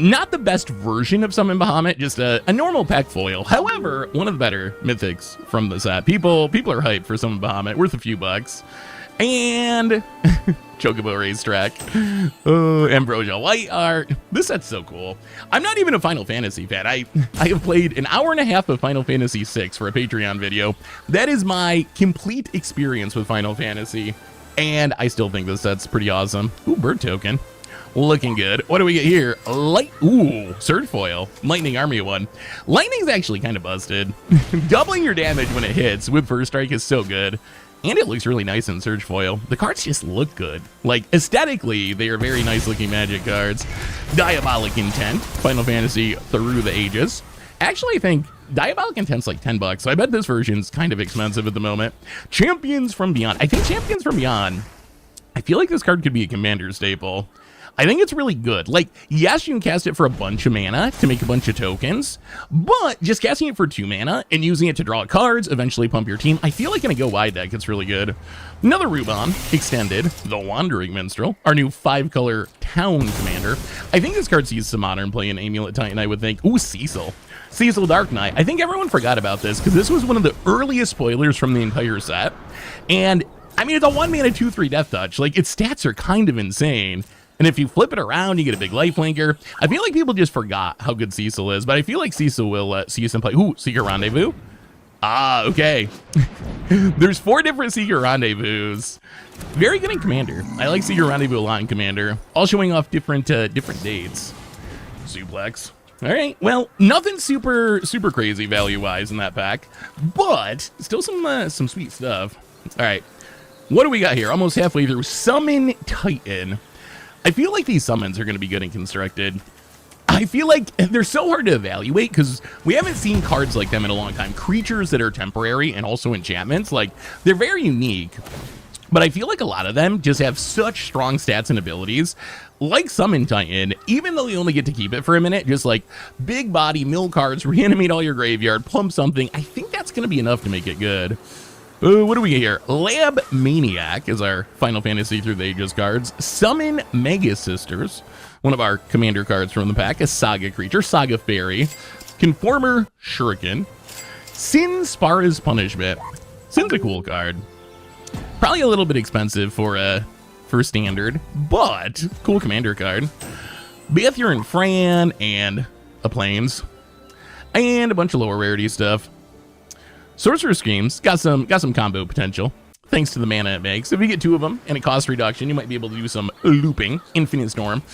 I: Not the best version of Summon Bahamut, just a normal pack foil. However, one of the better mythics from the set. People are hyped for Summon Bahamut, worth a few bucks. And Chocobo Racetrack. Oh, Ambrosia White Art. This set's so cool. I'm not even a Final Fantasy fan. I have played an hour and a half of Final Fantasy VI for a Patreon video. That is my complete experience with Final Fantasy. And I still think this set's pretty awesome. Ooh, bird token. Looking good. What do we get here? Surge Foil. Lightning Army one. Lightning's actually kind of busted. Doubling your damage when it hits with First Strike is so good. And it looks really nice in Surge Foil. The cards just look good. Like, aesthetically, they are very nice looking Magic cards. Diabolic Intent. Final Fantasy through the ages. Actually, I think Diabolic Intent's like 10 bucks, so I bet this version's kind of expensive at the moment. Champions from Beyond. I think Champions from Beyond, I feel like this card could be a Commander staple. I think it's really good. Like, yes, you can cast it for a bunch of mana to make a bunch of tokens, but just casting it for 2 mana and using it to draw cards, eventually pump your team, I feel like in a go-wide deck, it's really good. Another Rubon, Extended, the Wandering Minstrel, our new 5-color Town Commander. I think this card sees some modern play in Amulet Titan, I would think. Ooh, Cecil. Cecil Dark Knight. I think everyone forgot about this, because this was one of the earliest spoilers from the entire set. And, I mean, it's a 1-mana 2/3 Death Touch. Like, its stats are kind of insane. And if you flip it around, you get a big lifelinker. I feel like people just forgot how good Cecil is, but I feel like Cecil will see some play. Ooh, Secret Rendezvous. Ah, okay. There's 4 different Secret Rendezvous. Very good in Commander. I like Secret Rendezvous a lot in Commander. All showing off different dates. Suplex. All right, well, nothing super crazy value-wise in that pack, but still some sweet stuff. All right, what do we got here? Almost halfway through. Summon Titan. I feel like these summons are going to be good and constructed. I feel like they're so hard to evaluate because we haven't seen cards like them in a long time. Creatures that are temporary and also enchantments, like, they're very unique. But I feel like a lot of them just have such strong stats and abilities. Like Summon Titan, even though you only get to keep it for a minute, just like big body, mill cards, reanimate all your graveyard, plump something. I think that's going to be enough to make it good. What do we get here? Lab Maniac is our Final Fantasy Through the Ages cards. Summon Mega Sisters, one of our commander cards from the pack. A Saga creature, Saga Fairy. Conformer Shuriken. Sin Spara's Punishment. Sin's a cool card. Probably a little bit expensive for standard, but cool commander card. Bathier and Fran and a Plains. And a bunch of lower rarity stuff. Sorcerer Screams got some combo potential, thanks to the mana it makes. If you get 2 of them and a cost reduction, you might be able to do some looping. Infinite Storm.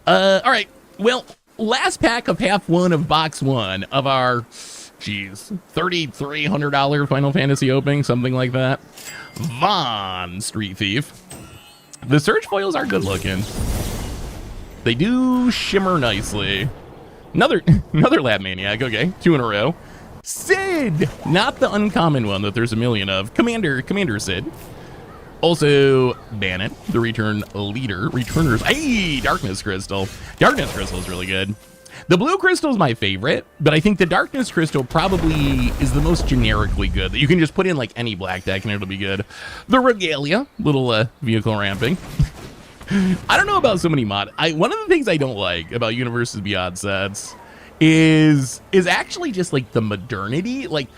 I: All right, well, last pack of half one of box 1 of our, $3,300 Final Fantasy opening, something like that. Vaughn Street Thief. The Surge foils are good looking. They do shimmer nicely. Another Lab Maniac, okay, 2 in a row. Sid, not the uncommon one that there's a million of. Commander Sid. Also, Bannon, the return leader. Returners. Hey, Darkness Crystal. Darkness Crystal is really good. The blue crystal is my favorite, but I think the Darkness Crystal probably is the most generically good. That you can just put in like any black deck and it'll be good. The Regalia, little vehicle ramping. I don't know about so many mod. One of the things I don't like about Universes Beyond sets is actually just like the modernity. Like,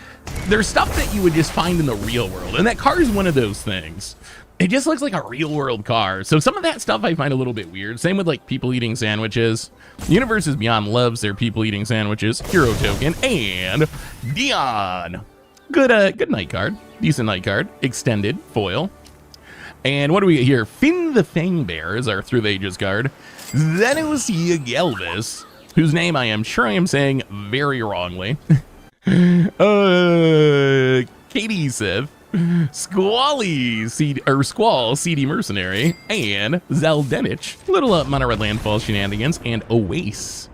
I: there's stuff that you would just find in the real world, and that car is one of those things. It just looks like a real world car. So some of that stuff I find a little bit weird. Same with like people eating sandwiches. Universes Beyond loves their people eating sandwiches. Hero token and Dion. Good night card. Decent night card. Extended foil. And what do we get here? Finn the Fangbear is our Through the Ages card. Xenosia Gelvis, whose name I am sure I am saying very wrongly. Katie Sith, Squall, CD Mercenary, and Zaldenich, little Mono Red Landfall shenanigans, and Oasis.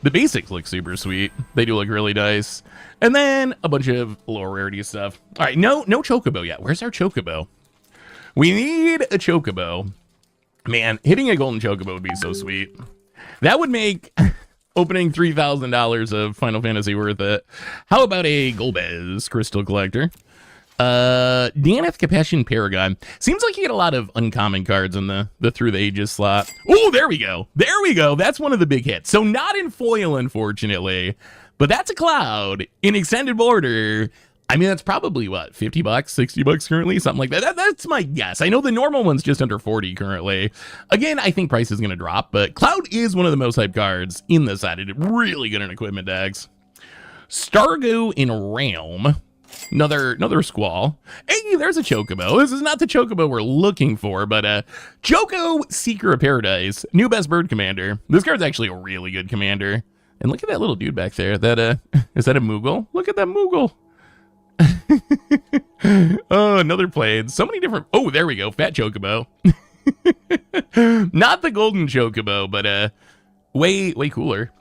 I: The basics look super sweet. They do look really nice. And then a bunch of lower rarity stuff. All right, no Chocobo yet. Where's our Chocobo? We need a Chocobo. Man, hitting a golden Chocobo would be so sweet. That would make opening $3,000 of Final Fantasy worth it. How about a Golbez Crystal Collector? Daneth Capassion Paragon. Seems like you get a lot of uncommon cards in the Through the Ages slot. Oh, there we go. There we go. That's one of the big hits. So not in foil, unfortunately, but that's a cloud in extended border. I mean, that's probably what, $50, $60 currently, something like that. That's my guess. I know the normal one's just under 40 currently. Again, I think price is going to drop, but Cloud is one of the most hyped cards in the set. It's really good in equipment decks. Stargo in Realm. Another Squall. Hey, there's a Chocobo. This is not the Chocobo we're looking for, but Choco Seeker of Paradise. New best bird commander. This card's actually a really good commander. And look at that little dude back there. That is that a Moogle? Look at that Moogle. Oh, another Plane. So many different. Oh, there we go. Fat Chocobo. Not the golden Chocobo, but way cooler.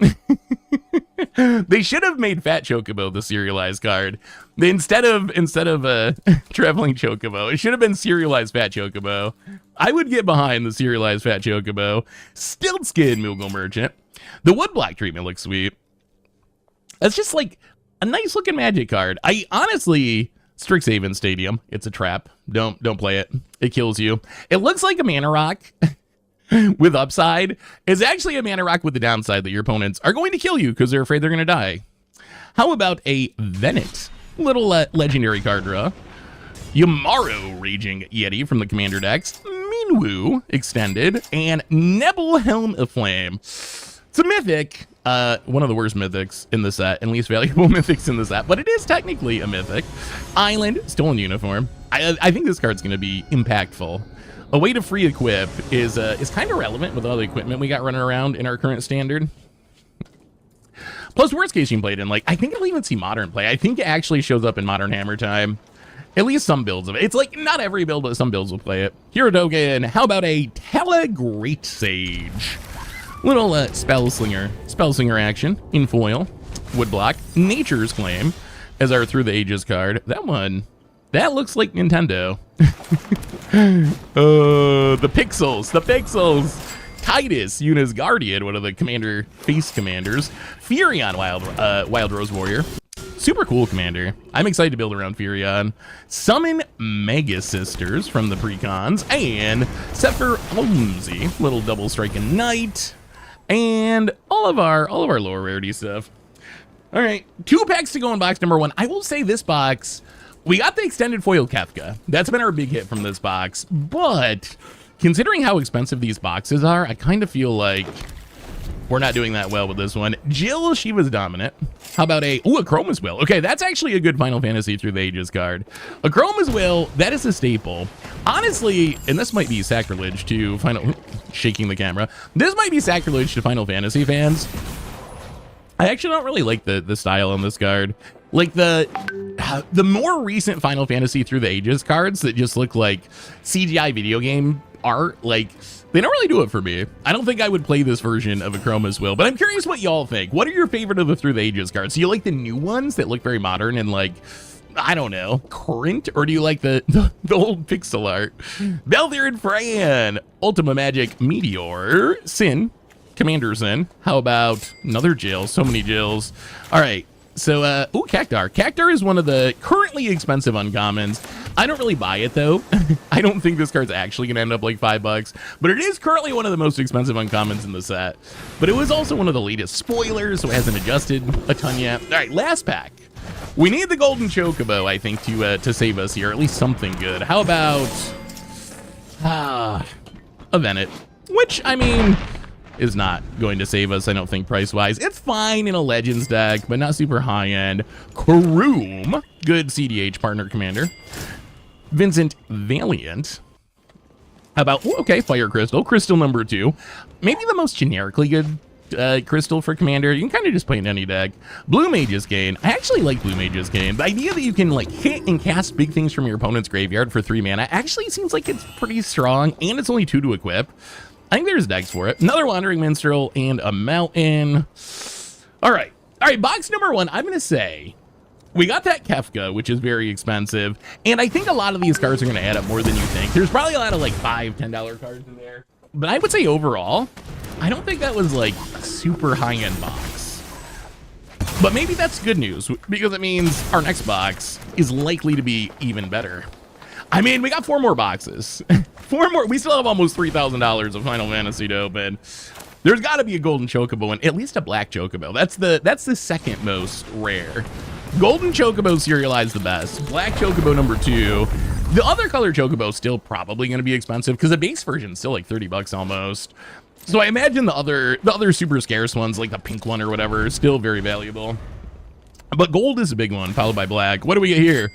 I: They should have made Fat Chocobo the serialized card. Instead of traveling Chocobo, it should have been serialized Fat Chocobo. I would get behind the serialized Fat Chocobo. Stiltskin Moogle Merchant. The woodblock treatment looks sweet. That's just like a nice looking Magic card. I honestly, Strixhaven Stadium. It's a trap. Don't play it. It kills you. It looks like a Mana Rock. With upside. Is actually a Mana Rock with the downside that your opponents are going to kill you because they're afraid they're going to die. How about a Venet? Little legendary card draw. Yamaru Raging Yeti from the commander decks. Minwu extended. And Nebelhelm of Flame. It's a mythic. One of the worst mythics in the set and least valuable mythics in the set, but it is technically a mythic. Island, stolen uniform. I think this card's going to be impactful. A way to free equip is kind of relevant with all the equipment we got running around in our current standard. Plus, worst case you can play it in, like, I think it'll even see modern play. I think it actually shows up in Modern Hammer Time. At least some builds of it. It's like, not every build, but some builds will play it. Hero token, how about a Telegreat Sage? Little Spellslinger action in foil. Woodblock. Nature's Claim as our Through the Ages card. That looks like Nintendo. The pixels. Titus, Yuna's Guardian, one of the commander face commanders. Furion, Wild Rose Warrior. Super cool commander. I'm excited to build around Furion. Summon Mega Sisters from the precons. And Sephir Holmesy, little double striking knight. And all of our lower rarity stuff. All right, 2 packs to go in box number 1. I will say this box, we got the extended foil Kefka. That's been our big hit from this box. But considering how expensive these boxes are, I kind of feel like we're not doing that well with this one. Jill, she was dominant. How about a Chroma's Will? Okay, that's actually a good Final Fantasy Through the Ages card. A Chroma's Will, that is a staple. Honestly, and this might be sacrilege to shaking the camera. This might be sacrilege to Final Fantasy fans. I actually don't really like the style on this card. Like the more recent Final Fantasy Through the Ages cards that just look like CGI video game art, like, they don't really do it for me. I don't think I would play this version of a Chroma's Will, but I'm curious what y'all think. What are your favorite of the Through the Ages cards? Do you like the new ones that look very modern and, like, I don't know, current? Or do you like the old pixel art? Belthier and Fran, Ultima Magic Meteor, Sin, Commander Sin. How about another Jill? So many Jills. All right. So, Cactar. Cactar is one of the currently expensive uncommons. I don't really buy it, though. I don't think this card's actually going to end up like $5, but it is currently one of the most expensive uncommons in the set. But it was also one of the latest spoilers, so it hasn't adjusted a ton yet. All right, last pack. We need the Golden Chocobo, I think, to save us here, or at least something good. How about a Venet, which, I mean, is not going to save us, I don't think, price-wise. It's fine in a Legends deck, but not super high-end. Karoom, good CDH partner commander. Vincent Valiant. How about, Fire Crystal, Crystal number 2. Maybe the most generically good crystal for commander. You can kind of just play in any deck. Blue Mage's Gain. I actually like Blue Mage's Gain. The idea that you can, like, hit and cast big things from your opponent's graveyard for 3 mana actually seems like it's pretty strong, and it's only 2 to equip. I think there's decks for it. Another Wandering Minstrel and a Mountain. All right, box number 1, I'm going to say we got that Kefka, which is very expensive, and I think a lot of these cards are going to add up more than you think. There's probably a lot of, like, $5, $10 cards in there, but I would say overall, I don't think that was, like, a super high-end box. But maybe that's good news, because it means our next box is likely to be even better. I mean, we got 4 more boxes. 4 more. We still have almost $3,000 of Final Fantasy to open. There's got to be a golden chocobo and at least a black chocobo. That's the second most rare. Golden chocobo serialized the best. Black chocobo number 2. The other color chocobo is still probably going to be expensive because the base version is still like $30 almost. So I imagine the other super scarce ones, like the pink one or whatever, are still very valuable. But gold is a big one, followed by black. What do we get here?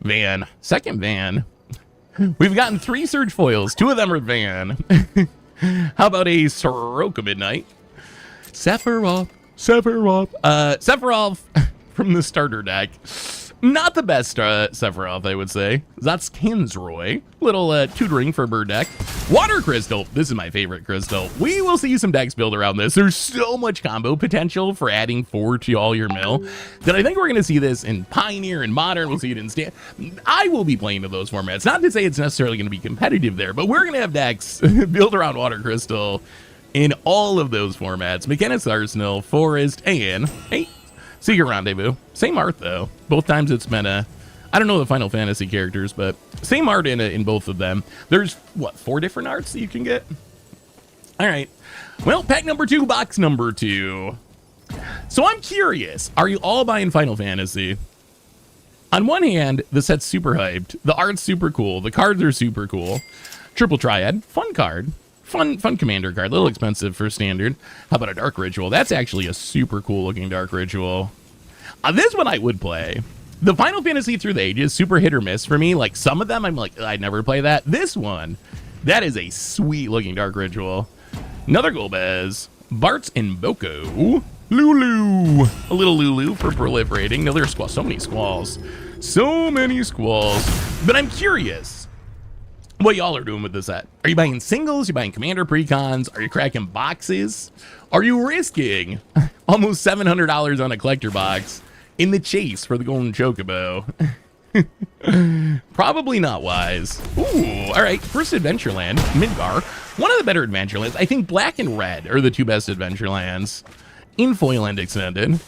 I: Van. Second Van. We've gotten 3 Surge foils. 2 of them are Van. How about a Soroka Midnight? Sephiroth from the starter deck. Not the best Sephiroth, I would say. That's Kinsroy. Little tutoring for bird deck. Water Crystal. This is my favorite crystal. We will see some decks build around this. There's so much combo potential for adding 4 to all your mill that I think we're going to see this in Pioneer and Modern. We'll see it in Stand. I will be playing in those formats. Not to say it's necessarily going to be competitive there, but we're going to have decks built around Water Crystal in all of those formats. Mechanics Arsenal, Forest, and hey, Secret Rendezvous. Same art, though. Both times it's been I don't know the Final Fantasy characters, but same art in both of them. There's, what, 4 different arts that you can get? All right. Well, pack number 2, box number 2. So I'm curious. Are you all buying Final Fantasy? On one hand, the set's super hyped. The art's super cool. The cards are super cool. Triple Triad. Fun card. Fun commander card, a little expensive for standard. How about a Dark Ritual? That's actually a super cool looking Dark Ritual. This one I would play. The Final Fantasy Through the Ages, super hit or miss for me. Like some of them, I'm like, I'd never play that. This one, that is a sweet looking Dark Ritual. Another Golbez, Bart's and Boko, Lulu, a little Lulu for proliferating. Another Squall, so many Squalls. So many Squalls. But I'm curious what y'all are doing with this set. Are you buying singles? Are you buying commander precons? Are you cracking boxes? Are you risking almost $700 on a collector box in the chase for the golden chocobo? Probably not wise. Ooh, all right. First Adventureland, Midgar. One of the better Adventurelands. I think black and red are the 2 best Adventurelands. In foil and extended.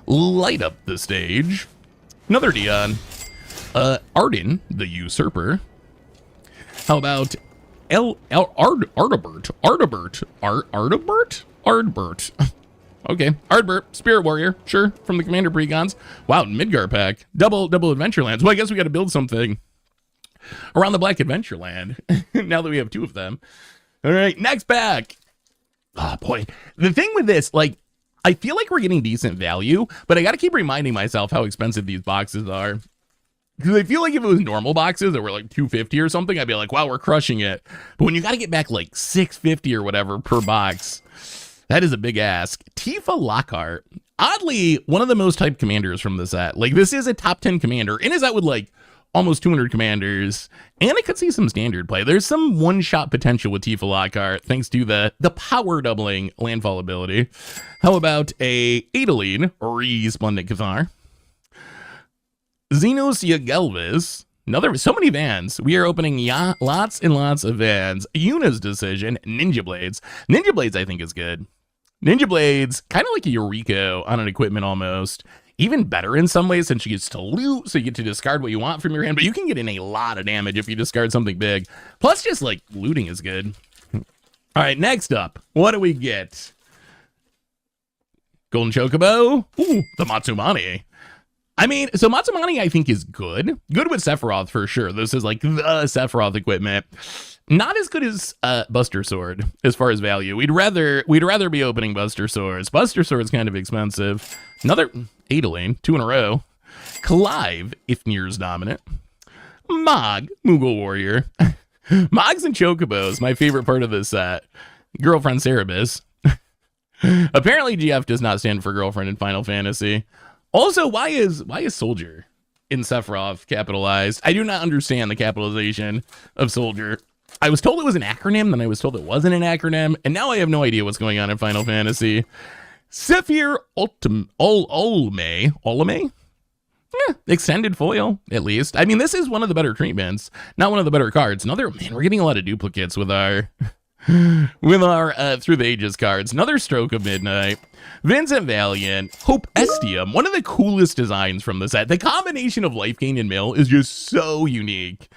I: Light up the stage. Another Dion. Arden, the Usurper. How about Ardbert? Okay, Ardbert, Spirit Warrior, sure, from the Commander Precons. Wow, Midgar pack, double Adventurelands. Well, I guess we got to build something around the Black Adventureland now that we have 2 of them. All right, next pack. Oh boy, the thing with this, like, I feel like we're getting decent value, but I got to keep reminding myself how expensive these boxes are. Because I feel like if it was normal boxes that were like $250 or something, I'd be like, wow, we're crushing it. But when you got to get back like $650 or whatever per box, that is a big ask. Tifa Lockhart, oddly, one of the most hyped commanders from the set. Like, this is a top 10 commander, and is out with like almost 200 commanders, and I could see some standard play. There's some one-shot potential with Tifa Lockhart, thanks to the power doubling landfall ability. How about a Adeleine, Resplendent Cathar? Xenos Yagelvis. So many Vans. We are opening lots and lots of Vans. Yuna's Decision. Ninja Blades. Ninja Blades, I think, is good. Ninja Blades, kind of like a Yuriko on an equipment almost. Even better in some ways since she gets to loot, so you get to discard what you want from your hand, but you can get in a lot of damage if you discard something big. Plus, just like looting is good. All right, next up, what do we get? Golden Chocobo. Ooh, the Matsumani. I mean, so Matsumani, I think, is good. Good with Sephiroth, for sure. This is like the Sephiroth equipment. Not as good as Buster Sword, as far as value. We'd rather be opening Buster Swords. Buster Sword's kind of expensive. Another Adeleine, 2 in a row. Clive, Ifnir's dominant. Mog, Moogle Warrior. Mogs and Chocobos, my favorite part of this set. Girlfriend Cerebus. Apparently GF does not stand for girlfriend in Final Fantasy. Also, why is Soldier in Sephiroth capitalized? I do not understand the capitalization of Soldier. I was told it was an acronym, then I was told it wasn't an acronym, and now I have no idea what's going on in Final Fantasy. Sephir Olame? Yeah, extended foil, at least. I mean, this is one of the better treatments, not one of the better cards. Man, we're getting a lot of duplicates with our with our Through the Ages cards. Another Stroke of Midnight, Vincent Valiant, Hope Estium, one of the coolest designs from the set. The combination of Life Gain and Mill is just so unique.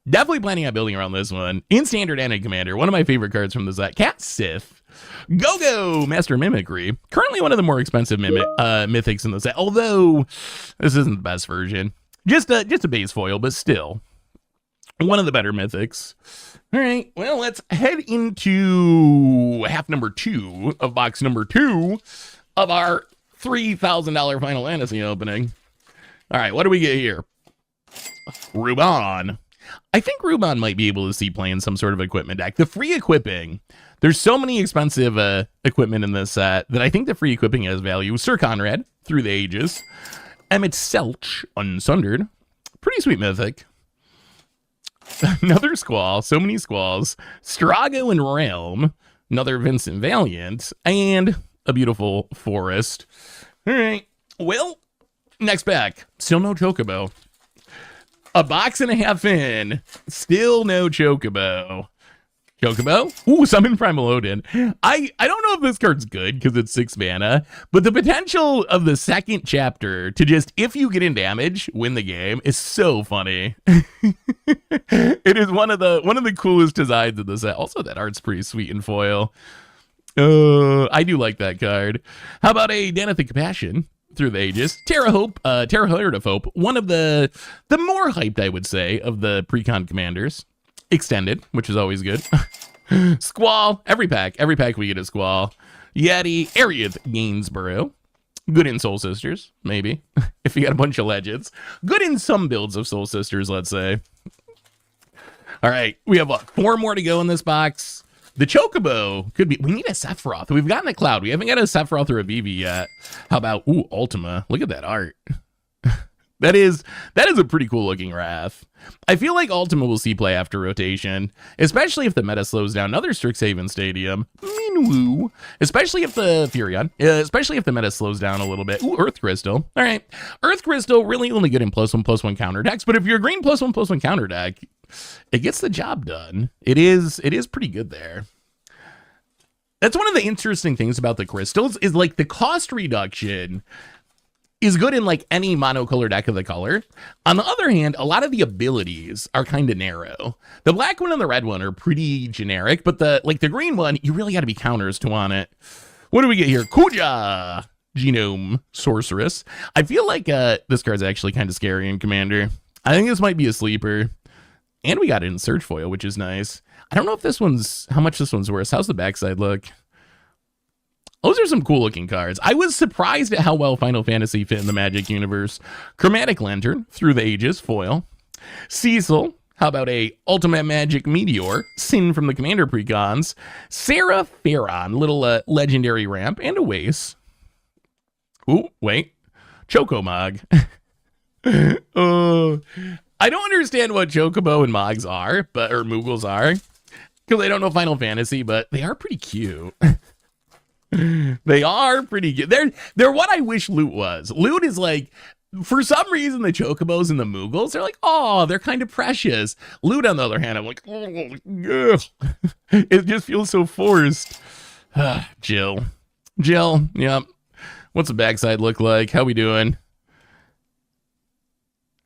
I: Definitely planning on building around this one. In Standard and in Commander, one of my favorite cards from the set. Cat Sith, Go-Go, Master Mimicry. Currently one of the more expensive mythics in the set, although this isn't the best version. Just a base foil, but still one of the better mythics. All right, well, let's head into half number 2 of box number 2 of our $3,000 Final Fantasy opening. All right, what do we get here? Ruban. I think Ruban might be able to see play in some sort of equipment deck. The free equipping, there's so many expensive equipment in this set that I think the free equipping has value. Sir Conrad, Through the Ages. Emmett Selch, Unsundered. Pretty sweet mythic. Another Squall, so many Squalls. Strago and Realm. Another Vincent Valiant. And a beautiful Forest. All right, well, next pack. Still no Chocobo. A box and a half in, still no Chocobo. Chocobo? Ooh, Summon Primal Odin. I don't know if this card's good because it's 6 mana, but the potential of the second chapter to just, if you get in damage, win the game is so funny. It is one of the coolest designs in the set. Also, that art's pretty sweet in foil. I do like that card. How about a Danathic Compassion? Through the Ages. Terra Heart of Hope, one of the more hyped, I would say, of the pre-con commanders. Extended, which is always good. Squall, every pack we get a Squall. Yeti, Ariath Gainsborough. Good in Soul Sisters, maybe. If you got a bunch of legends. Good in some builds of Soul Sisters, let's say. All right, we have 4 more to go in this box. The Chocobo could be, we need a Sephiroth. We've gotten a Cloud. We haven't got a Sephiroth or a Vivi yet. How about, ooh, Ultima. Look at that art. That is a pretty cool looking Wrath. I feel like Ultima will see play after rotation, especially if the meta slows down. Another Strixhaven Stadium. Minwoo. Especially if the Furion, especially if the meta slows down a little bit. Ooh, Earth Crystal. All right. Earth Crystal, really only good in +1/+1 counter decks, but if you're a green +1/+1 counter deck, it gets the job done. It is pretty good there. That's one of the interesting things about the crystals is like the cost reduction is good in like any monocolor deck of the color. On the other hand, a lot of the abilities are kind of narrow. The black one and the red one are pretty generic, but the green one, you really got to be counters to want it. What do we get here? Kuja, Genome Sorceress. I feel like this card's actually kind of scary in Commander. I think this might be a sleeper. And we got it in Search Foil, which is nice. I don't know if how much this one's worth. How's the backside look? Those are some cool looking cards. I was surprised at how well Final Fantasy fit in the Magic universe. Chromatic Lantern, Through the Ages, foil. Cecil, how about a Ultimate Magic Meteor, Sin from the Commander Precons. Sarah Farron, little legendary ramp, and a Wace. Ooh, wait. Chocomog. I don't understand what Chocobo and Mogs are, or Moogles are, because I don't know Final Fantasy, but they are pretty cute. They are pretty good. They're what I wish Loot was. Loot is like, for some reason, the Chocobos and the Moogles, they're like, oh, they're kind of precious. Loot, on the other hand, I'm like, oh, it just feels so forced. Jill, yep. What's the backside look like? How we doing?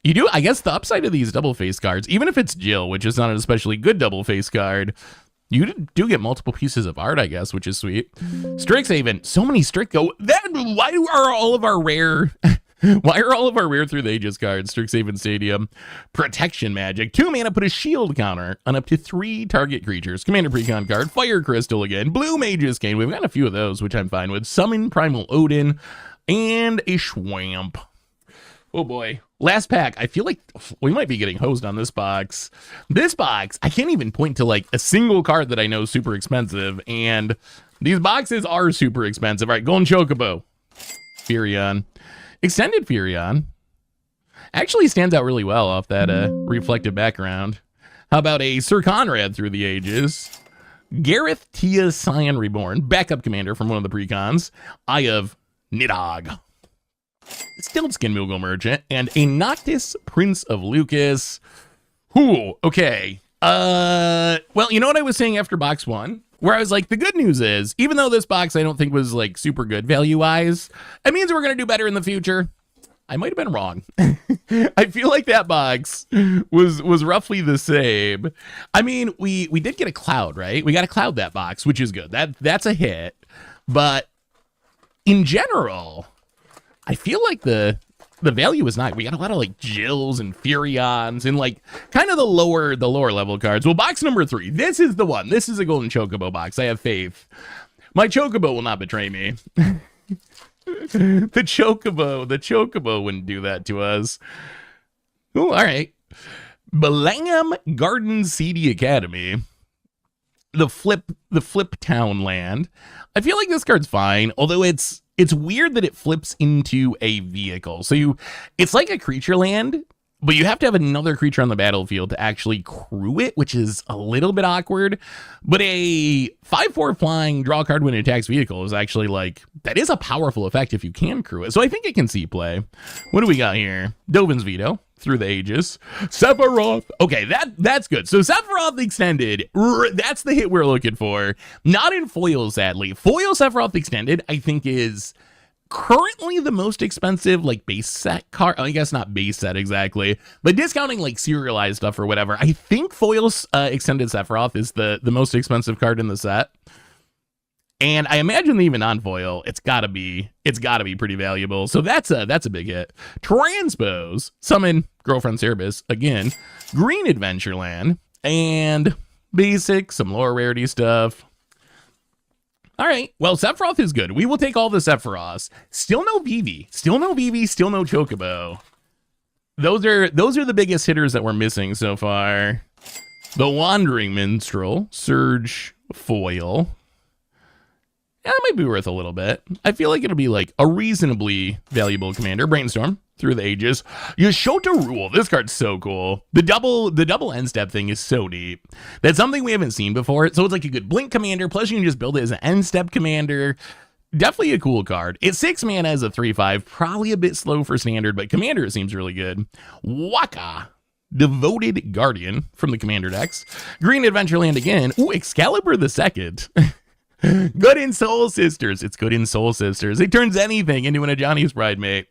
I: You do, I guess the upside of these double face cards, even if it's Jill, which is not an especially good double face card, you do get multiple pieces of art, I guess, which is sweet. Strixhaven, so many why are all of our rare Through the Ages cards? Strixhaven Stadium, Protection Magic, 2 mana, put a shield counter on up to 3 target creatures. Commander Precon card, Fire Crystal again, Blue Mage's Cane, we've got a few of those, which I'm fine with. Summon Primal Odin, and a Schwamp. Oh boy. Last pack. I feel like we might be getting hosed on this box. This box, I can't even point to like a single card that I know is super expensive, and these boxes are super expensive. All right, Golden Chocobo. Furion. Extended Furion. Actually stands out really well off that reflective background. How about a Sir Conrad Through the Ages? Gareth Tia Scion Reborn. Backup commander from one of the precons. Eye of Nidhogg. Stilled Skin Moogle Merchant, and a Noctis Prince of Lucas. Ooh, okay. Well, you know what I was saying after box 1? Where I was like, the good news is, even though this box I don't think was like super good value-wise, it means we're going to do better in the future. I might have been wrong. I feel like that box was roughly the same. I mean, we did get a cloud, right? We got a cloud that box, which is good. That's a hit. But in general, I feel like the value is not. We got a lot of like Jills and Furions and like kind of the lower level cards. Well, box number 3. This is the one. This is a golden chocobo box. I have faith. My chocobo will not betray me. The chocobo wouldn't do that to us. Oh, all right. Blam Garden CD Academy. The flip town land. I feel like this card's fine, although it's weird that it flips into a vehicle. So it's like a creature land, but you have to have another creature on the battlefield to actually crew it, which is a little bit awkward. But a 5/4 flying draw card when it attacks vehicle is actually like, that is a powerful effect if you can crew it. So I think it can see play. What do we got here? Dovin's Veto, through the ages. Sephiroth. Okay, that's good. So Sephiroth Extended, that's the hit we're looking for. Not in foil, sadly. Foil Sephiroth Extended, I think, is currently the most expensive like base set card. I guess not base set exactly, but discounting like serialized stuff or whatever, I think foil's Extended Sephiroth is the most expensive card in the set. And I imagine even on foil, it's gotta be pretty valuable. So that's a big hit. Transpose, summon Girlfriend Cerebus again, Green Adventureland, and basic, some lower rarity stuff. All right, well, Sephiroth is good. We will take all the Sephiroths. Still no Vivi, still no Chocobo. Those are the biggest hitters that we're missing so far. The Wandering Minstrel, Surge Foil. Yeah, that might be worth a little bit. I feel like it'll be like a reasonably valuable commander. Brainstorm, through the ages. Yashota Rule. This card's so cool. The double end step thing is so deep. That's something we haven't seen before. So it's like a good blink commander. Plus you can just build it as an end step commander. Definitely a cool card. It's 6 mana as a 3/5. Probably a bit slow for standard, but commander it seems really good. Waka. Devoted Guardian from the commander decks. Green Adventureland again. Ooh, Excalibur the Second. Good in Soul Sisters. It's good in Soul Sisters. It turns anything into an Ajani's Bridemate.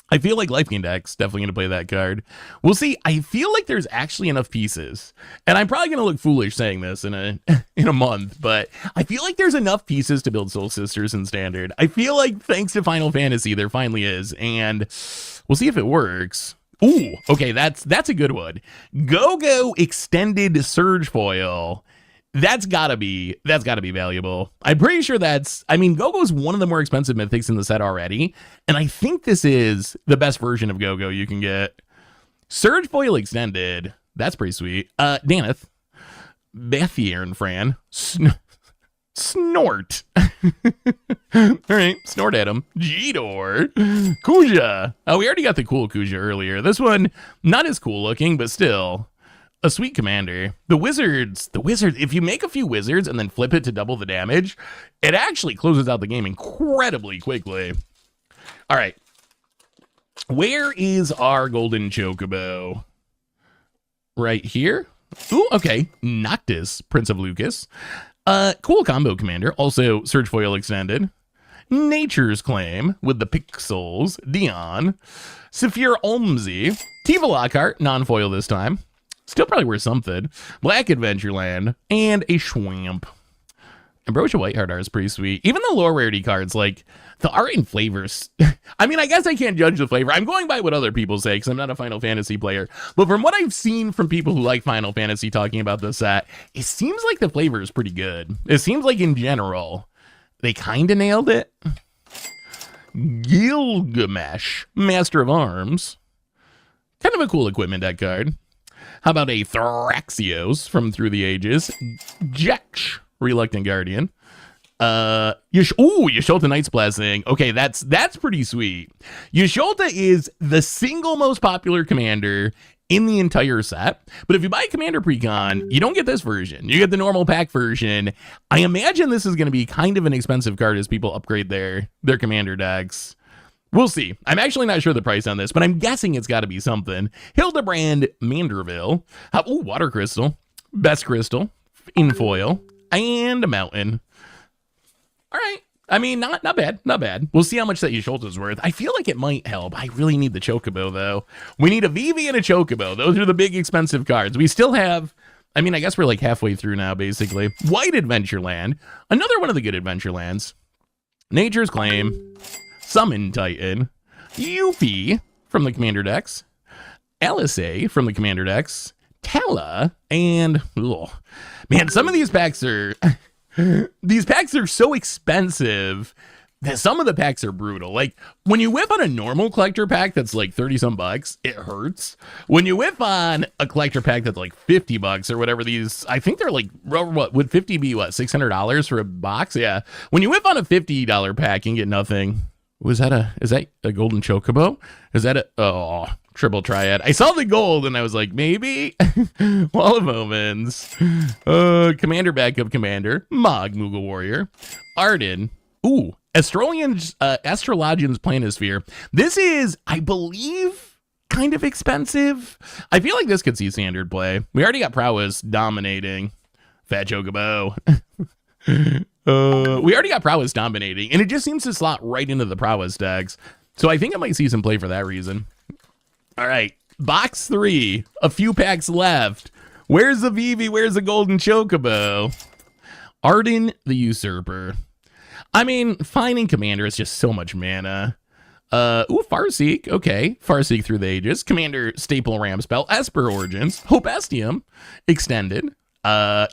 I: I feel like Life Gain deck's definitely going to play that card. We'll see. I feel like there's actually enough pieces. And I'm probably going to look foolish saying this in a month, but I feel like there's enough pieces to build Soul Sisters in Standard. I feel like thanks to Final Fantasy, there finally is. And we'll see if it works. Ooh, okay, that's a good one. Go-Go Extended Surge Foil. That's gotta be valuable. I'm pretty sure Go-Go's one of the more expensive mythics in the set already, and I think this is the best version of Go-Go you can get. Surge Foil Extended, that's pretty sweet. Daneth, Bethier and Fran, Snort. All right, snort at him. G-Door, Kuja. Oh, we already got the cool Kuja earlier. This one, not as cool looking, but still a sweet commander. The wizards, if you make a few wizards and then flip it to double the damage, it actually closes out the game incredibly quickly. All right. Where is our golden chocobo? Right here? Ooh, okay. Noctis, Prince of Lucas. Cool combo commander. Also, Surge Foil Extended. Nature's Claim with the Pixels. Dion. Saphir Olmsey. Tiva Lockhart, non-foil this time. Still probably worth something. Black Adventureland, and a Schwamp. Ambrosia Whiteheart art is pretty sweet. Even the lower rarity cards, like the art and flavors. I mean, I guess I can't judge the flavor. I'm going by what other people say because I'm not a Final Fantasy player. But from what I've seen from people who like Final Fantasy talking about this set, it seems like the flavor is pretty good. It seems like in general, they kind of nailed it. Gilgamesh, Master of Arms. Kind of a cool equipment deck card. How about a Thraxios from Through the Ages? Jeksh, Reluctant Guardian. Yasholta Knight's Blessing. Okay, that's pretty sweet. Yasholta is the single most popular commander in the entire set. But if you buy Commander Precon, you don't get this version. You get the normal pack version. I imagine this is going to be kind of an expensive card as people upgrade their commander decks. We'll see. I'm actually not sure the price on this, but I'm guessing it's got to be something. Hildebrand Manderville. Water Crystal. Best Crystal. In foil. and a mountain. All right. I mean, not bad, not bad. We'll see how much that Yasholta's worth. I feel like it might help. I really need the Chocobo, though. We need a Vivi and a Chocobo. Those are the big expensive cards. We still have, I mean, I guess we're like halfway through now, basically. White Adventureland. Another one of the good Adventurelands. Nature's Claim. Summon Titan. Yuffie from the Commander decks. Alisei from the Commander decks. Tala. And, ugh. Man, some of these packs are... These packs are so expensive that some of the packs are brutal. Like, when you whip on a normal collector pack that's like 30 some bucks, it hurts. When you whip on a collector pack that's like 50 bucks or whatever these, I think they're like, what would 50 be, what, $600 for a box? Yeah. When you whip on a $50 pack and get nothing, is that a golden chocobo? Is that triple triad? I saw the gold and I was like, maybe. Wall of Omens. Commander backup commander. Mog Moogle Warrior. Arden. Ooh. Astrologian's Planisphere. This is, I believe, kind of expensive. I feel like this could see standard play. We already got Prowess dominating. Fat Chocobo. We already got Prowess dominating, and it just seems to slot right into the Prowess decks. So I think I might see some play for that reason. All right, box 3. A few packs left. Where's the Vivi? Where's the Golden Chocobo? Arden the Usurper. I mean, finding Commander is just so much mana. Farseek. Okay, Farseek through the ages. Commander Staple Ram Spell. Esper Origins. Hopestium. Extended.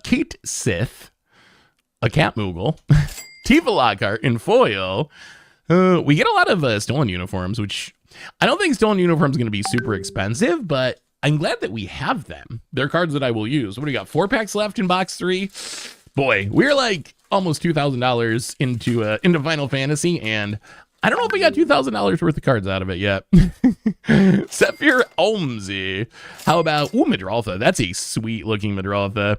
I: Kate Sith. A Cat Moogle. Tifa Lockhart in foil. We get a lot of stolen uniforms, which I don't think stolen uniforms is going to be super expensive, but I'm glad that we have them. They're cards that I will use. What do we got? 4 packs left in box 3. Boy, we're like almost $2,000 into Final Fantasy, and I don't know if we got $2,000 worth of cards out of it yet. Sephir Olmsey. How about Madroltha? That's a sweet looking Madroltha.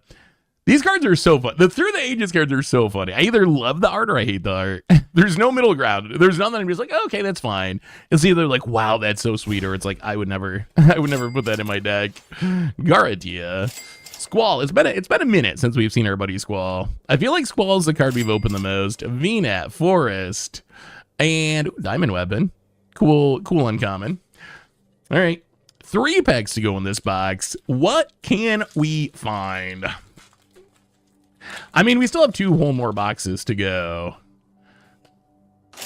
I: These cards are so fun. The Through the Ages cards are so funny. I either love the art or I hate the art. There's no middle ground. There's nothing I'm just like, oh, okay, that's fine. It's either like, wow, that's so sweet, or it's like, I would never put that in my deck. Garatia. Squall. It's been a minute since we've seen our buddy Squall. I feel like Squall is the card we've opened the most. VNAT, Forest, and Diamond Weapon. Cool uncommon. All right. 3 packs to go in this box. What can we find? I mean, we still have 2 whole more boxes to go.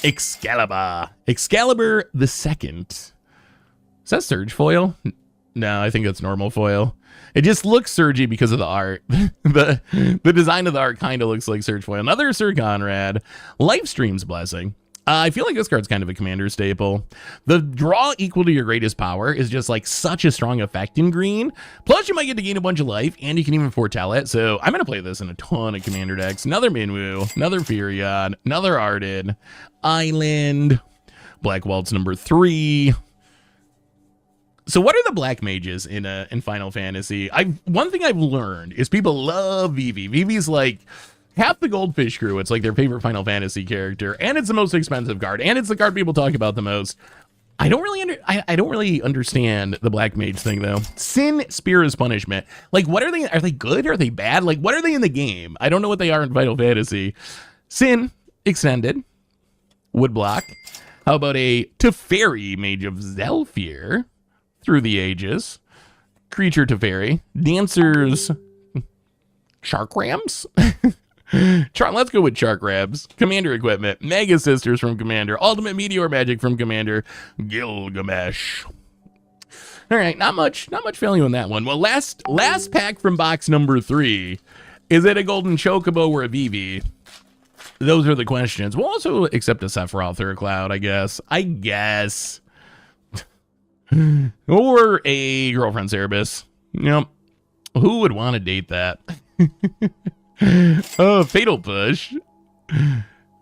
I: Excalibur the Second. Is that Surge foil? No, I think it's normal foil. It just looks surgy because of the art. the design of the art kind of looks like Surge foil. Another Sir Conrad. Lifestream's Blessing. I feel like this card's kind of a commander staple. The draw equal to your greatest power is just like such a strong effect in green. Plus you might get to gain a bunch of life and you can even foretell it. So I'm going to play this in a ton of commander decks. Another Minwu, another Furion, another Arden, Island, Black Waltz number 3. So what are the black mages in Final Fantasy? One thing I've learned is people love Vivi. Vivi's like half the Goldfish crew. It's like their favorite Final Fantasy character, and it's the most expensive card, and it's the card people talk about the most. I don't really understand the black mage thing though. Sin, Spear is Punishment. Like, what are they? Are they good? Are they bad? Like, what are they in the game? I don't know what they are in Final Fantasy. Sin, Extended, Woodblock. How about a Teferi, Mage of Zelfir, Through the Ages, Creature Teferi, Dancers, Shark Rams. Let's go with Shark Rabs. Commander Equipment, Mega Sisters from Commander, Ultimate Meteor Magic from Commander, Gilgamesh. All right, not much value on that one. Well, last pack from box number 3. Is it a Golden Chocobo or a Vivi? Those are the questions. We'll also accept a Sephiroth or a Cloud, I guess. Or a Girlfriend Cerebus. Yep. Who would want to date that? Oh, Fatal Push.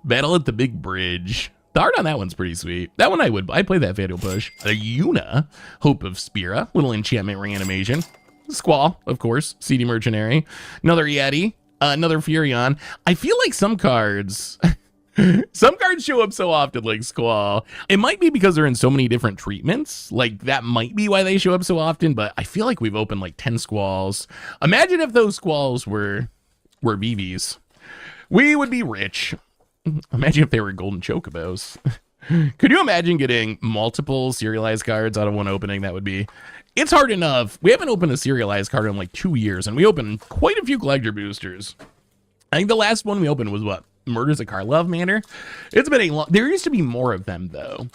I: Battle at the Big Bridge. The art on that one's pretty sweet. That one I'd play that Fatal Push. A Yuna, Hope of Spira, little enchantment reanimation. Squall, of course, CD Mercenary. Another Yeti, another Furion. I feel like some cards show up so often like Squall. It might be because they're in so many different treatments. Like, that might be why they show up so often, but I feel like we've opened like 10 Squalls. Imagine if those Squalls were were BBs. We would be rich. Imagine if they were golden chocobos. Could you imagine getting multiple serialized cards out of one opening? That would be... It's hard enough. We haven't opened a serialized card in like 2 years, and we opened quite a few collector boosters. I think the last one we opened was what? Murders at Karlov Manor? It's been a long... There used to be more of them, though.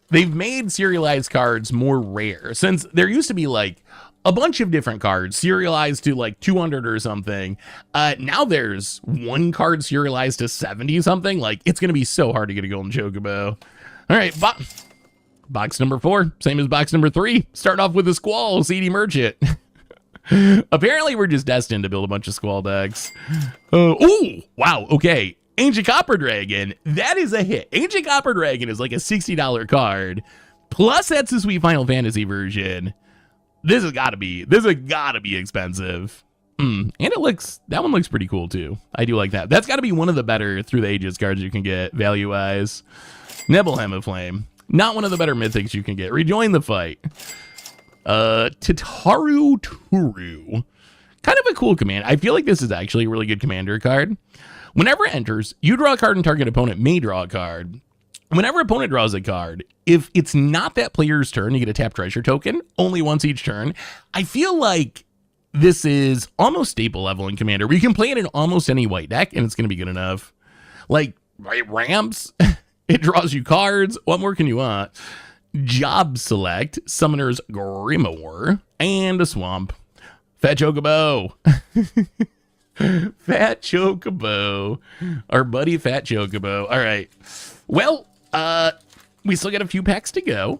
I: They've made serialized cards more rare, since there used to be like a bunch of different cards serialized to like 200 or something. Now there's one card serialized to 70 something. Like, it's going to be so hard to get a golden chocobo. All right, box number 4, same as box number 3. Start off with a Squall, CD Merchant. Apparently, we're just destined to build a bunch of Squall decks. Oh, wow, okay. Ancient Copper Dragon, that is a hit. Ancient Copper Dragon is like a $60 card. Plus, that's the sweet Final Fantasy version. This has got to be expensive. And that one looks pretty cool too. I do like that. That's got to be one of the better Through the Ages cards you can get value-wise. Nibelheim of Flame, not one of the better mythics you can get. Rejoin the Fight. Tataru Turu, kind of a cool command. I feel like this is actually a really good commander card. Whenever it enters, you draw a card and target opponent may draw a card. Whenever opponent draws a card, if it's not that player's turn, you get a tap treasure token, only once each turn. I feel like this is almost staple level in Commander, where you can play it in almost any white deck, and it's going to be good enough. Like, right, Ramps, it draws you cards. What more can you want? Job Select, Summoner's Grimoire, and a Swamp. Fat Chocobo. Fat Chocobo. Our buddy Fat Chocobo. All right. Well, we still got a few packs to go.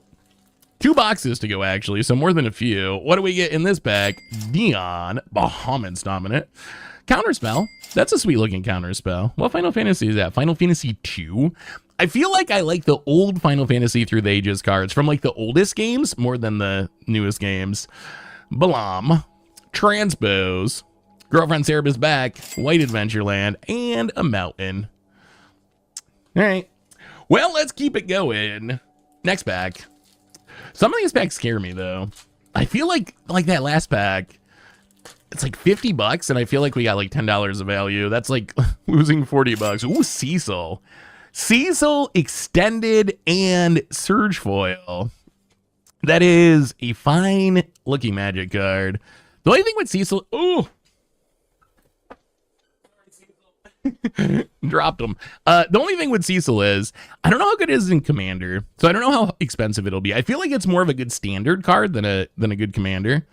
I: 2 boxes to go, actually, so more than a few. What do we get in this pack? Dion, Bahamut's Dominant. Counterspell. That's a sweet-looking counterspell. What Final Fantasy is that? Final Fantasy II? I feel like I like the old Final Fantasy Through the Ages cards from, like, the oldest games more than the newest games. Balam. Transpose. Girlfriend Cerebus back. White Adventureland. And a Mountain. All right. Well, let's keep it going. Next pack. Some of these packs scare me, though. I feel like that last pack, it's like $50, and I feel like we got like $10 of value. That's like losing $40. Ooh, Cecil. Cecil Extended and Surge Foil. That is a fine-looking Magic card. The only thing with Cecil... Ooh! Dropped them. The only thing with Cecil is I don't know how good it is in Commander, so I don't know how expensive it'll be. I feel like it's more of a good standard card than a good Commander.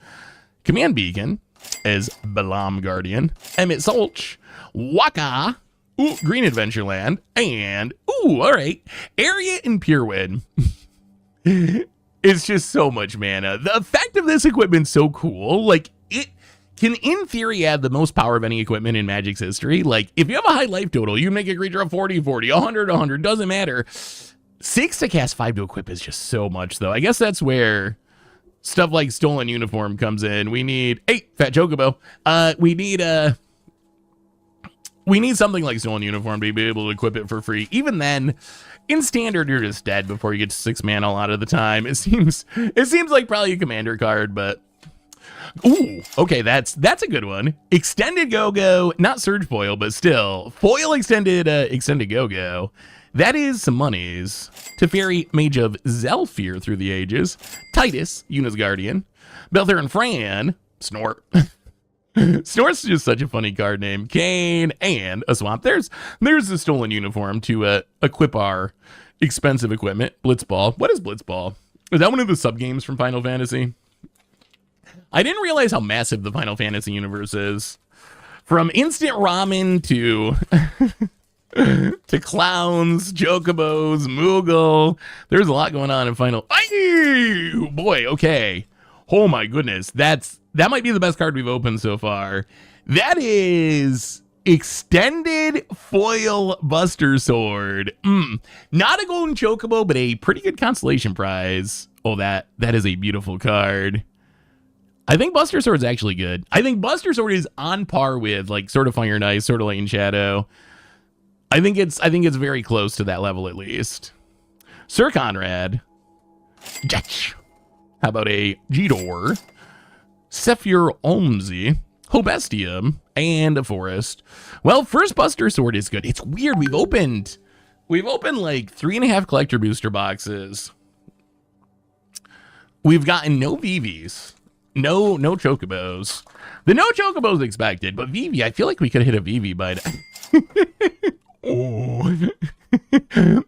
I: Command Beacon is Balam Guardian, Emmett Solch, Waka, ooh, Green Adventureland, and ooh, all right, Area and Purewind. It's just so much mana. The effect of this equipment's so cool. Like, it can, in theory, add the most power of any equipment in Magic's history. Like, if you have a high life total, you make a creature a 40-40, 100-100, doesn't matter. 6 to cast, 5 to equip is just so much, though. I guess that's where stuff like Stolen Uniform comes in. We need... Hey, Fat Chocobo. We need something like Stolen Uniform to be able to equip it for free. Even then, in Standard, you're just dead before you get to 6 mana a lot of the time. It seems like probably a Commander card, but... Ooh, okay, that's a good one. Extended Go-Go, not Surge Foil, but still. Foil Extended Go-Go. That is some monies. Teferi, Mage of Zelfir Through the Ages. Titus, Yuna's Guardian. Belther and Fran, Snort. Snort's just such a funny card name. Kane, and a Swamp. There's the Stolen Uniform to equip our expensive equipment. Blitzball. What is Blitzball? Is that one of the sub-games from Final Fantasy? I didn't realize how massive the Final Fantasy universe is. From instant ramen to to clowns, chocobos, Moogle. There's a lot going on in Final. Ay, boy, okay. Oh my goodness, that might be the best card we've opened so far. That is Extended Foil Buster Sword. Not a golden chocobo, but a pretty good consolation prize. Oh, that is a beautiful card. I think Buster Sword's actually good. I think Buster Sword is on par with like Sword of Fire and Ice, Sword of Light and Shadow. I think it's very close to that level at least. Sir Conrad. Jetch. How about a Jidor? Sephir Olmsey. Hobestium, and a Forest. Well, first Buster Sword is good. It's weird. We've opened like 3.5 collector booster boxes. We've gotten no VVs, no Chocobos. The no Chocobos expected, but VV, I feel like we could hit a VV by now. Oh.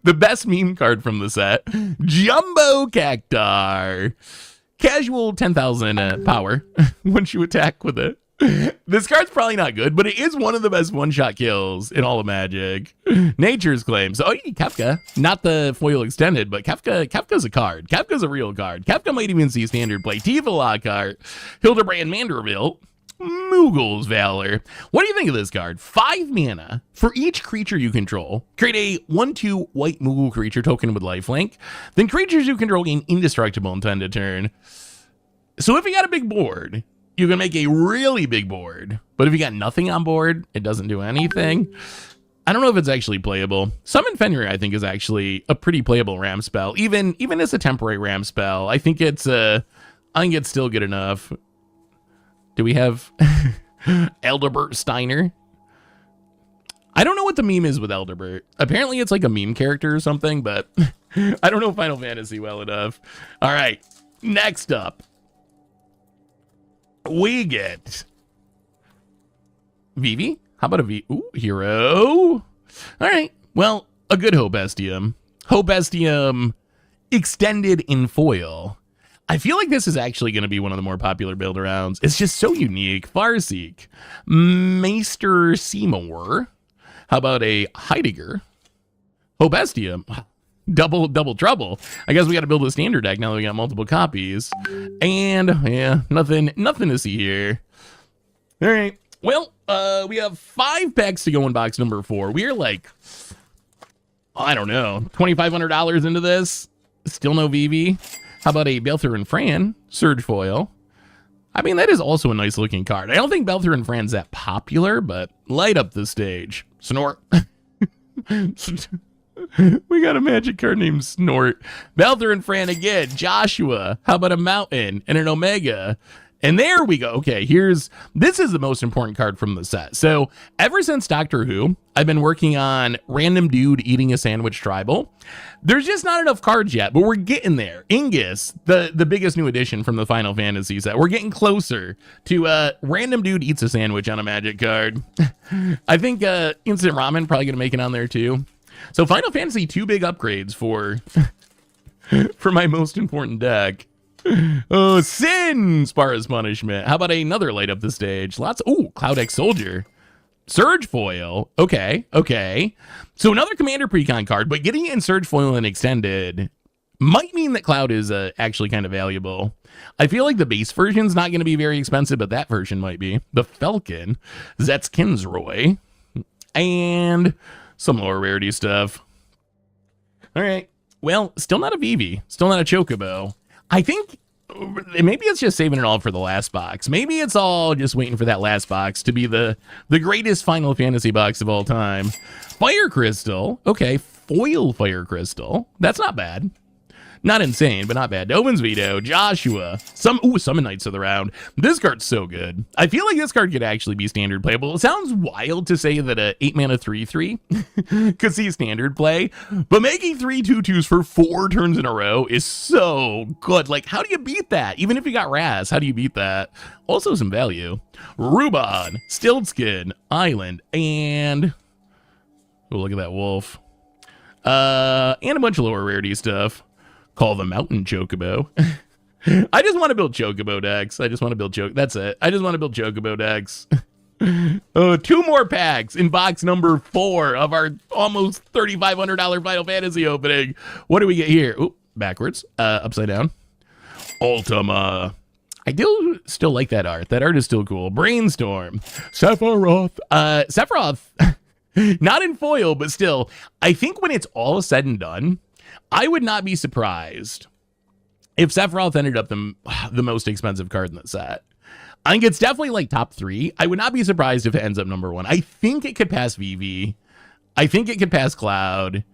I: The best meme card from the set, Jumbo Cactar. Casual 10,000 power once you attack with it. This card's probably not good, but it is one of the best one-shot kills in all of Magic. Nature's Claim. So, Kefka. Not the foil extended, but Kefka's a card. Kefka's a real card. Kefka might even see standard play. Tifa Lockhart, Hildebrand Manderville, Moogle's Valor. What do you think of this card? 5 mana for each creature you control. Create a 1/2 white Moogle creature token with lifelink. Then creatures you control gain indestructible until end of turn. So if you got a big board, you can make a really big board. But if you got nothing on board, it doesn't do anything. I don't know if it's actually playable. Summon Fenrir, I think, is actually a pretty playable ram spell. Even as a temporary ram spell, I think it's still good enough. Do we have Elderbert Steiner? I don't know what the meme is with Elderbert. Apparently it's like a meme character or something, but I don't know Final Fantasy well enough. All right, next up, we get Vivi. How about a V? Ooh, hero. All right, well, a good Hobestium. Hobestium extended in foil. I feel like this is actually going to be one of the more popular build arounds. It's just so unique. Farseek, Maester Seymour. How about a Heidegger? Hobestium. Double trouble. I guess we got to build a standard deck now that we got multiple copies. And yeah, nothing to see here. All right. Well, we have 5 packs to go in box number 4. We are like, I don't know, $2,500 into this. Still no VV. How about a Belther and Fran Surge Foil? I mean, that is also a nice looking card. I don't think Belther and Fran's that popular, but light up the stage. Snort. We got a Magic card named Snort. Belther and Fran again. Joshua. How about a Mountain and an Omega? And there we go. Okay, this is the most important card from the set. So ever since Doctor Who, I've been working on Random Dude Eating a Sandwich Tribal. There's just not enough cards yet, but we're getting there. Ingus, the biggest new addition from the Final Fantasy set. We're getting closer to Random Dude Eats a Sandwich on a Magic card. I think Instant Ramen probably going to make it on there too. So Final Fantasy 2 big upgrades for my most important deck. Oh, Sin! Spara's Punishment. How about another light up the stage? Cloud X Soldier. Surge Foil. Okay. So another Commander Precon card, but getting it in Surge Foil and Extended might mean that Cloud is actually kind of valuable. I feel like the base version's not going to be very expensive, but that version might be. The Falcon. Zet's Kinsroy. And some lower rarity stuff. All right. Well, still not a VV. Still not a Chocobo. I think maybe it's just saving it all for the last box. Maybe it's all just waiting for that last box to be the greatest Final Fantasy box of all time. Fire Crystal. Okay, foil Fire Crystal. That's not bad. Not insane, but not bad. Dovin's Veto, Joshua. Summon Knights of the Round. This card's so good. I feel like this card could actually be standard playable. It sounds wild to say that a 8 mana 3/3 could see standard play, but making 3 2/2s for 4 turns in a row is so good. Like, how do you beat that? Even if you got Raz, how do you beat that? Also some value. Ruban, Stiltskin, Island, and look at that wolf. And a bunch of lower rarity stuff. Call the Mountain Chocobo. I just want to build Chocobo decks. That's it. I just want to build Chocobo decks. 2 more packs in box number 4 of our almost $3,500 Final Fantasy opening. What do we get here? Oop, backwards. Upside down. Ultima. I do still like that art. That art is still cool. Brainstorm. Sephiroth. Sephiroth. Not in foil, but still. I think when it's all said and done, I would not be surprised if Sephiroth ended up the most expensive card in the set. I think it's definitely like top 3. I would not be surprised if it ends up number 1. I think it could pass VV. I think it could pass Cloud.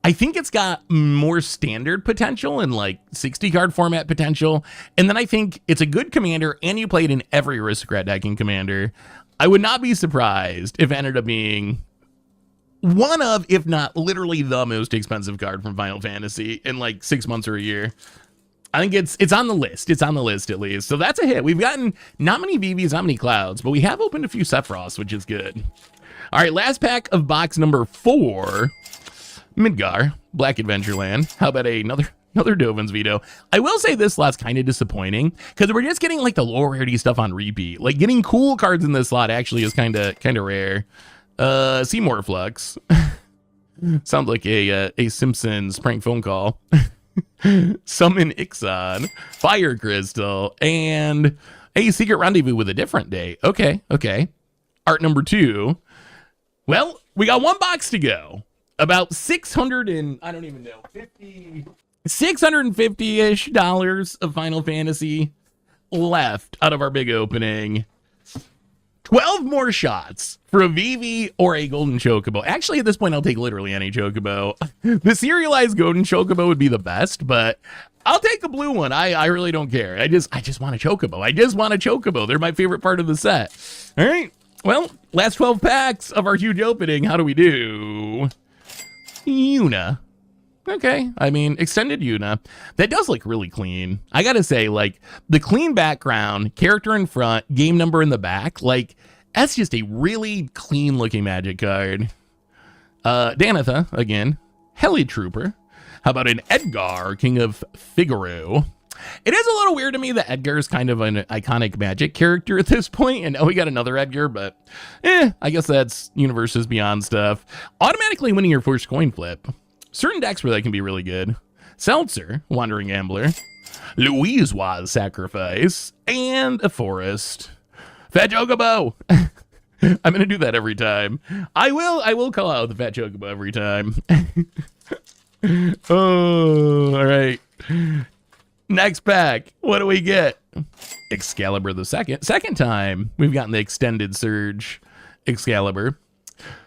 I: I think it's got more standard potential and like 60 card format potential. And then I think it's a good commander, and you play it in every aristocrat deck in Commander. I would not be surprised if it ended up being one of, if not literally the most expensive card from Final Fantasy in like 6 months or a year. I think it's on the list. It's on the list at least. So that's a hit. We've gotten not many VVs, not many Clouds, but we have opened a few Sephiroths, which is good. All right, last pack of box number 4. Midgar, Black Adventureland. How about another Dovin's Veto? I will say this slot's kind of disappointing because we're just getting like the low rarity stuff on repeat. Like getting cool cards in this slot actually is kind of rare. Seymour Flux. Sounds like a Simpsons prank phone call. Summon Ixon, Fire Crystal, and a Secret Rendezvous with a different day. Okay. Art number 2. Well, we got one box to go. About 650-ish dollars of Final Fantasy left out of our big opening. 12 more shots for a VV or a Golden Chocobo. Actually, at this point, I'll take literally any Chocobo. The serialized Golden Chocobo would be the best, but I'll take a blue one. I really don't care. I just want a Chocobo. I just want a Chocobo. They're my favorite part of the set. All right. Well, last 12 packs of our huge opening. How do we do? Yuna. Okay, I mean, extended Yuna. That does look really clean. I gotta say, like, the clean background, character in front, game number in the back, like, that's just a really clean looking Magic card. Danitha, again. Heli Trooper. How about an Edgar, King of Figaro? It is a little weird to me that Edgar is kind of an iconic Magic character at this point, and we got another Edgar, but I guess that's Universes Beyond stuff. Automatically winning your first coin flip. Certain decks where that can be really good. Seltzer, Wandering Gambler. Louise Waz, Sacrifice. And a Forest. Fat Chocobo! I'm going to do that every time. I will call out the Fat Chocobo every time. Oh, all right. Next pack. What do we get? Excalibur the second time we've gotten the extended Surge Excalibur.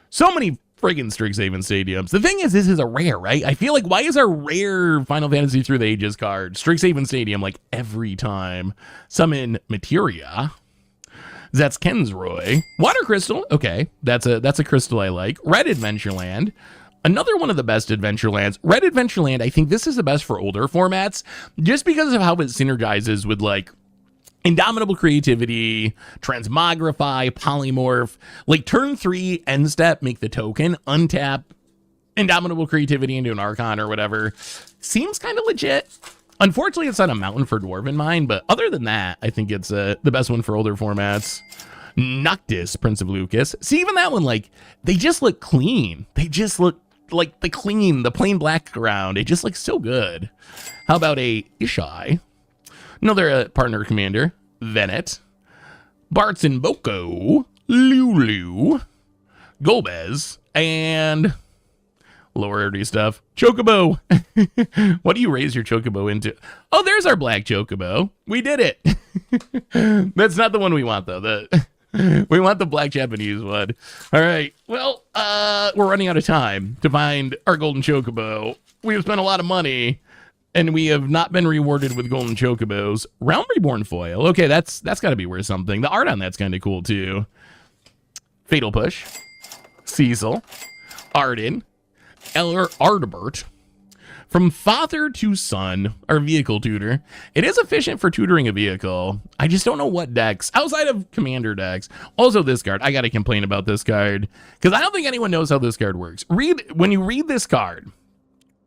I: So many friggin' Strixhaven Stadiums. The thing is, this is a rare, right? I feel like, why is our rare Final Fantasy Through the Ages card Strixhaven Stadium like every time? Summon Materia. That's Kensroy. Water Crystal. Okay, that's a crystal I like. Red Adventureland. Another one of the best Adventurelands. Red Adventureland, I think this is the best for older formats, just because of how it synergizes with, like, Indomitable Creativity, Transmogrify, Polymorph. Like, turn 3, end step, make the token, untap Indomitable Creativity into an Archon or whatever. Seems kind of legit. Unfortunately, it's not a mountain for Dwarven Mine, but other than that, I think it's the best one for older formats. Noctis, Prince of Lucas. See, even that one, like, they just look clean. They just look like the plain black ground. It just looks so good. How about a Ishai? Another partner commander. Venet. Bartz and Boko. Lulu. Golbez. And lower rarity stuff. Chocobo. What do you raise your Chocobo into? Oh, there's our black Chocobo. We did it. That's not the one we want, though. We want the black Japanese one. All right. Well, we're running out of time to find our golden Chocobo. We have spent a lot of money, and we have not been rewarded with golden Chocobos. Realm Reborn foil. Okay, that's got to be worth something. The art on that's kind of cool, too. Fatal Push. Cecil. Arden. Eller Ardbert. From father to son, our vehicle tutor. It is efficient for tutoring a vehicle. I just don't know what decks, outside of commander decks. Also this card, I gotta complain about this card, because I don't think anyone knows how this card works. When you read this card,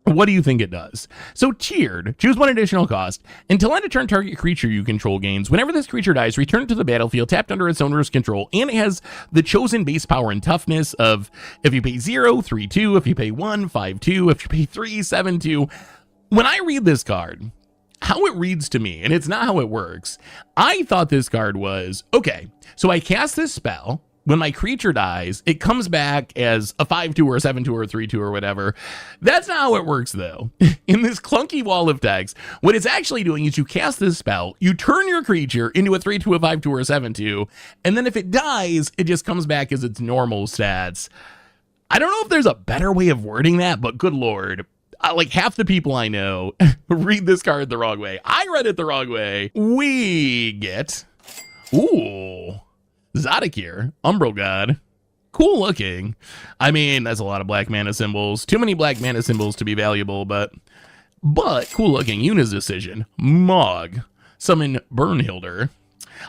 I: what do you think it does? So tiered, choose one additional cost. Until end of turn, target creature you control gains. Whenever this creature dies, return it to the battlefield tapped under its owner's control. And it has the chosen base power and toughness of, if you pay 0, 3/2. If you pay 1, 5/2. If you pay 3, 7/2. When I read this card, how it reads to me, and it's not how it works, I thought this card was, okay, so I cast this spell. When my creature dies, it comes back as a 5/2 or a 7/2 or a 3/2 or whatever. That's not how it works, though. In this clunky wall of text, what it's actually doing is you cast this spell, you turn your creature into a 3/2, a 5/2, or a 7/2, and then if it dies, it just comes back as its normal stats. I don't know if there's a better way of wording that, but good lord. Like half the people I know read this card the wrong way. I read it the wrong way. We get, ooh, Zadakir, Umbral God. Cool looking. I mean, that's a lot of black mana symbols. Too many black mana symbols to be valuable, but cool looking. Yuna's Decision. Mog. Summon Burnhilder.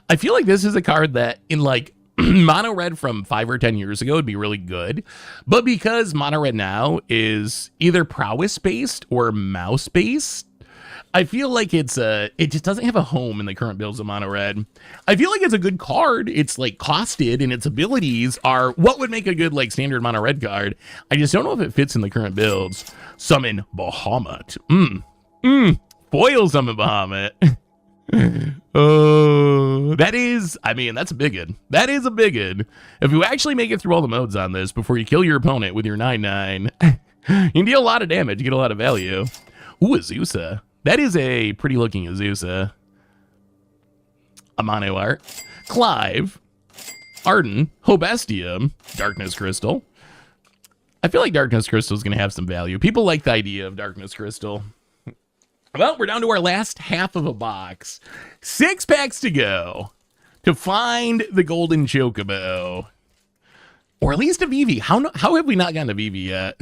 I: I feel like this is a card that in like mono red from 5 or 10 years ago would be really good, but because mono red now is either prowess based or mouse based, I feel like it just doesn't have a home in the current builds of mono red. I feel like it's a good card. It's like costed and its abilities are what would make a good like standard mono red card. I just don't know if it fits in the current builds. Summon Bahamut. Foil summon Bahamut. Oh, that is, I mean, that's a big one. That is a big one. If you actually make it through all the modes on this before you kill your opponent with your 9/9, you can deal a lot of damage, get a lot of value. Ooh, Azusa. That is a pretty looking Azusa. A mono art. Clive. Arden. Hobestium. Darkness Crystal. I feel like Darkness Crystal is going to have some value. People like the idea of Darkness Crystal. Well, we're down to our last half of a box. 6 packs to go to find the golden chocobo. Or at least a Vivi. How have we not gotten a Vivi yet?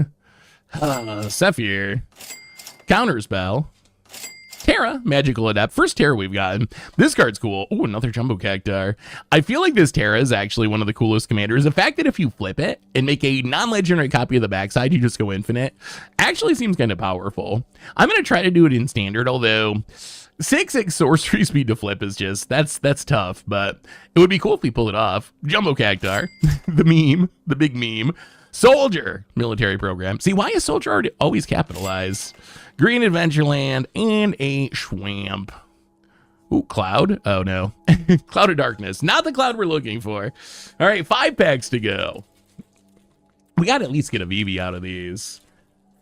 I: Sephir. Counterspell. Terra, Magical Adept. First Terra we've gotten. This card's cool. Ooh, another Jumbo Cactar. I feel like this Terra is actually one of the coolest commanders. The fact that if you flip it and make a non-legendary copy of the backside, you just go infinite, actually seems kind of powerful. I'm going to try to do it in standard, although 6/6 sorcery speed to flip is just, that's tough, but it would be cool if we pull it off. Jumbo Cactar, the meme, the big meme. Soldier, military program. See, why is Soldier always capitalized? Green Adventureland, and a Schwamp. Ooh, Cloud? Oh, no. Cloud of Darkness. Not the Cloud we're looking for. All right, 5 packs to go. We got to at least get a VV out of these.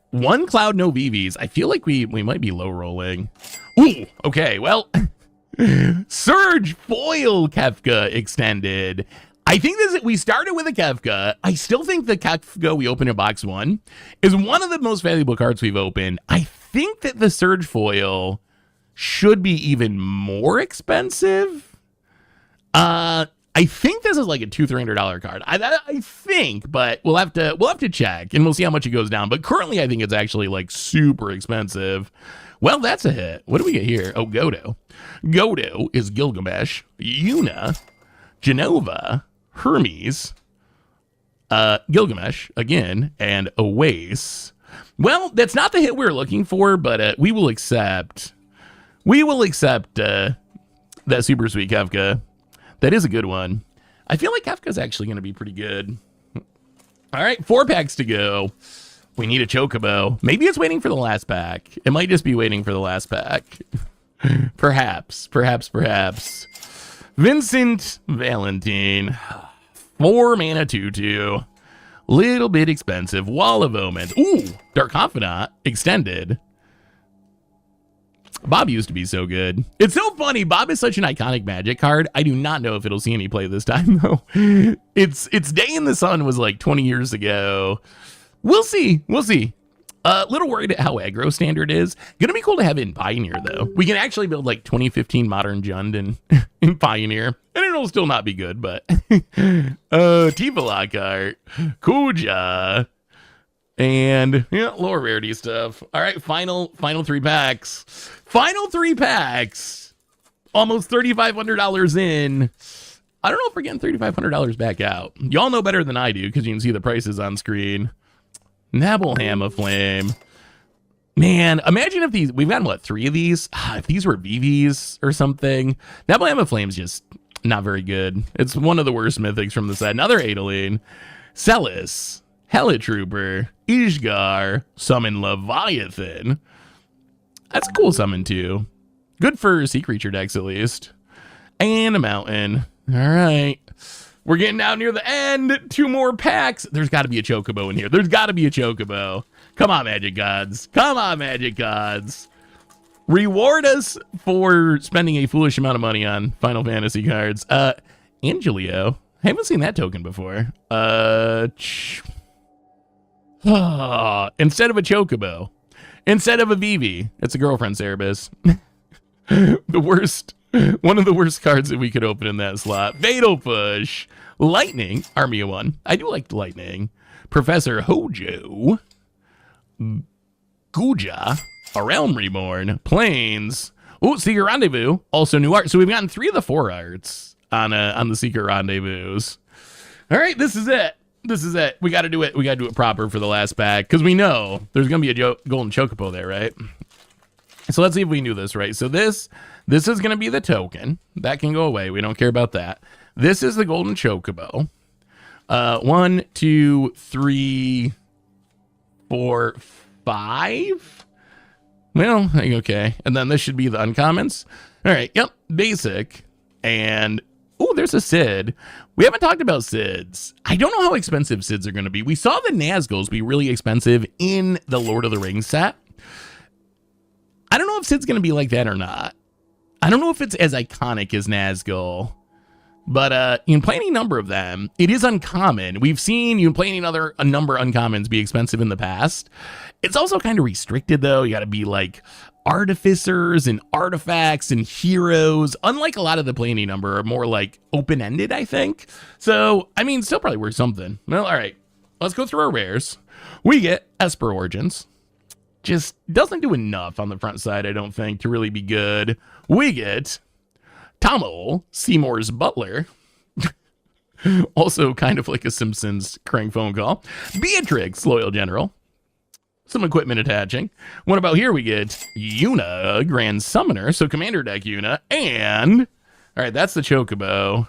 I: 1 Cloud, no VVs. I feel like we might be low rolling. Ooh, okay, well. Surge Foil Kefka Extended. I think we started with a Kefka. I still think the Kefka we opened in box 1 is one of the most valuable cards we've opened. I think that the Surge Foil should be even more expensive. I think this is like a $200-$300 card. I think, but we'll have to check and we'll see how much it goes down. But currently, I think it's actually like super expensive. Well, that's a hit. What do we get here? Oh, Godo. Godo is Gilgamesh, Yuna, Genova, Hermes, Gilgamesh again, and Oasis. Well, that's not the hit we're looking for, but we will accept. That super sweet Kefka. That is a good one. I feel like Kefka's actually going to be pretty good. All right, 4 packs to go. We need a Chocobo. Maybe it's waiting for the last pack. It might just be waiting for the last pack. Perhaps. Vincent Valentine. 4 mana 2/2. Little bit expensive. Wall of Omens. Ooh, Dark Confidant Extended. Bob used to be so good. It's so funny. Bob is such an iconic Magic card. I do not know if it'll see any play this time, though. Its Day in the Sun was like 20 years ago. We'll see. A little worried at how aggro standard is. Gonna be cool to have it in Pioneer, though. We can actually build like 2015 Modern Jund in Pioneer. And it'll still not be good, but... Tifa Lockhart. Kuja. And, yeah, lower rarity stuff. All right, final 3 packs. Final 3 packs. Almost $3,500 in. I don't know if we're getting $3,500 back out. Y'all know better than I do, because you can see the prices on screen. Nabelham Flame. Man, imagine if these, we've gotten, what, 3 of these? If these were VVs or something. Nabelham Flame's just not very good. It's one of the worst mythics from the set. Another Adeleine. Celis. Helitrooper. Ishgar. Summon Leviathan. That's a cool summon, too. Good for sea creature decks, at least. And a mountain. All right. We're getting down near the end. 2 more packs. There's got to be a Chocobo in here. There's got to be a Chocobo. Come on, Magic Gods. Come on, Magic Gods. Reward us for spending a foolish amount of money on Final Fantasy cards. Angelio. I haven't seen that token before. Instead of a Chocobo. Instead of a Vivi. It's a girlfriend, Cerebus. The worst. One of the worst cards that we could open in that slot. Fatal Push. Lightning. Army of One. I do like Lightning. Professor Hojo. Guja. A Realm Reborn. Plains. Oh, Secret Rendezvous. Also new art. So we've gotten 3 of the 4 arts on the Secret Rendezvous. All right, this is it. This is it. We got to do it. We got to do it proper for the last pack because we know there's going to be a golden Chocobo there, right? So let's see if we knew this right. So this is going to be the token. That can go away. We don't care about that. This is the golden Chocobo. 1, 2, 3, 4, 5. Well, okay. And then this should be the uncommons. All right. Yep. Basic. And, oh, there's a Sid. We haven't talked about Sids. I don't know how expensive Sids are going to be. We saw the Nazguls be really expensive in the Lord of the Rings set. I don't know if Sid's going to be like that or not. I don't know if it's as iconic as Nazgul. But you can play any number of them. It is uncommon. We've seen you can play a number of uncommons be expensive in the past. It's also kind of restricted, though. You got to be like artificers and artifacts and heroes. Unlike a lot of the play any number are more like open-ended, I think. So, I mean, still probably worth something. Well, all right. Let's go through our rares. We get Esper Origins. Just doesn't do enough on the front side, I don't think, to really be good. We get Tomo, Seymour's butler. Also kind of like a Simpsons crank phone call. Beatrix, loyal general. Some equipment attaching. What about here? We get Yuna, grand summoner. So commander deck Yuna. And, all right, that's the Chocobo.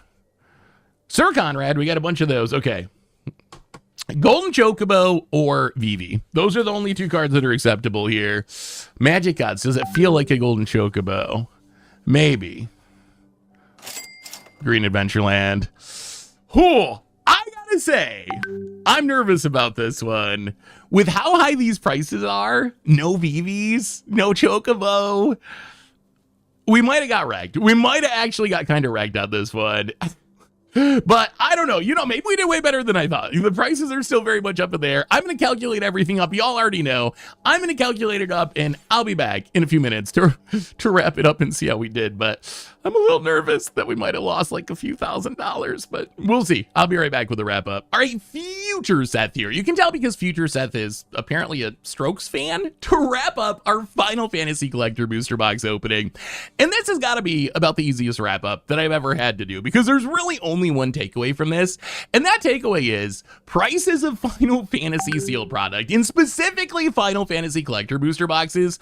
I: Sir Conrad, we got a bunch of those. Okay. Golden Chocobo or Vivi. Those are the only 2 cards that are acceptable here. Magic Gods, does it feel like a Golden Chocobo? Maybe. Green Adventureland. Oh, I gotta say, I'm nervous about this one. With how high these prices are, no Vivis, no Chocobo, we might have got wrecked. We might have actually got kind of wrecked on this one. But I don't know. Maybe we did way better than I thought. The prices are still very much up in there. I'm going to calculate everything up. Y'all already know. I'm going to calculate it up, and I'll be back in a few minutes to wrap it up and see how we did. But I'm a little nervous that we might have lost like a few $1,000s, but we'll see. I'll be right back with a wrap up. All right, Future Seth here. You can tell because Future Seth is apparently a Strokes fan. To wrap up our Final Fantasy Collector Booster Box opening. And this has got to be about the easiest wrap up that I've ever had to do because there's really only one takeaway from this, and that takeaway is prices of Final Fantasy sealed product, and specifically Final Fantasy Collector Booster Boxes,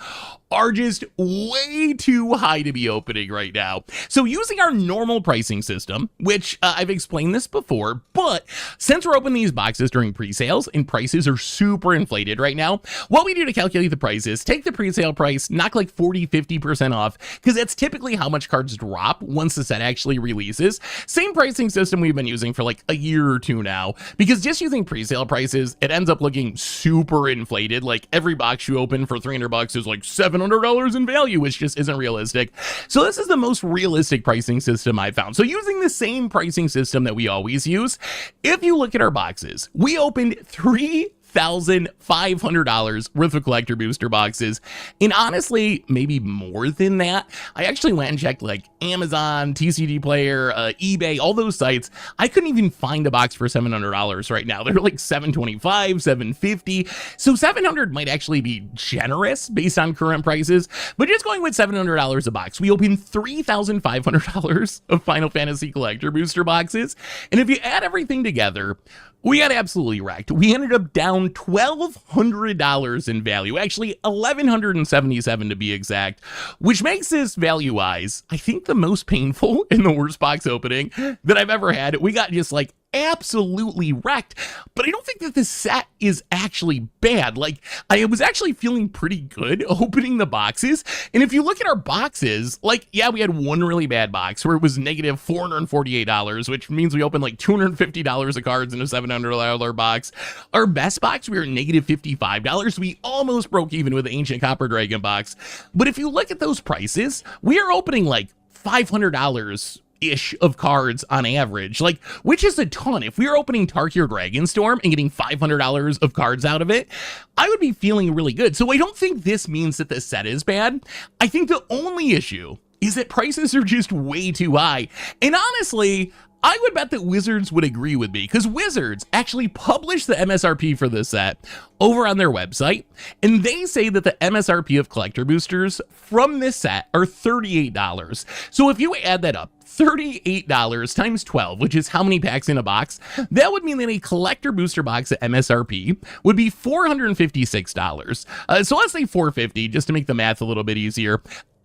I: are just way too high to be opening right now. So using our normal pricing system, which I've explained this before, but since we're opening these boxes during pre-sales and prices are super inflated right now, what we do to calculate the prices, take the pre-sale price, knock like 40-50% off, because that's typically how much cards drop once the set actually releases. Same pricing system we've been using for like a year or 2 now, because just using pre-sale prices, it ends up looking super inflated. Like every box you open for $300 is like $700 in value, which just isn't realistic. So this is the most realistic pricing system I found. So using the same pricing system that we always use, if you look at our boxes, we opened $3,500 worth of collector booster boxes, and honestly maybe more than that. I actually went and checked like Amazon, TCG Player, eBay, all those sites. I couldn't even find a box for $700 right now. They're like $725, $750. So $700 might actually be generous based on current prices, but just going with $700 a box, we opened $3,500 of Final Fantasy collector booster boxes, and if you add everything together, we got absolutely wrecked. We ended up down $1,200 in value, actually $1,177 to be exact, which makes this value-wise, I think, the most painful and the worst box opening that I've ever had. We got just like absolutely wrecked, but I don't think that this set is actually bad. Like, I was actually feeling pretty good opening the boxes, and if you look at our boxes, like, yeah, we had one really bad box where it was negative $448, which means we opened like $250 of cards in a $700 box. Our best box, we were negative $55. We almost broke even with the Ancient Copper Dragon box, but if you look at those prices, we are opening like $500 ish of cards on average, like, which is a ton. If we were opening Tarkir Dragonstorm and getting $500 of cards out of it, I would be feeling really good. So I don't think this means that this set is bad. I think the only issue is that prices are just way too high. And honestly, I would bet that Wizards would agree with me, because Wizards actually published the MSRP for this set over on their website, and they say that the MSRP of collector boosters from this set are $38. So if you add that up, $38 times 12, which is how many packs in a box, that would mean that a collector booster box at MSRP would be $456. So let's say $450, just to make the math a little bit easier.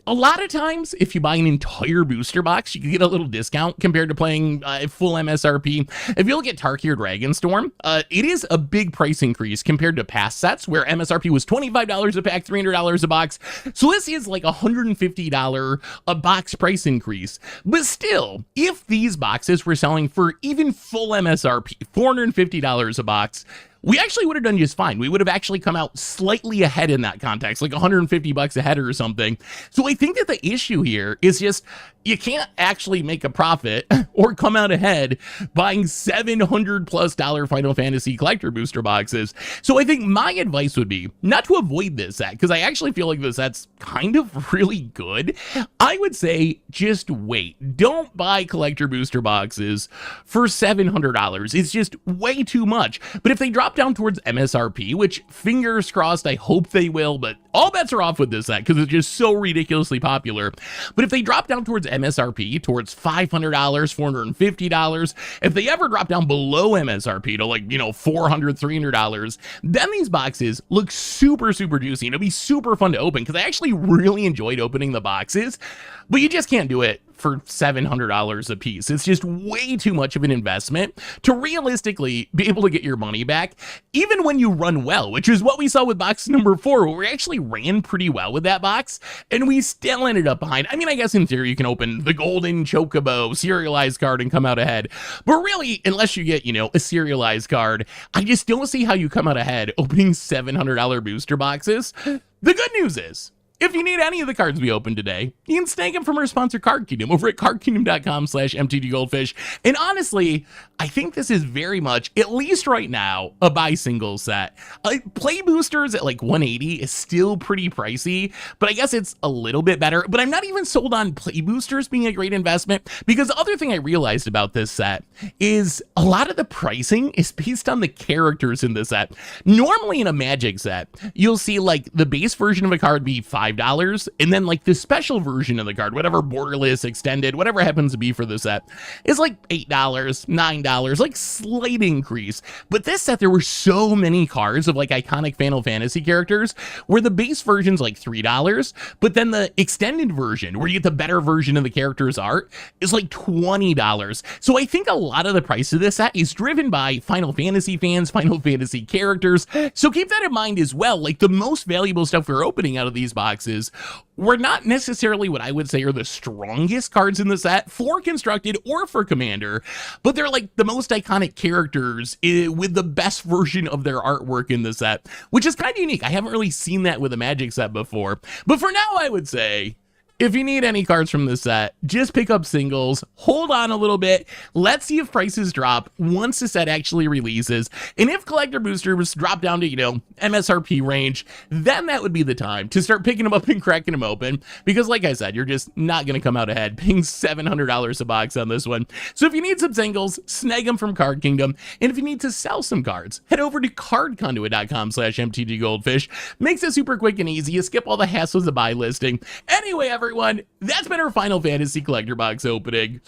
I: A lot of times, if you buy an entire booster box, you can get a little discount compared to playing full MSRP. If you look at Tarkir Dragonstorm, it is a big price increase compared to past sets where MSRP was $25 a pack, $300 a box. So this is like $150 a box price increase. But still, if these boxes were selling for even full MSRP, $450 a box, we actually would have done just fine. We would have actually come out slightly ahead in that context, like $150 ahead or something. So I think that the issue here is just you can't actually make a profit or come out ahead buying $700+ Final Fantasy collector booster boxes. So I think my advice would be not to avoid this set, because I actually feel like this set's kind of really good. I would say just wait. Don't buy collector booster boxes for $700. It's just way too much. But if they drop down towards MSRP, which fingers crossed, I hope they will, but all bets are off with this set because it's just so ridiculously popular. But if they drop down towards MSRP, towards $500, $450, if they ever drop down below MSRP to like, $400, $300, then these boxes look super, super juicy. And it'll be super fun to open because I actually really enjoyed opening the boxes, but you just can't do it for $700 a piece. It's just way too much of an investment to realistically be able to get your money back, even when you run well, which is what we saw with box number 4, where we actually ran pretty well with that box, and we still ended up behind. I mean, I guess in theory you can open the golden chocobo serialized card and come out ahead, but really, unless you get, a serialized card, I just don't see how you come out ahead opening $700 booster boxes. The good news is, if you need any of the cards we opened today, you can snag them from our sponsor Card Kingdom over at cardkingdom.com/mtggoldfish. And honestly, I think this is very much, at least right now, a buy single set. Play boosters at like $180 is still pretty pricey, but I guess it's a little bit better. But I'm not even sold on play boosters being a great investment, because the other thing I realized about this set is a lot of the pricing is based on the characters in the set. Normally in a Magic set, you'll see like the base version of a card be $5, and then like the special version of the card, whatever borderless, extended, whatever happens to be for the set, is like $8, $9, like slight increase. But this set, there were so many cards of like iconic Final Fantasy characters where the base version's like $3, but then the extended version, where you get the better version of the character's art, is like $20. So I think a lot of the price of this set is driven by Final Fantasy fans, Final Fantasy characters. So keep that in mind as well. Like the most valuable stuff we're opening out of these boxes were not necessarily what I would say are the strongest cards in the set for Constructed or for Commander, but they're like the most iconic characters with the best version of their artwork in the set, which is kind of unique. I haven't really seen that with a Magic set before. But for now, I would say, if you need any cards from this set, just pick up singles, hold on a little bit, let's see if prices drop once the set actually releases, and if collector boosters drop down to, MSRP range, then that would be the time to start picking them up and cracking them open, because like I said, you're just not going to come out ahead paying $700 a box on this one. So if you need some singles, snag them from Card Kingdom, and if you need to sell some cards, head over to cardconduit.com/mtggoldfish. Makes it super quick and easy. You skip all the hassles of buy listing. Anyway, everyone, that's been our Final Fantasy collector box opening.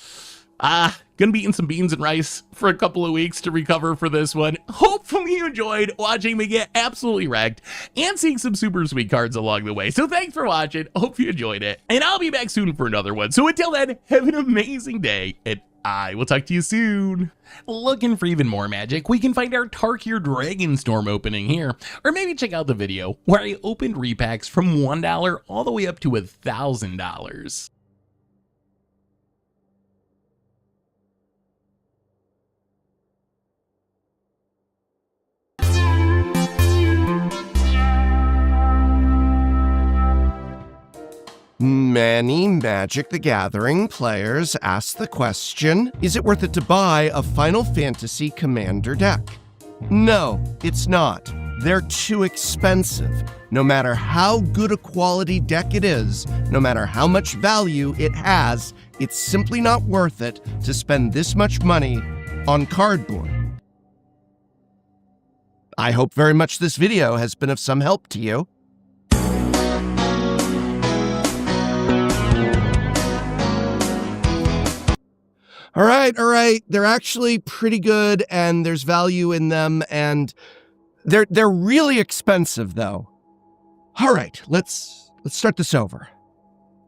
I: Gonna be eating some beans and rice for a couple of weeks to recover for this one. Hopefully you enjoyed watching me get absolutely wrecked and seeing some super sweet cards along the way. So thanks for watching. Hope you enjoyed it. And I'll be back soon for another one. So until then, have an amazing day, and I will talk to you soon. Looking for even more magic? We can find our Tarkir Dragonstorm opening here. Or maybe check out the video where I opened repacks from $1 all the way up to $1,000.
J: Many Magic the Gathering players ask the question, is it worth it to buy a Final Fantasy Commander deck? No, it's not. They're too expensive. No matter how good a quality deck it is, no matter how much value it has, it's simply not worth it to spend this much money on cardboard. I hope very much this video has been of some help to you. All right. They're actually pretty good, and there's value in them, and they're really expensive, though. All right, let's start this over.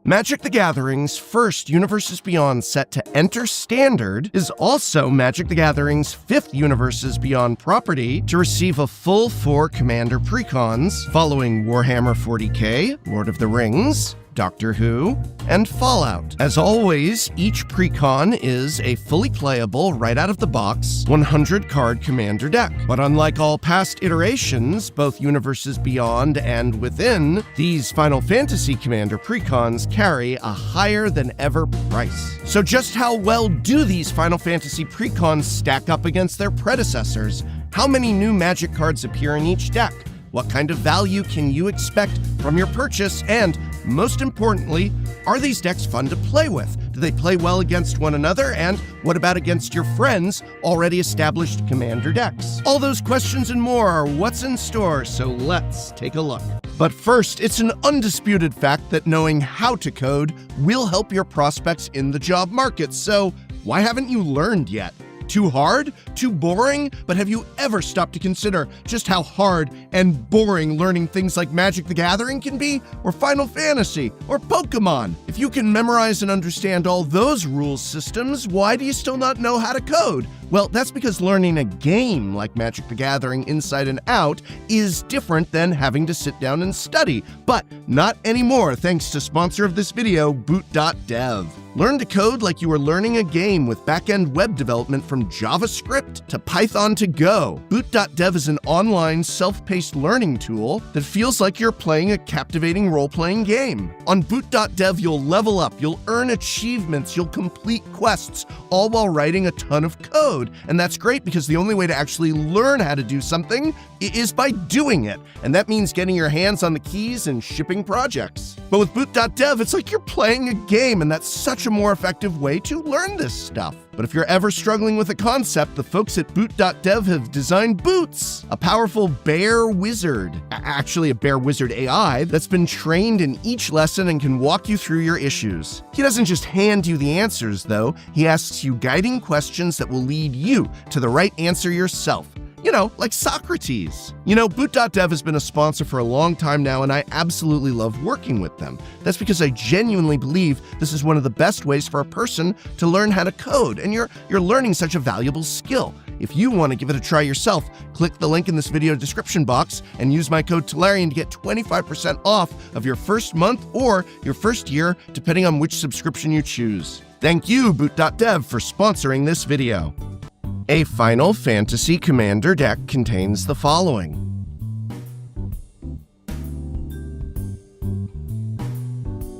J: Magic the Gathering's first Universes Beyond set to enter Standard is also Magic the Gathering's fifth Universes Beyond property to receive a full 4 Commander precons following Warhammer 40k, Lord of the Rings, Doctor Who, and Fallout. As always, each precon is a fully playable, right out of the box, 100-card Commander deck. But unlike all past iterations, both Universes Beyond and Within, these Final Fantasy Commander precons carry a higher than ever price. So just how well do these Final Fantasy precons stack up against their predecessors? How many new Magic cards appear in each deck? What kind of value can you expect from your purchase? And most importantly, are these decks fun to play with? Do they play well against one another? And what about against your friends' already established Commander decks? All those questions and more are what's in store, so let's take a look. But first, it's an undisputed fact that knowing how to code will help your prospects in the job market. So why haven't you learned yet? Too hard? Too boring? But have you ever stopped to consider just how hard and boring learning things like Magic the Gathering can be? Or Final Fantasy? Or Pokemon? If you can memorize and understand all those rules systems, why do you still not know how to code? Well, that's because learning a game like Magic the Gathering inside and out is different than having to sit down and study. But not anymore, thanks to sponsor of this video, Boot.dev. Learn to code like you are learning a game with back-end web development from JavaScript to Python to Go. Boot.dev is an online, self-paced learning tool that feels like you're playing a captivating role-playing game. On Boot.dev, you'll level up, you'll earn achievements, you'll complete quests, all while writing a ton of code. And that's great because the only way to actually learn how to do something is by doing it. And that means getting your hands on the keys and shipping projects. But with Boot.dev, it's like you're playing a game, and that's such a more effective way to learn this stuff. But if you're ever struggling with a concept, the folks at Boot.dev have designed Boots, a powerful bear wizard. Actually, a bear wizard AI that's been trained in each lesson and can walk you through your issues. He doesn't just hand you the answers, though. He asks you guiding questions that will lead you to the right answer yourself. You know, like Socrates. You know, Boot.dev has been a sponsor for a long time now, and I absolutely love working with them. That's because I genuinely believe this is one of the best ways for a person to learn how to code, and you're learning such a valuable skill. If you want to give it a try yourself, click the link in this video description box and use my code Tolarian to get 25% off of your first month or your first year, depending on which subscription you choose. Thank you, Boot.dev, for sponsoring this video. A Final Fantasy Commander deck contains the following: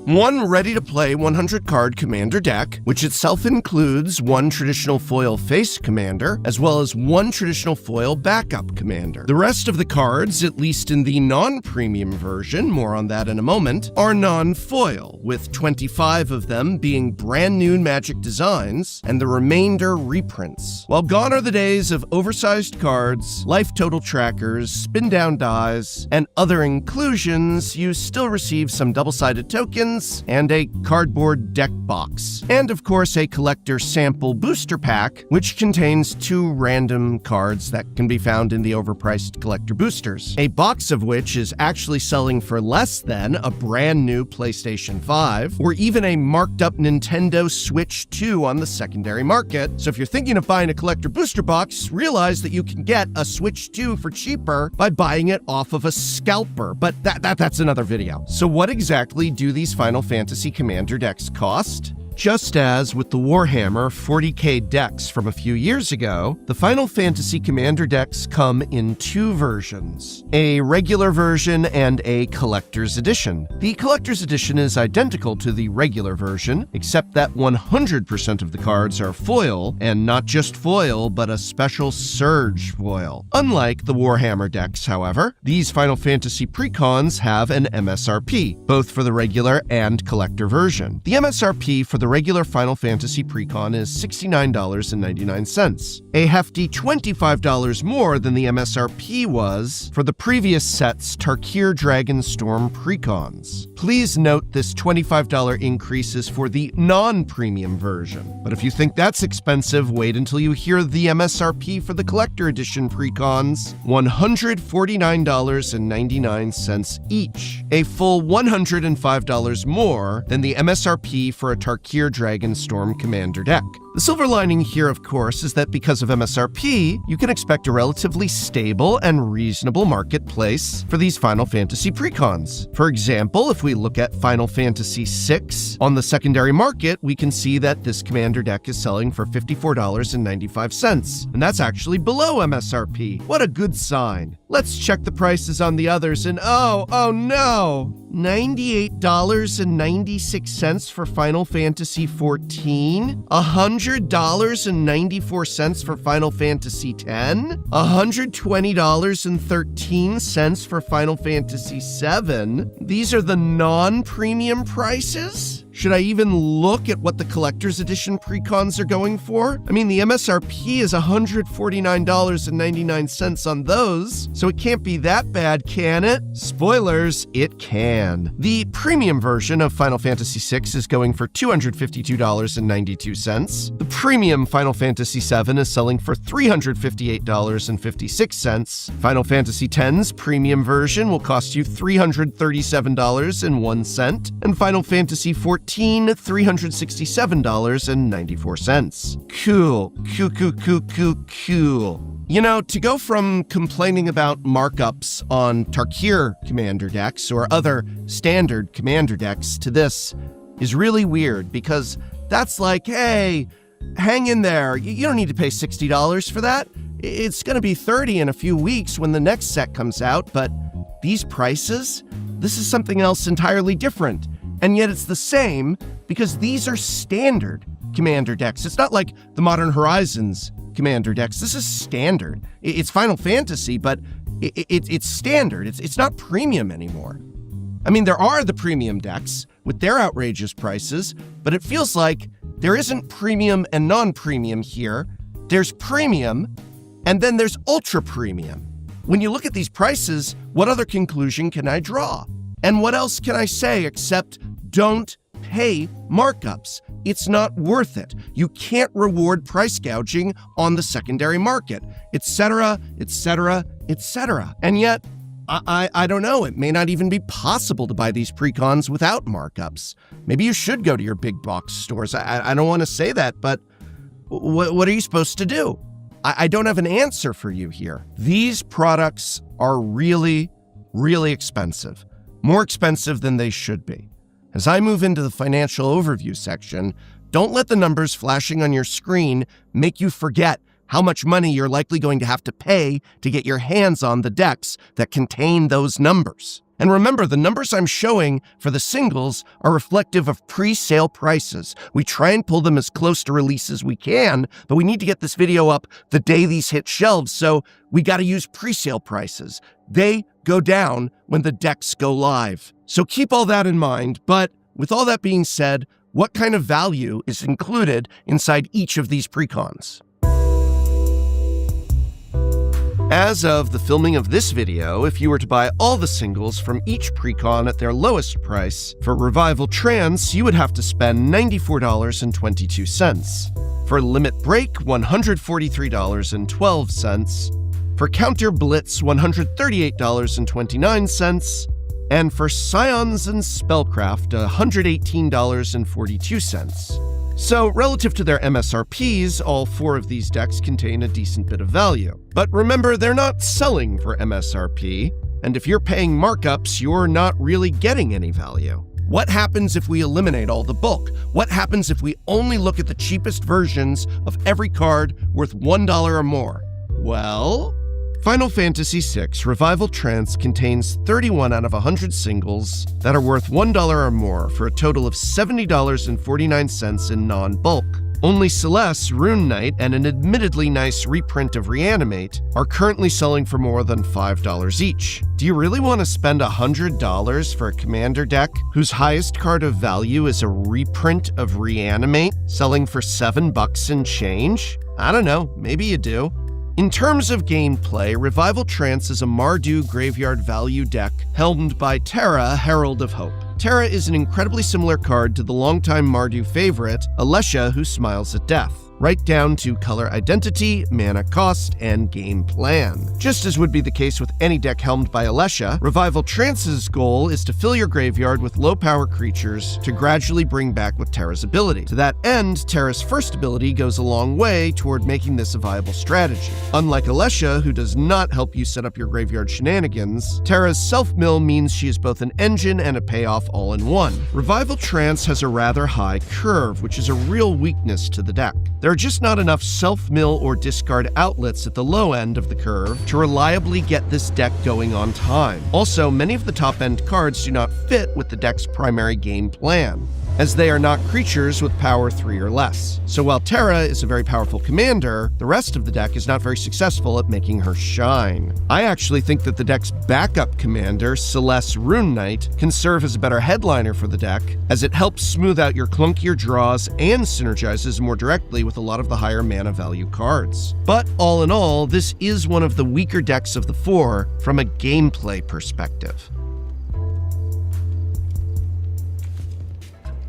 J: one ready-to-play 100-card Commander deck, which itself includes one traditional foil face Commander, as well as one traditional foil backup Commander. The rest of the cards, at least in the non-premium version, more on that in a moment, are non-foil, with 25 of them being brand new Magic designs, and the remainder reprints. While gone are the days of oversized cards, life total trackers, spin-down dies, and other inclusions, you still receive some double-sided tokens, and a cardboard deck box. And of course, a collector sample booster pack, which contains 2 random cards that can be found in the overpriced collector boosters. A box of which is actually selling for less than a brand new PlayStation 5, or even a marked up Nintendo Switch 2 on the secondary market. So if you're thinking of buying a collector booster box, realize that you can get a Switch 2 for cheaper by buying it off of a scalper. But that's another video. So what exactly do these Final Fantasy Commander decks cost? Just as with the Warhammer 40k decks from a few years ago, the Final Fantasy Commander decks come in two versions, a regular version and a collector's edition. The collector's edition is identical to the regular version, except that 100% of the cards are foil, and not just foil, but a special surge foil. Unlike the Warhammer decks, however, these Final Fantasy precons have an MSRP, both for the regular and collector version. The MSRP for the regular Final Fantasy precon is $69.99, a hefty $25 more than the MSRP was for the previous set's Tarkir Dragonstorm precons. Please note this $25 increase is for the non-premium version, but if you think that's expensive, wait until you hear the MSRP for the collector edition precons, $149.99 each, a full $105 more than the MSRP for a Tarkir Dragonstorm Commander deck. The silver lining here, of course, is that because of MSRP, you can expect a relatively stable and reasonable marketplace for these Final Fantasy precons. For example, if we look at Final Fantasy VI on the secondary market, we can see that this Commander deck is selling for $54.95, and that's actually below MSRP. What a good sign. Let's check the prices on the others, and oh no! $98.96 for Final Fantasy XIV, $100.94 for Final Fantasy X, $120.13 for Final Fantasy VII. These are the non-premium prices? Should I even look at what the collector's edition precons are going for? I mean, the MSRP is $149.99 on those, so it can't be that bad, can it? Spoilers, it can. The premium version of Final Fantasy VI is going for $252.92. The premium Final Fantasy VII is selling for $358.56. Final Fantasy X's premium version will cost you $337.01, and Final Fantasy XIV $367.94. Cool. You know, to go from complaining about markups on Tarkir Commander decks or other standard Commander decks to this is really weird, because that's like, hey, hang in there. You don't need to pay $60 for that. It's going to be $30 in a few weeks when the next set comes out, but these prices, this is something else entirely different. And yet it's the same, because these are standard Commander decks. It's not like the Modern Horizons Commander decks. This is standard. It's Final Fantasy, but it's standard. It's not premium anymore. I mean, there are the premium decks with their outrageous prices, but it feels like there isn't premium and non-premium here. There's premium, and then there's ultra premium. When you look at these prices, what other conclusion can I draw? And what else can I say except don't pay markups? It's not worth it. You can't reward price gouging on the secondary market, etc., etc., etc. And yet, I don't know, it may not even be possible to buy these precons without markups. Maybe you should go to your big box stores. I don't want to say that, but what are you supposed to do? I don't have an answer for you here. These products are really, really expensive. More expensive than they should be. As I move into the financial overview section, don't let the numbers flashing on your screen make you forget how much money you're likely going to have to pay to get your hands on the decks that contain those numbers. And remember, the numbers I'm showing for the singles are reflective of pre-sale prices. We try and pull them as close to release as we can, but we need to get this video up the day these hit shelves, so we gotta use pre-sale prices. They go down when the decks go live. So keep all that in mind, but with all that being said, what kind of value is included inside each of these precons? As of the filming of this video, if you were to buy all the singles from each precon at their lowest price, for Revival Trance, you would have to spend $94.22. For Limit Break, $143.12. For Counter Blitz, $138.29. And for Scions and Spellcraft, $118.42. So, relative to their MSRPs, all four of these decks contain a decent bit of value. But remember, they're not selling for MSRP, and if you're paying markups, you're not really getting any value. What happens if we eliminate all the bulk? What happens if we only look at the cheapest versions of every card worth $1 or more? Well, Final Fantasy VI Revival Trance contains 31 out of 100 singles that are worth $1 or more for a total of $70.49 in non-bulk. Only Celeste, Rune Knight, and an admittedly nice reprint of Reanimate are currently selling for more than $5 each. Do you really want to spend $100 for a commander deck whose highest card of value is a reprint of Reanimate, selling for $7 and change? I don't know, maybe you do. In terms of gameplay, Revival Trance is a Mardu graveyard value deck helmed by Terra, Herald of Hope. Terra is an incredibly similar card to the longtime Mardu favorite, Alessia, who smiles at death, right down to color identity, mana cost, and game plan. Just as would be the case with any deck helmed by Alessia, Revival Trance's goal is to fill your graveyard with low-power creatures to gradually bring back with Terra's ability. To that end, Terra's first ability goes a long way toward making this a viable strategy. Unlike Alessia, who does not help you set up your graveyard shenanigans, Terra's self-mill means she is both an engine and a payoff all in one. Revival Trance has a rather high curve, which is a real weakness to the deck. There are just not enough self-mill or discard outlets at the low end of the curve to reliably get this deck going on time. Also, many of the top-end cards do not fit with the deck's primary game plan, as they are not creatures with power 3 or less. So while Terra is a very powerful commander, the rest of the deck is not very successful at making her shine. I actually think that the deck's backup commander, Celeste Rune Knight, can serve as a better headliner for the deck, as it helps smooth out your clunkier draws and synergizes more directly with a lot of the higher mana value cards. But all in all, this is one of the weaker decks of the four from a gameplay perspective.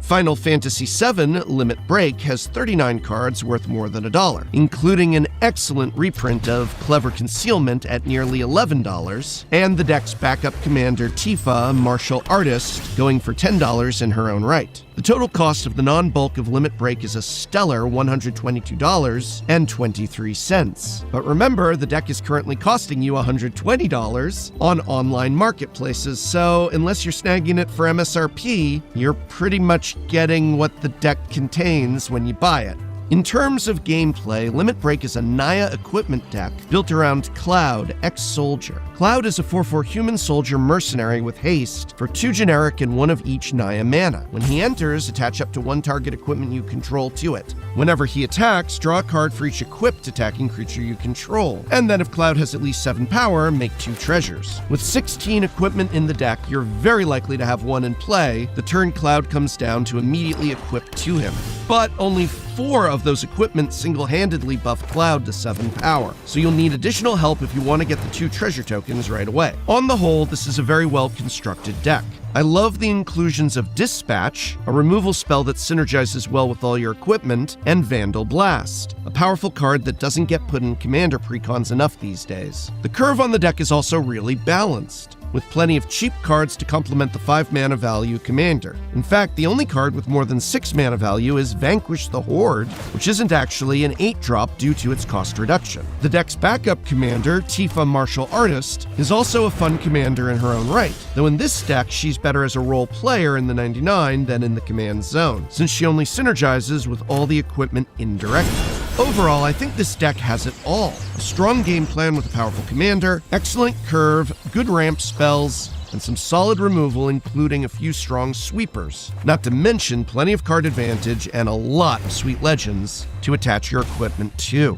J: Final Fantasy VII Limit Break has 39 cards worth more than $1, including an excellent reprint of Clever Concealment at nearly $11, and the deck's backup commander Tifa, Martial Artist, going for $10 in her own right. The total cost of the non-bulk of Limit Break is a stellar $122.23. But remember, the deck is currently costing you $120 on online marketplaces, so unless you're snagging it for MSRP, you're pretty much getting what the deck contains when you buy it. In terms of gameplay, Limit Break is a Naya equipment deck built around Cloud, ex-Soldier. Cloud is a 4/4 human soldier mercenary with haste for 2 generic and 1 of each Naya mana. When he enters, attach up to 1 target equipment you control to it. Whenever he attacks, draw a card for each equipped attacking creature you control. And then if Cloud has at least 7 power, make 2 treasures. With 16 equipment in the deck, you're very likely to have 1 in play the turn Cloud comes down to immediately equip to him. But only 4 of those equipment single-handedly buff Cloud to 7 power, so you'll need additional help if you want to get the 2 treasure tokens right away. On the whole, this is a very well-constructed deck. I love the inclusions of Dispatch, a removal spell that synergizes well with all your equipment, and Vandal Blast, a powerful card that doesn't get put in commander precons enough these days. The curve on the deck is also really balanced, with plenty of cheap cards to complement the 5 mana value commander. In fact, the only card with more than 6 mana value is Vanquish the Horde, which isn't actually an 8-drop due to its cost reduction. The deck's backup commander, Tifa Martial Artist, is also a fun commander in her own right, though in this deck she's better as a role player in the 99 than in the command zone, since she only synergizes with all the equipment indirectly. Overall, I think this deck has it all. A strong game plan with a powerful commander, excellent curve, good ramp spells, and some solid removal, including a few strong sweepers. Not to mention plenty of card advantage and a lot of sweet legends to attach your equipment to.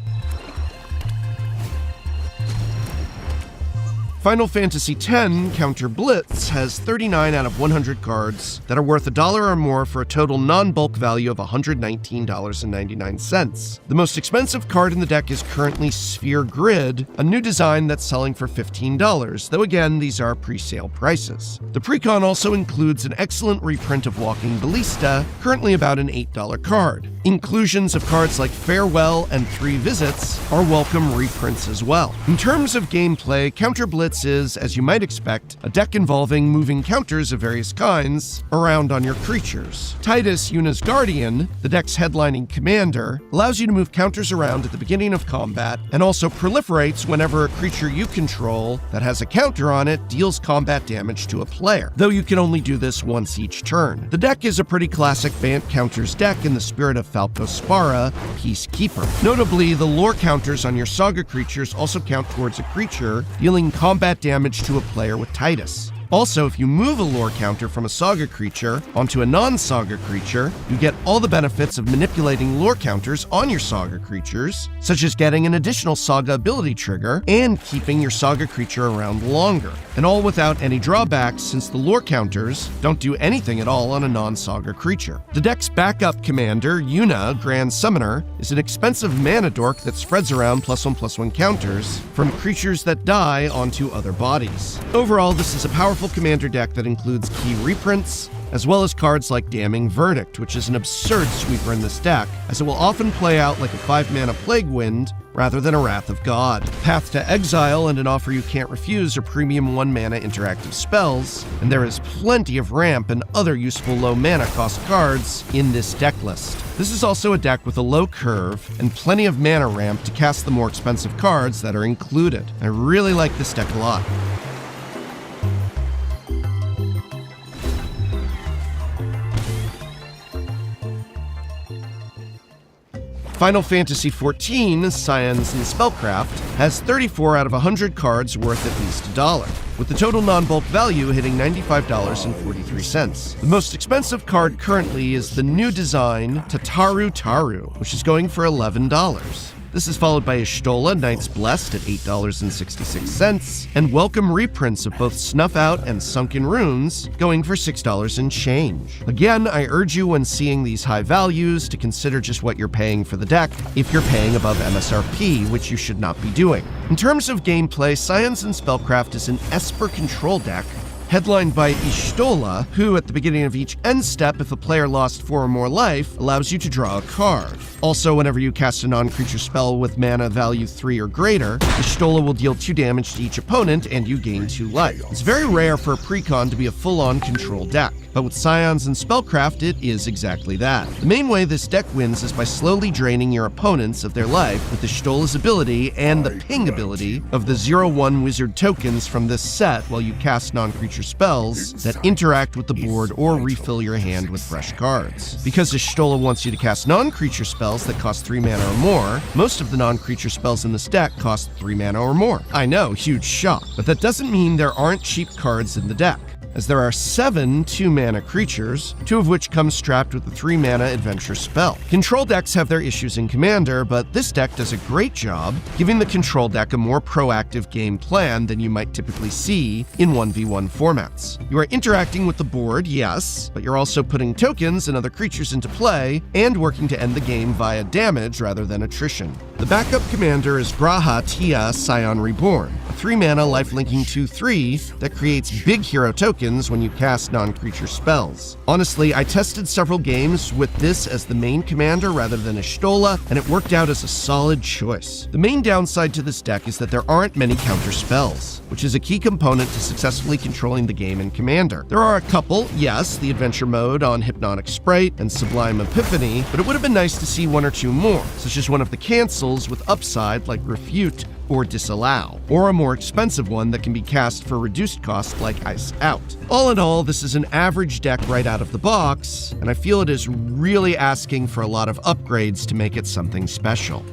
J: Final Fantasy X Counter Blitz has 39 out of 100 cards that are worth $1 or more for a total non-bulk value of $119.99. The most expensive card in the deck is currently Sphere Grid, a new design that's selling for $15, though again, these are pre-sale prices. The precon also includes an excellent reprint of Walking Ballista, currently about an $8 card. Inclusions of cards like Farewell and 3 Visits are welcome reprints as well. In terms of gameplay, Counter Blitz is, as you might expect, a deck involving moving counters of various kinds around on your creatures. Titus, Yuna's Guardian, the deck's headlining commander, allows you to move counters around at the beginning of combat and also proliferates whenever a creature you control that has a counter on it deals combat damage to a player, though you can only do this once each turn. The deck is a pretty classic Bant counters deck in the spirit of Falco Spara, Peacekeeper. Notably, the lore counters on your Saga creatures also count towards a creature dealing combat damage to a player with Titus. Also, if you move a lore counter from a Saga creature onto a non-Saga creature, you get all the benefits of manipulating lore counters on your Saga creatures, such as getting an additional Saga ability trigger and keeping your Saga creature around longer, and all without any drawbacks since the lore counters don't do anything at all on a non-Saga creature. The deck's backup commander, Yuna, Grand Summoner, is an expensive mana dork that spreads around +1/+1 counters from creatures that die onto other bodies. Overall, this is a powerful commander deck that includes key reprints, as well as cards like Damning Verdict, which is an absurd sweeper in this deck, as it will often play out like a 5-mana Plague Wind rather than a Wrath of God. Path to Exile and An Offer You Can't Refuse are premium 1-mana interactive spells, and there is plenty of ramp and other useful low mana cost cards in this deck list. This is also a deck with a low curve and plenty of mana ramp to cast the more expensive cards that are included. I really like this deck a lot. Final Fantasy XIV, Scions and Spellcraft, has 34 out of 100 cards worth at least $1, with the total non-bulk value hitting $95.43. The most expensive card currently is the new design, Tataru Taru, which is going for $11. This is followed by Y'shtola, Knights Blessed at $8.66, and welcome reprints of both Snuff Out and Sunken Runes, going for $6 and change. Again, I urge you when seeing these high values to consider just what you're paying for the deck if you're paying above MSRP, which you should not be doing. In terms of gameplay, Scions and Spellcraft is an Esper control deck headlined by Y'shtola, who at the beginning of each end step, if a player lost 4 or more life, allows you to draw a card. Also, whenever you cast a non-creature spell with mana value 3 or greater, Y'shtola will deal 2 damage to each opponent and you gain 2 life. It's very rare for a precon to be a full-on control deck, but with Scions and Spellcraft, it is exactly that. The main way this deck wins is by slowly draining your opponents of their life with Y'shtola's ability and the ping ability of the 0/1 wizard tokens from this set while you cast non-creature spells that interact with the board or refill your hand with fresh cards. Because Y'shtola wants you to cast non-creature spells that cost 3 mana or more, most of the non-creature spells in this deck cost 3 mana or more. I know, huge shock, but that doesn't mean there aren't cheap cards in the deck, as there are 7 2-mana creatures, 2 of which come strapped with the 3-mana adventure spell. Control decks have their issues in Commander, but this deck does a great job giving the control deck a more proactive game plan than you might typically see in 1v1 formats. You are interacting with the board, yes, but you're also putting tokens and other creatures into play and working to end the game via damage rather than attrition. The backup commander is Graha Tia Scion Reborn, a 3-mana lifelinking 2/3 that creates big hero tokens when you cast non-creature spells. Honestly, I tested several games with this as the main commander rather than Y'shtola, and it worked out as a solid choice. The main downside to this deck is that there aren't many counter spells, which is a key component to successfully controlling the game in Commander. There are a couple, yes, the adventure mode on Hypnotic Sprite and Sublime Epiphany, but it would have been nice to see 1 or 2 more, such as one of the cancels with upside like Refute or Disallow, or a more expensive one that can be cast for reduced cost like Ice Out. All in all, this is an average deck right out of the box, and I feel it is really asking for a lot of upgrades to make it something special.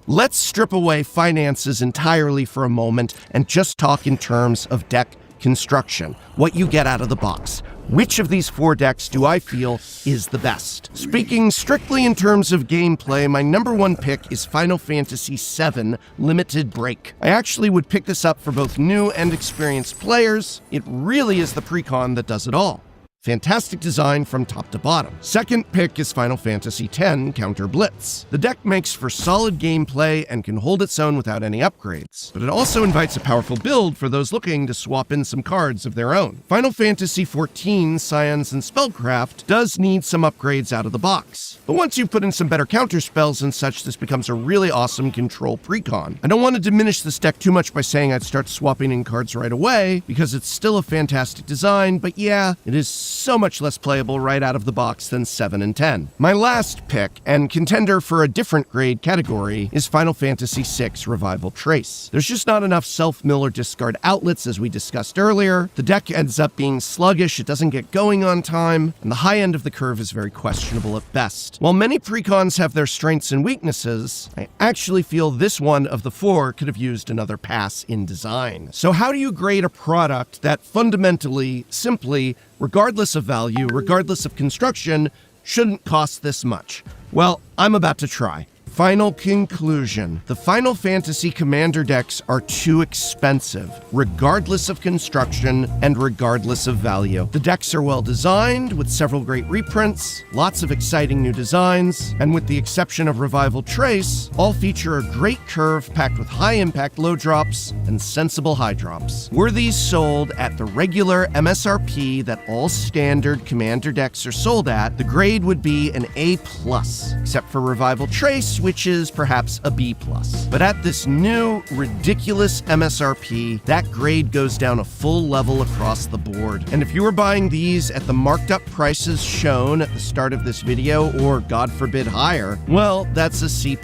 J: Let's strip away finances entirely for a moment and just talk in terms of deck construction, what you get out of the box. Which of these 4 decks do I feel is the best? Speaking strictly in terms of gameplay, my number 1 pick is Final Fantasy VII Limited Break. I actually would pick this up for both new and experienced players. It really is the precon that does it all. Fantastic design from top to bottom. Second pick is Final Fantasy X Counter Blitz. The deck makes for solid gameplay and can hold its own without any upgrades, but it also invites a powerful build for those looking to swap in some cards of their own. Final Fantasy XIV Scions and Spellcraft does need some upgrades out of the box, but once you've put in some better counter spells and such, this becomes a really awesome control precon. I don't want to diminish this deck too much by saying I'd start swapping in cards right away, because it's still a fantastic design, but yeah, it is so much less playable right out of the box than 7 and 10. My last pick, and contender for a different grade category, is Final Fantasy VI Revival Trace. There's just not enough self-mill or discard outlets, as we discussed earlier. The deck ends up being sluggish, it doesn't get going on time, and the high end of the curve is very questionable at best. While many precons have their strengths and weaknesses, I actually feel this one of the four could have used another pass in design. So how do you grade a product that fundamentally, simply, regardless of value, regardless of construction, shouldn't cost this much? Well, I'm about to try. Final conclusion. The Final Fantasy Commander decks are too expensive, regardless of construction and regardless of value. The decks are well designed, with several great reprints, lots of exciting new designs, and with the exception of Revival Trace, all feature a great curve packed with high-impact low drops and sensible high drops. Were these sold at the regular MSRP that all standard Commander decks are sold at, the grade would be an A+, except for Revival Trace, which is perhaps a B+. But at this new, ridiculous MSRP, that grade goes down a full level across the board. And if you were buying these at the marked up prices shown at the start of this video, or God forbid higher, well, that's a C+.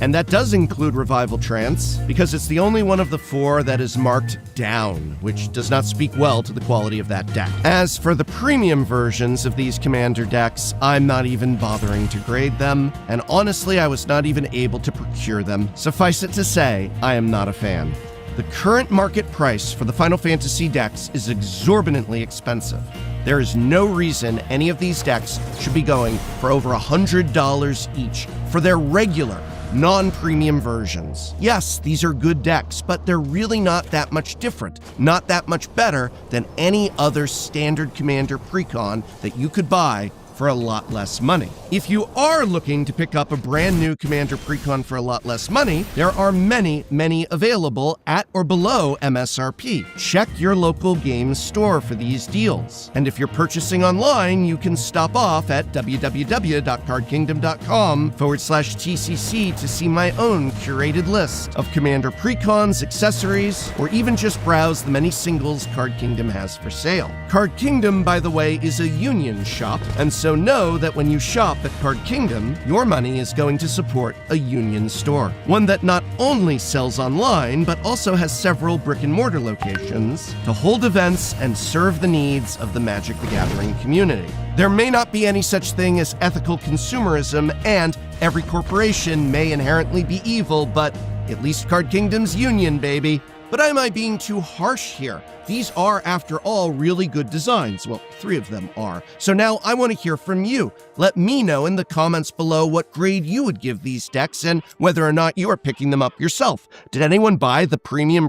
J: And that does include Revival Trance, because it's the only one of the four that is marked down, which does not speak well to the quality of that deck. As for the premium versions of these Commander decks, I'm not even bothering to grade them, and honestly, I was not even able to procure them. Suffice it to say, I am not a fan. The current market price for the Final Fantasy decks is exorbitantly expensive. There is no reason any of these decks should be going for over $100 each for their regular, non-premium versions. Yes, these are good decks, but they're really not that much different, not that much better than any other standard Commander precon that you could buy for a lot less money. If you are looking to pick up a brand new Commander precon for a lot less money, there are many, many available at or below MSRP. Check your local game store for these deals. And if you're purchasing online, you can stop off at www.cardkingdom.com/TCC to see my own curated list of Commander precons, accessories, or even just browse the many singles Card Kingdom has for sale. Card Kingdom, by the way, is a union shop, and so know that when you shop at Card Kingdom, your money is going to support a union store. One that not only sells online, but also has several brick-and-mortar locations to hold events and serve the needs of the Magic the Gathering community. There may not be any such thing as ethical consumerism, and every corporation may inherently be evil, but at least Card Kingdom's union, baby. But am I being too harsh here? These are, after all, really good designs. Well, 3 of them are. So now I want to hear from you. Let me know in the comments below what grade you would give these decks and whether or not you are picking them up yourself. Did anyone buy the premium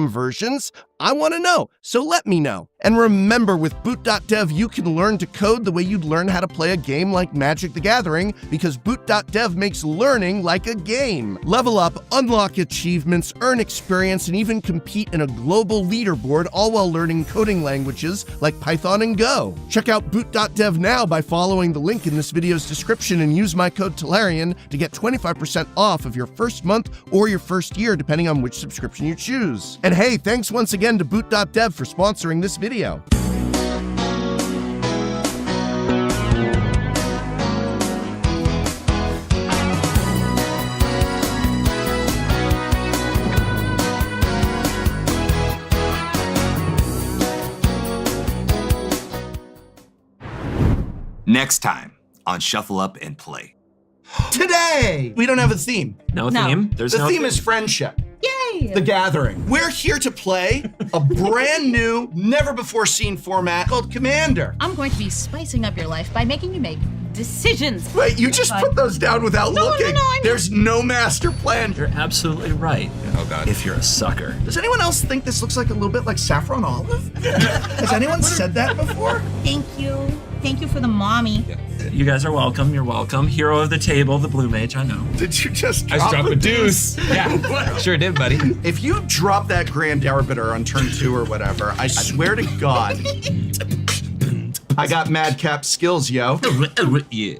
J: versions? I want to know, so let me know. And remember, with boot.dev, you can learn to code the way you'd learn how to play a game like Magic the Gathering, because boot.dev makes learning like a game. Level up, unlock achievements, earn experience, and even compete in a global leaderboard, all while learning coding languages like Python and Go. Check out boot.dev now by following the link in this video's description and use my code Tolarian to get 25% off of your first month or your first year, depending on which subscription you choose. And hey, thanks once again to boot.dev for sponsoring this video.
K: Next time on Shuffle Up and Play.
L: Today, we don't have a theme.
K: No theme? There's
L: the
K: no
L: theme
K: theme.
L: is friendship.
H: Yay!
L: The Gathering. We're here to play a brand new, never before seen format called Commander.
H: I'm going to be spicing up your life by making you make
M: decisions.
L: Wait, you just put those down without looking. There's no master plan.
N: You're absolutely right.
K: Oh, God.
N: If you're a sucker.
L: Does anyone else think this looks like a little bit like saffron olive? Has anyone said that before?
M: Thank you. Thank you for the mommy.
N: You guys are welcome. You're welcome. Hero of the table, the blue mage, I know.
L: Did you just
K: I just dropped a deuce.
L: Yeah,
K: sure did, buddy.
L: If you drop that Grand Arbiter on turn 2 or whatever, I swear to God, I got madcap skills, yo.
N: Yeah.